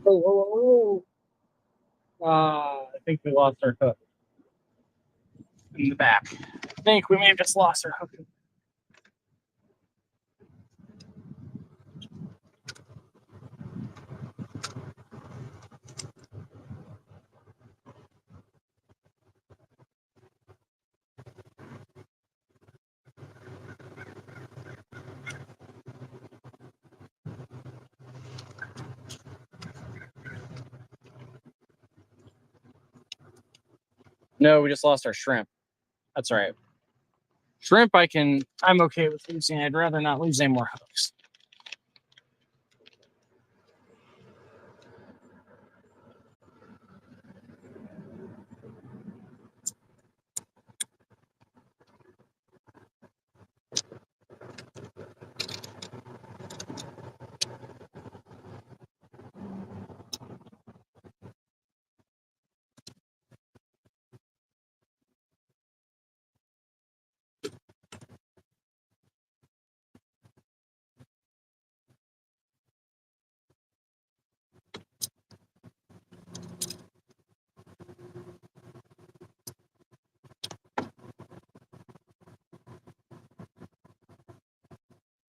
Oh. I think we lost our hook in the back. I think we may have just lost our hook. No, we just lost our shrimp. That's all right. Shrimp, I'm okay with losing. I'd rather not lose any more hooks.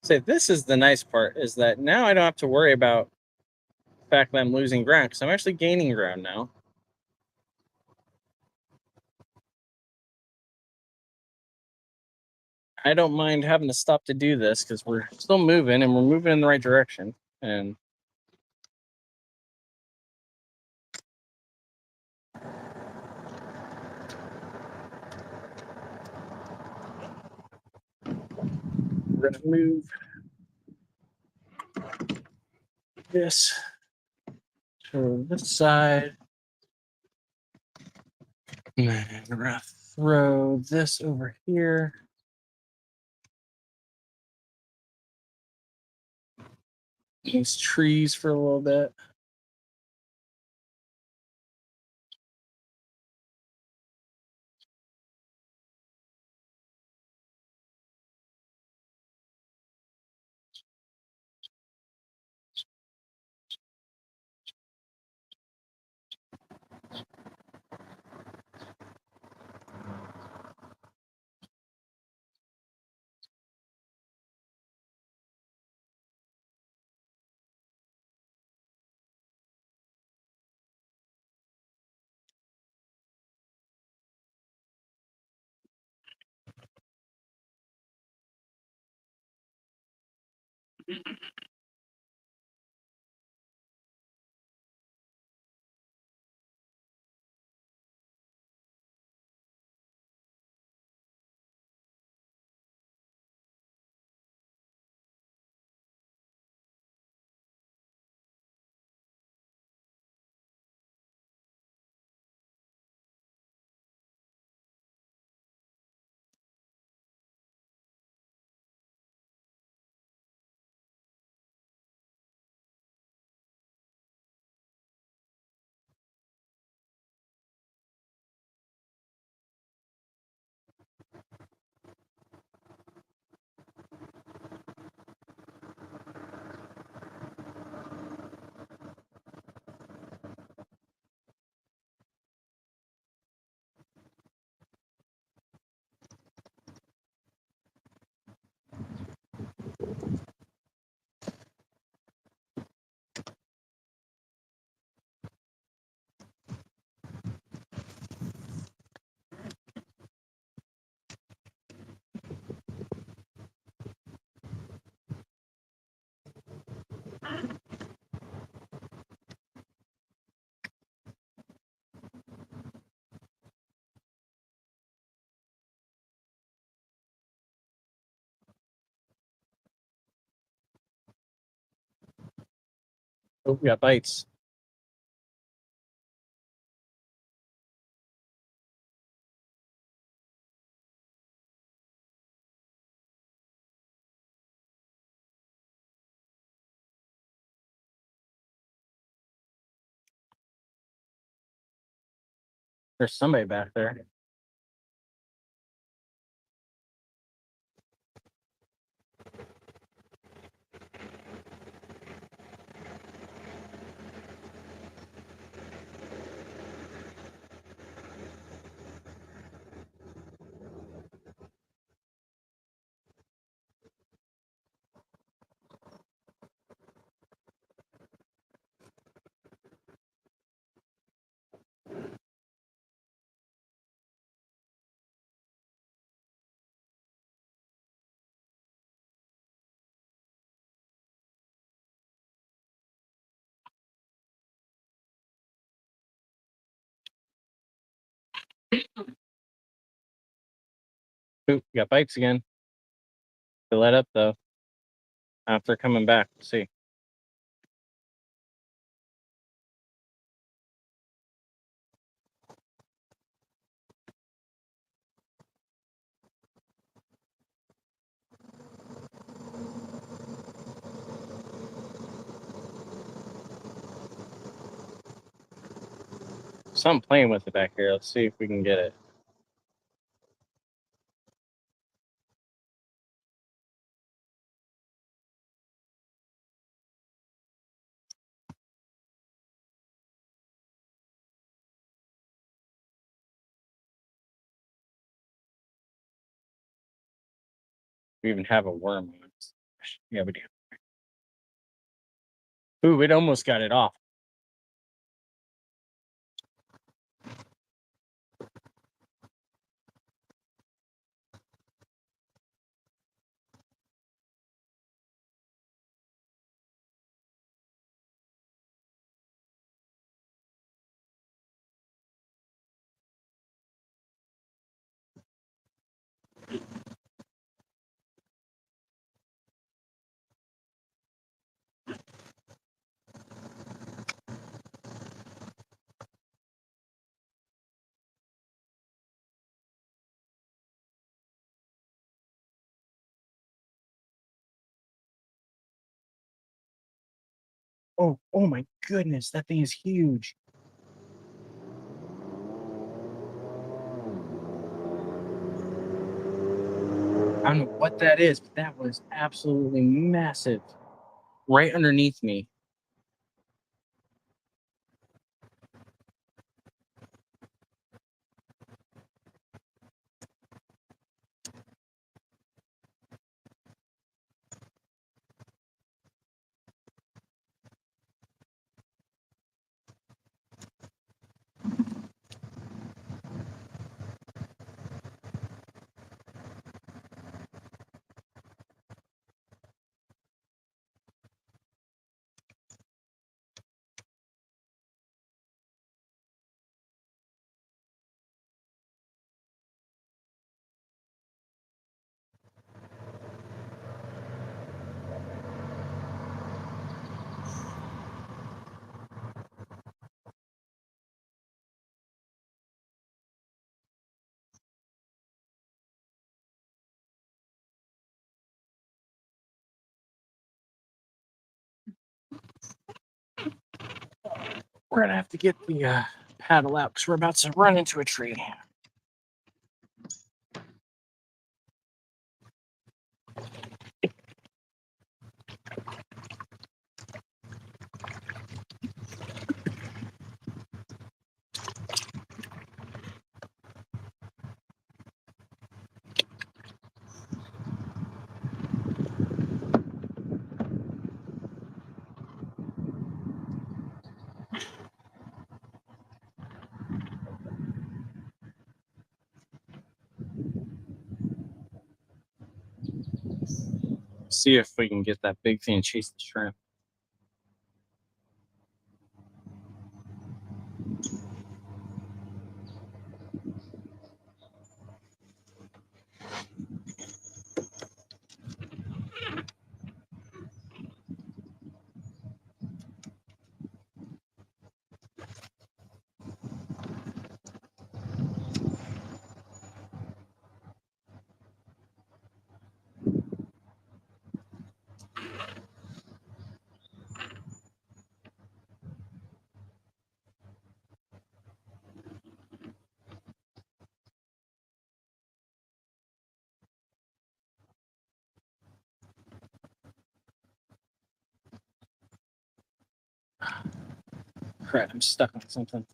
So this is the nice part, is that now I don't have to worry about the fact that I'm losing ground, because I'm actually gaining ground now. I don't mind having to stop to do this because we're still moving and we're moving in the right direction. And we're gonna move this to this side. And then we're gonna throw this over here. These trees for a little bit. Oh, we got bites. There's somebody back there. Oop, we got bites again. They let up though. After coming back, we'll see. So I'm playing with it back here. Let's see if we can get it. We even have a worm. Yeah, we do. Ooh, it almost got it off. Oh my goodness, that thing is huge. I don't know what that is, but that was absolutely massive. Right underneath me. We're gonna have to get the paddle out because we're about to run into a tree. See if we can get that big thing and chase the shrimp. Crap, I'm stuck on something.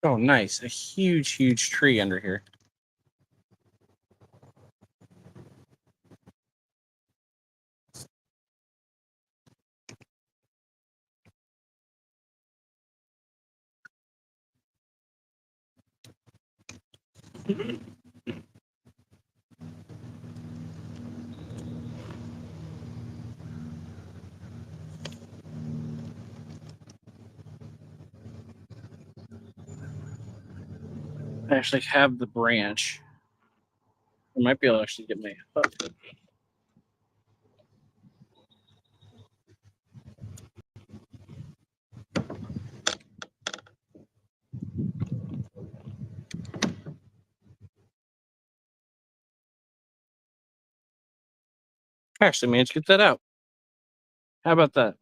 Oh, nice. A huge, huge tree under here. I actually have the branch. I might be able to actually get my hook. I actually managed to get that out. How about that?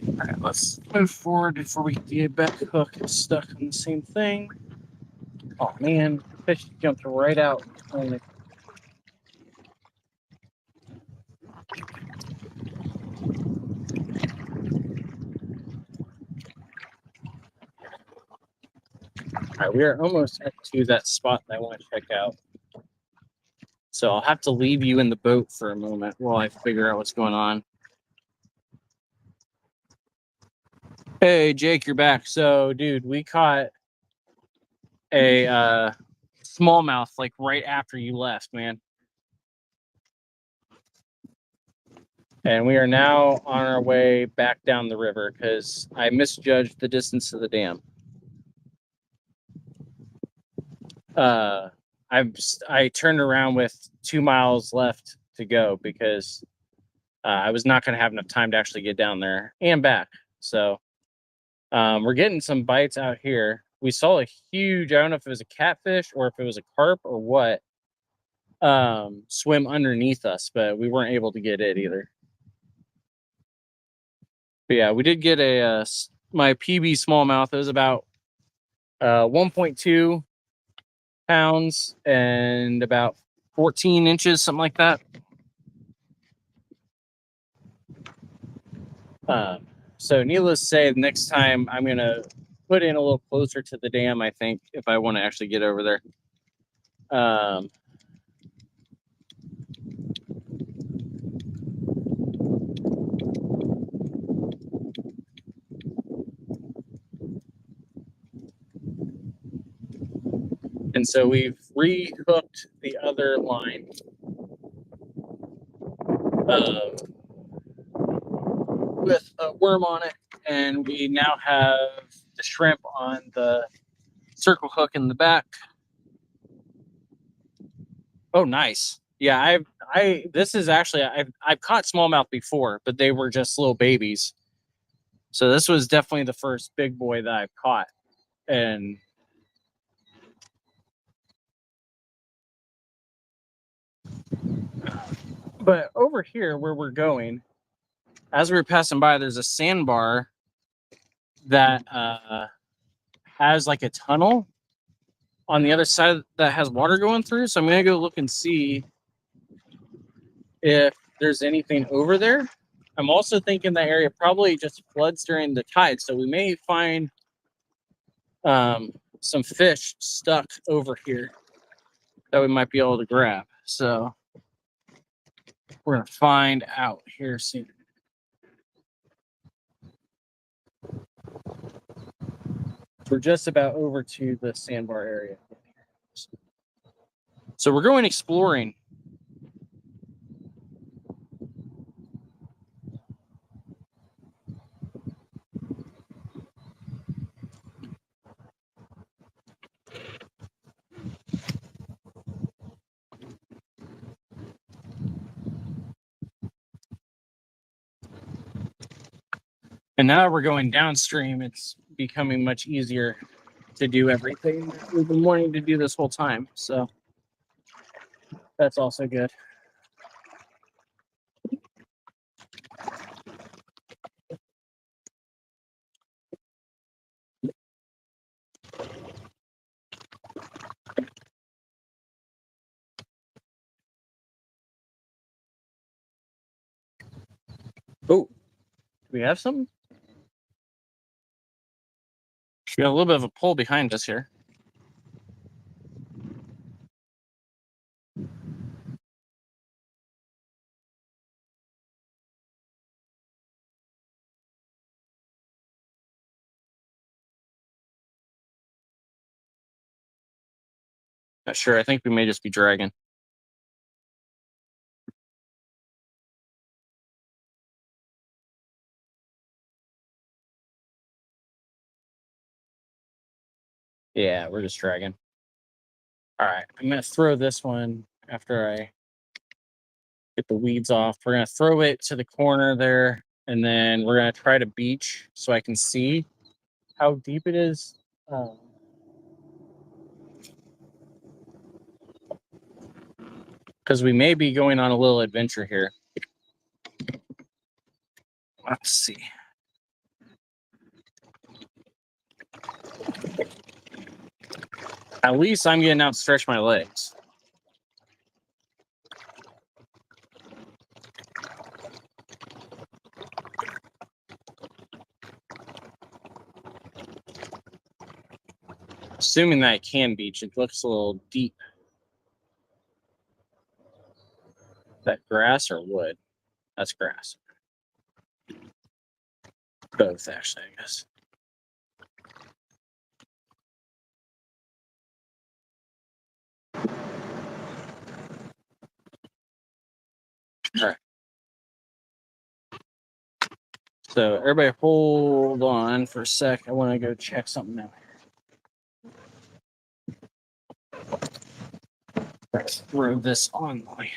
All right, let's move forward before we get back hook and stuck on the same thing. Oh man, the fish jumped right out. Only. All right, we are almost up to that spot that I want to check out. So I'll have to leave you in the boat for a moment while I figure out what's going on. Hey, Jake, you're back. So, dude, we caught a smallmouth like right after you left, man. And we are now on our way back down the river because I misjudged the distance of the dam. I turned around with 2 miles left to go because I was not going to have enough time to actually get down there and back. So we're getting some bites out here. We saw a huge, I don't know if it was a catfish or if it was a carp or what, swim underneath us, but we weren't able to get it either. But yeah, we did get my PB smallmouth. It was about 1.2 pounds and about 14 inches, something like that. So needless to say, the next time I'm going to put in a little closer to the dam, I think, if I want to actually get over there. And so we've rehooked the other line with a worm on it, and we now have the shrimp on the circle hook in the back. Oh, nice. Yeah, this is actually I've caught smallmouth before, but they were just little babies. So this was definitely the first big boy that I've caught. And but over here where we're going, as we were passing by, there's a sandbar that has like a tunnel on the other side that has water going through. So I'm gonna go look and see if there's anything over there. I'm also thinking that area probably just floods during the tide, so we may find some fish stuck over here that we might be able to grab. So we're gonna find out here soon. We're just about over to the sandbar area. So we're going exploring. And now we're going downstream. It's becoming much easier to do everything we've been wanting to do this whole time. So that's also good. Oh, do we have something? We got a little bit of a pole behind us here. Not sure. I think we may just be dragging. Yeah, we're just dragging. All right, I'm gonna throw this one after I get the weeds off. We're gonna throw it to the corner there, and then we're gonna try to beach so I can see how deep it is. Because we may be going on a little adventure here. Let's see. At least I'm getting out to stretch my legs. Assuming that I can beach, it looks a little deep. That grass or wood? That's grass. Both, actually, I guess. All right. So everybody hold on for a sec. I want to go check something out. Let's throw this on land.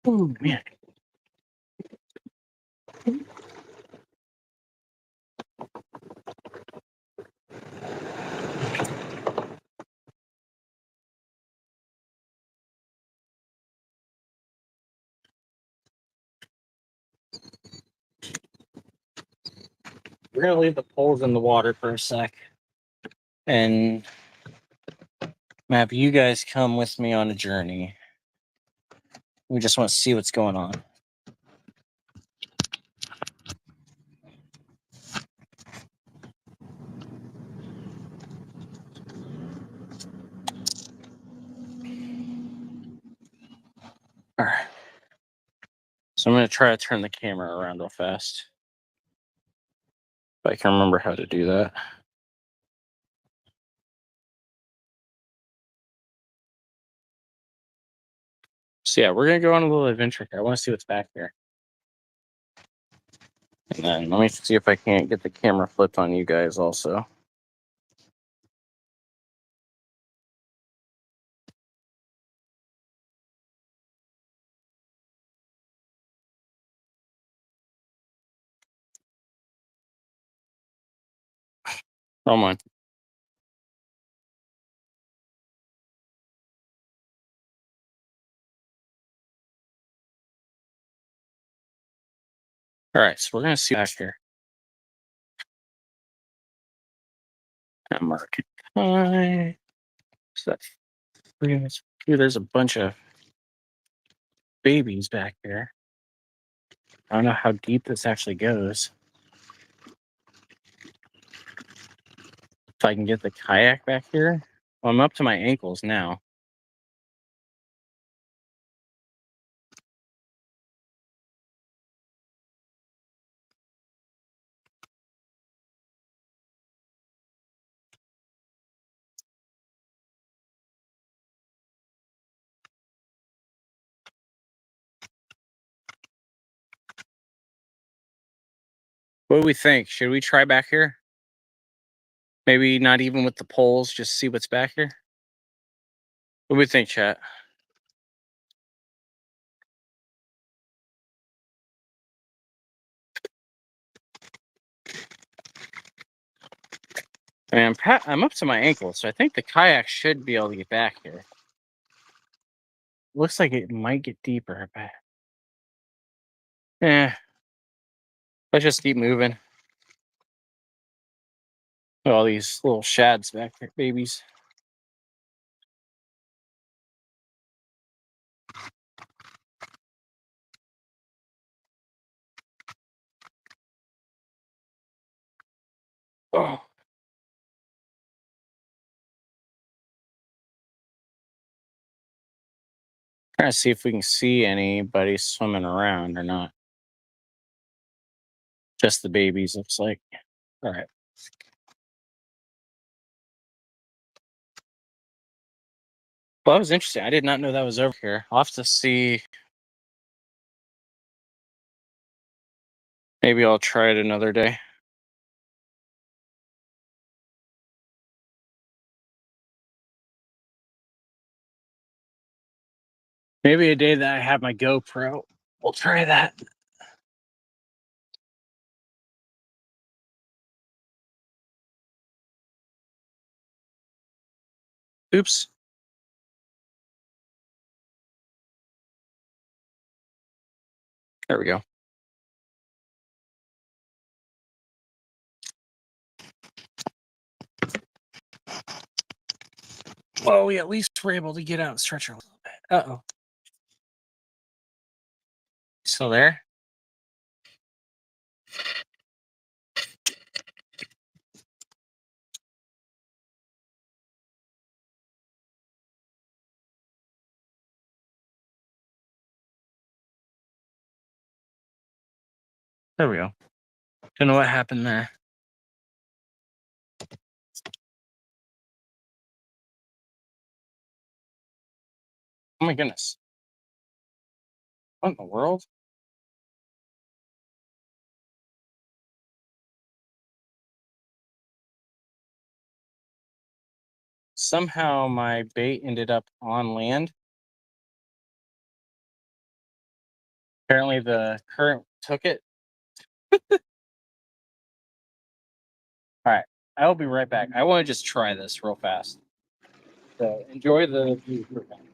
Oh, man. We're going to leave the poles in the water for a sec. And have you guys come with me on a journey. We just want to see what's going on. All right. So I'm going to try to turn the camera around real fast. If I can remember how to do that. So yeah, we're going to go on a little adventure here. I want to see what's back here. And then let me see if I can't get the camera flipped on you guys also. Come on. All right, so we're going to see back here. Market high. So that's 3 minutes. Ooh, there's a bunch of babies back here. I don't know how deep this actually goes. If I can get the kayak back here. Well, I'm up to my ankles now. What do we think? Should we try back here? Maybe not even with the poles, just see what's back here? What do we think, chat? And I'm up to my ankles, so I think the kayak should be able to get back here. Looks like it might get deeper, but let's just keep moving. All these little shads back there, babies. Oh. Trying to see if we can see anybody swimming around or not. Just the babies, looks like. All right. Well, that was interesting. I did not know that was over here. I'll have to see. Maybe I'll try it another day. Maybe a day that I have my GoPro. We'll try that. Oops. There we go. Well, we at least were able to get out and stretch a little bit. Uh-oh. Still there? There we go. Don't know what happened there. Oh my goodness. What in the world? Somehow my bait ended up on land. Apparently the current took it. All right. I will be right back. I want to just try this real fast. So enjoy the view for a minute.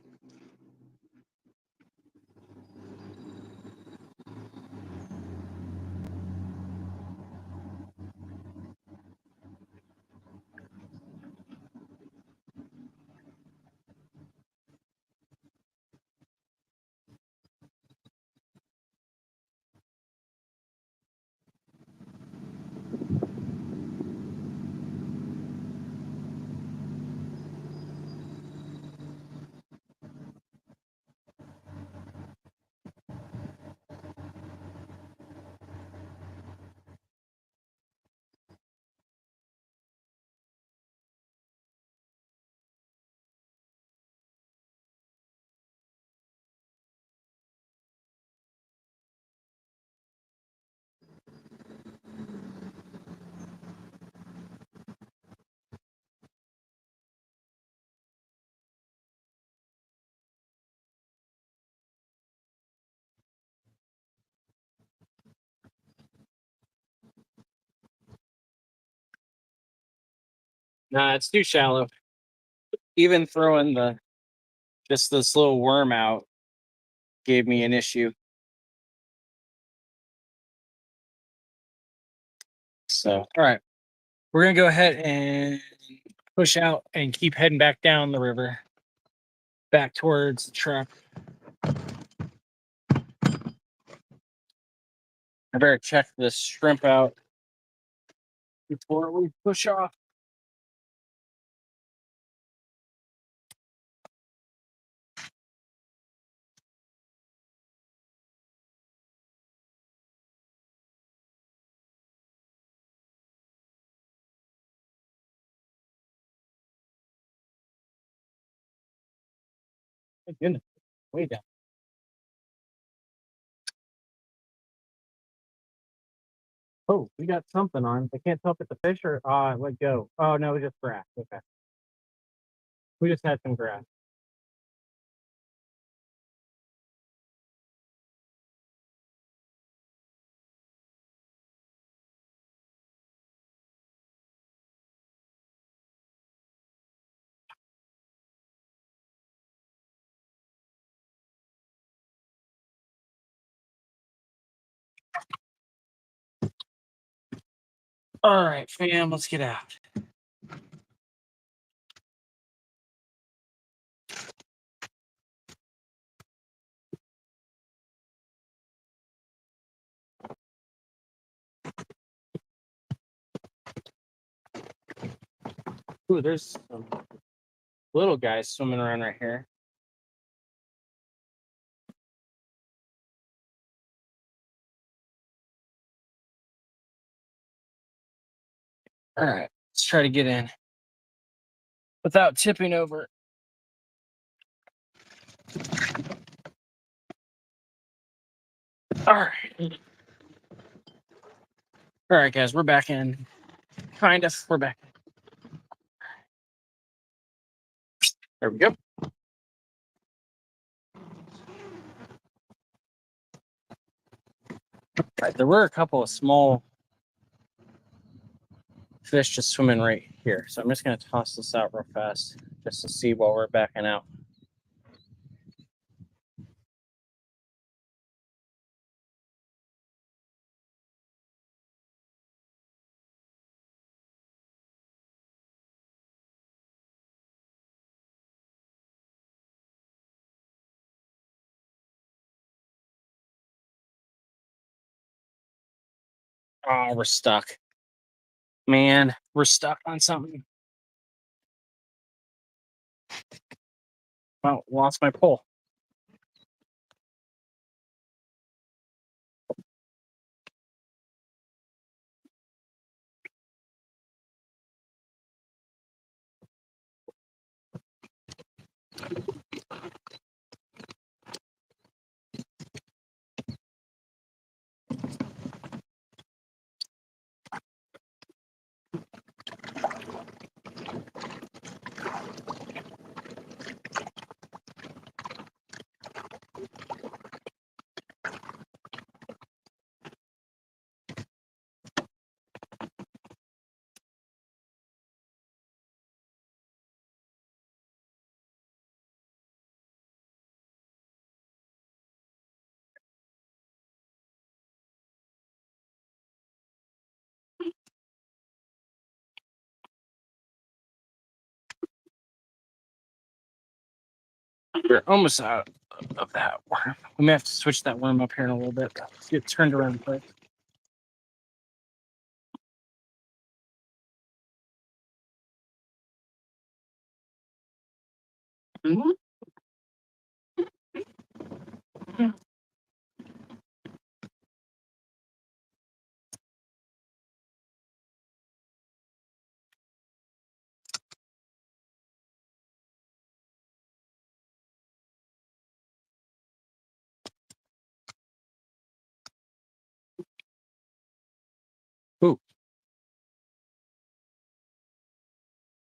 Nah, it's too shallow. Even throwing just this little worm out gave me an issue. So, all right, we're gonna go ahead and push out and keep heading back down the river, back towards the truck. I better check this shrimp out before we push off. My goodness, way down. Oh, we got something on. I can't tell if it's a fish or let go. Oh no, it's just grass. Okay. We just had some grass. All right, fam, let's get out. Ooh, there's some little guys swimming around right here. All right, let's try to get in without tipping over. All right. All right, guys, we're back in. Kind of. We're back. There we go. All right, there were a couple of small fish just swimming right here. So I'm just going to toss this out real fast just to see while we're backing out. Oh, we're stuck. Man, we're stuck on something. Oh, lost my pole. We're almost out of that worm. We may have to switch that worm up here in a little bit. Let's get turned around quick. Ooh.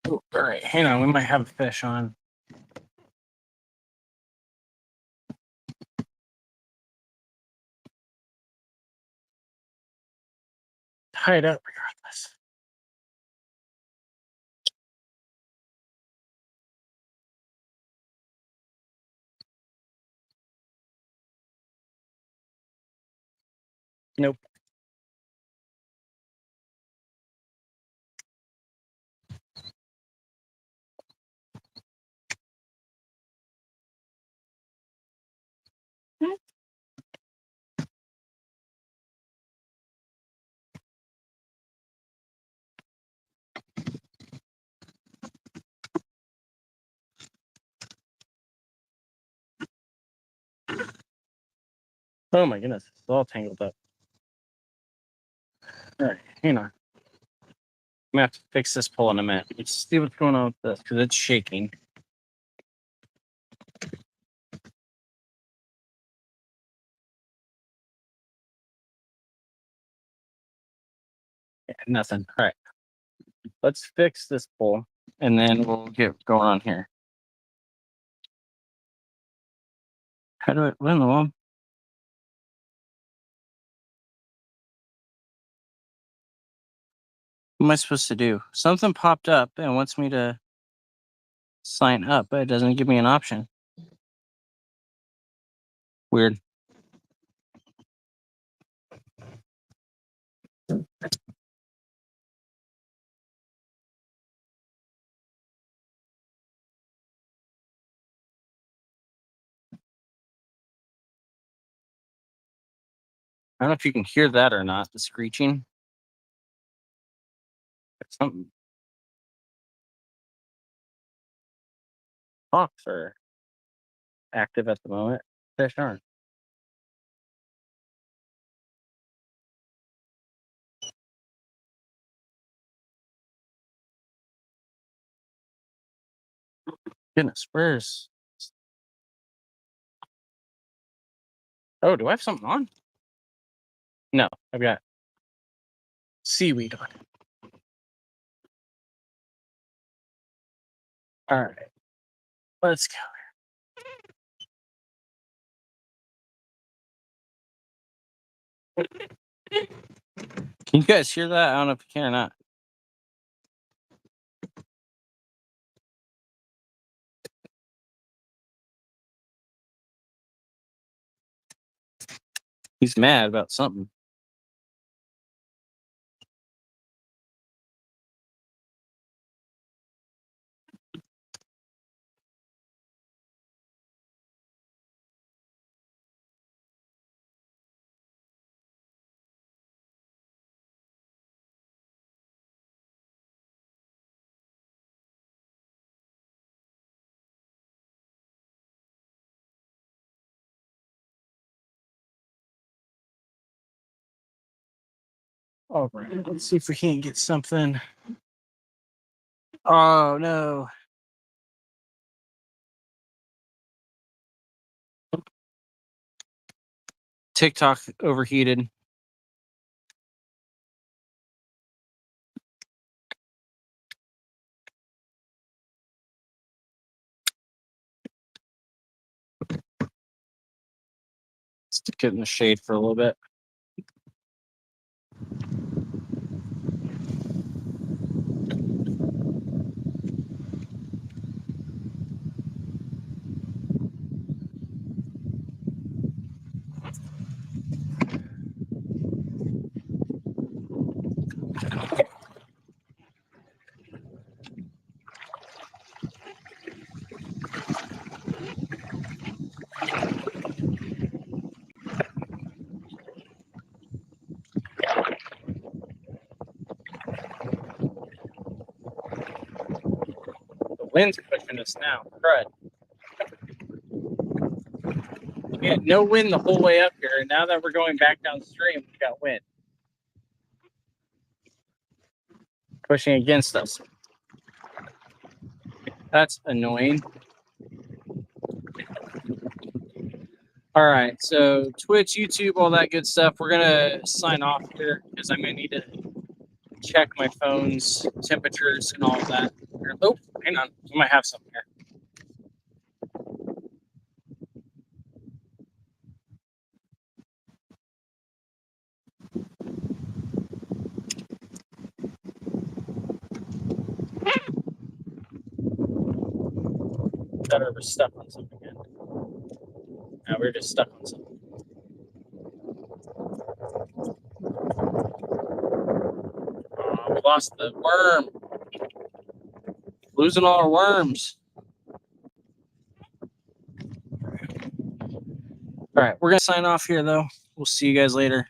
Ooh. All right, hang on. We might have a fish on. Tie it up regardless. Nope. Oh my goodness, it's all tangled up. All right, hang on. I'm gonna have to fix this pole in a minute. Let's see what's going on with this because it's shaking. Yeah, nothing. All right, let's fix this pole and then we'll get going on here. How do I? What in the world? What am I supposed to do? Something popped up and wants me to sign up, but it doesn't give me an option. Weird. I don't know if you can hear that or not, the screeching. It's something. Hawks are active at the moment. Fish aren't. Goodness, where's... Oh, do I have something on? No, I've got seaweed on. All right, let's go. Can you guys hear that? I don't know if you can or not. He's mad about something. All right, let's see if we can't get something. Oh no. TikTok overheated. Stick it in the shade for a little bit. The wind's pushing us now. Crud. We had no wind the whole way up here, and now that we're going back downstream, we've got wind pushing against us. That's annoying. All right, so Twitch, YouTube, all that good stuff. We're gonna sign off here because I'm gonna need to check my phone's temperatures and all of that. Oh, hang on, I might have something here. Thought I was stuck on something again. No, we're just stuck on something. lost the worm. Losing all our worms. All right, we're gonna sign off here though. We'll see you guys later.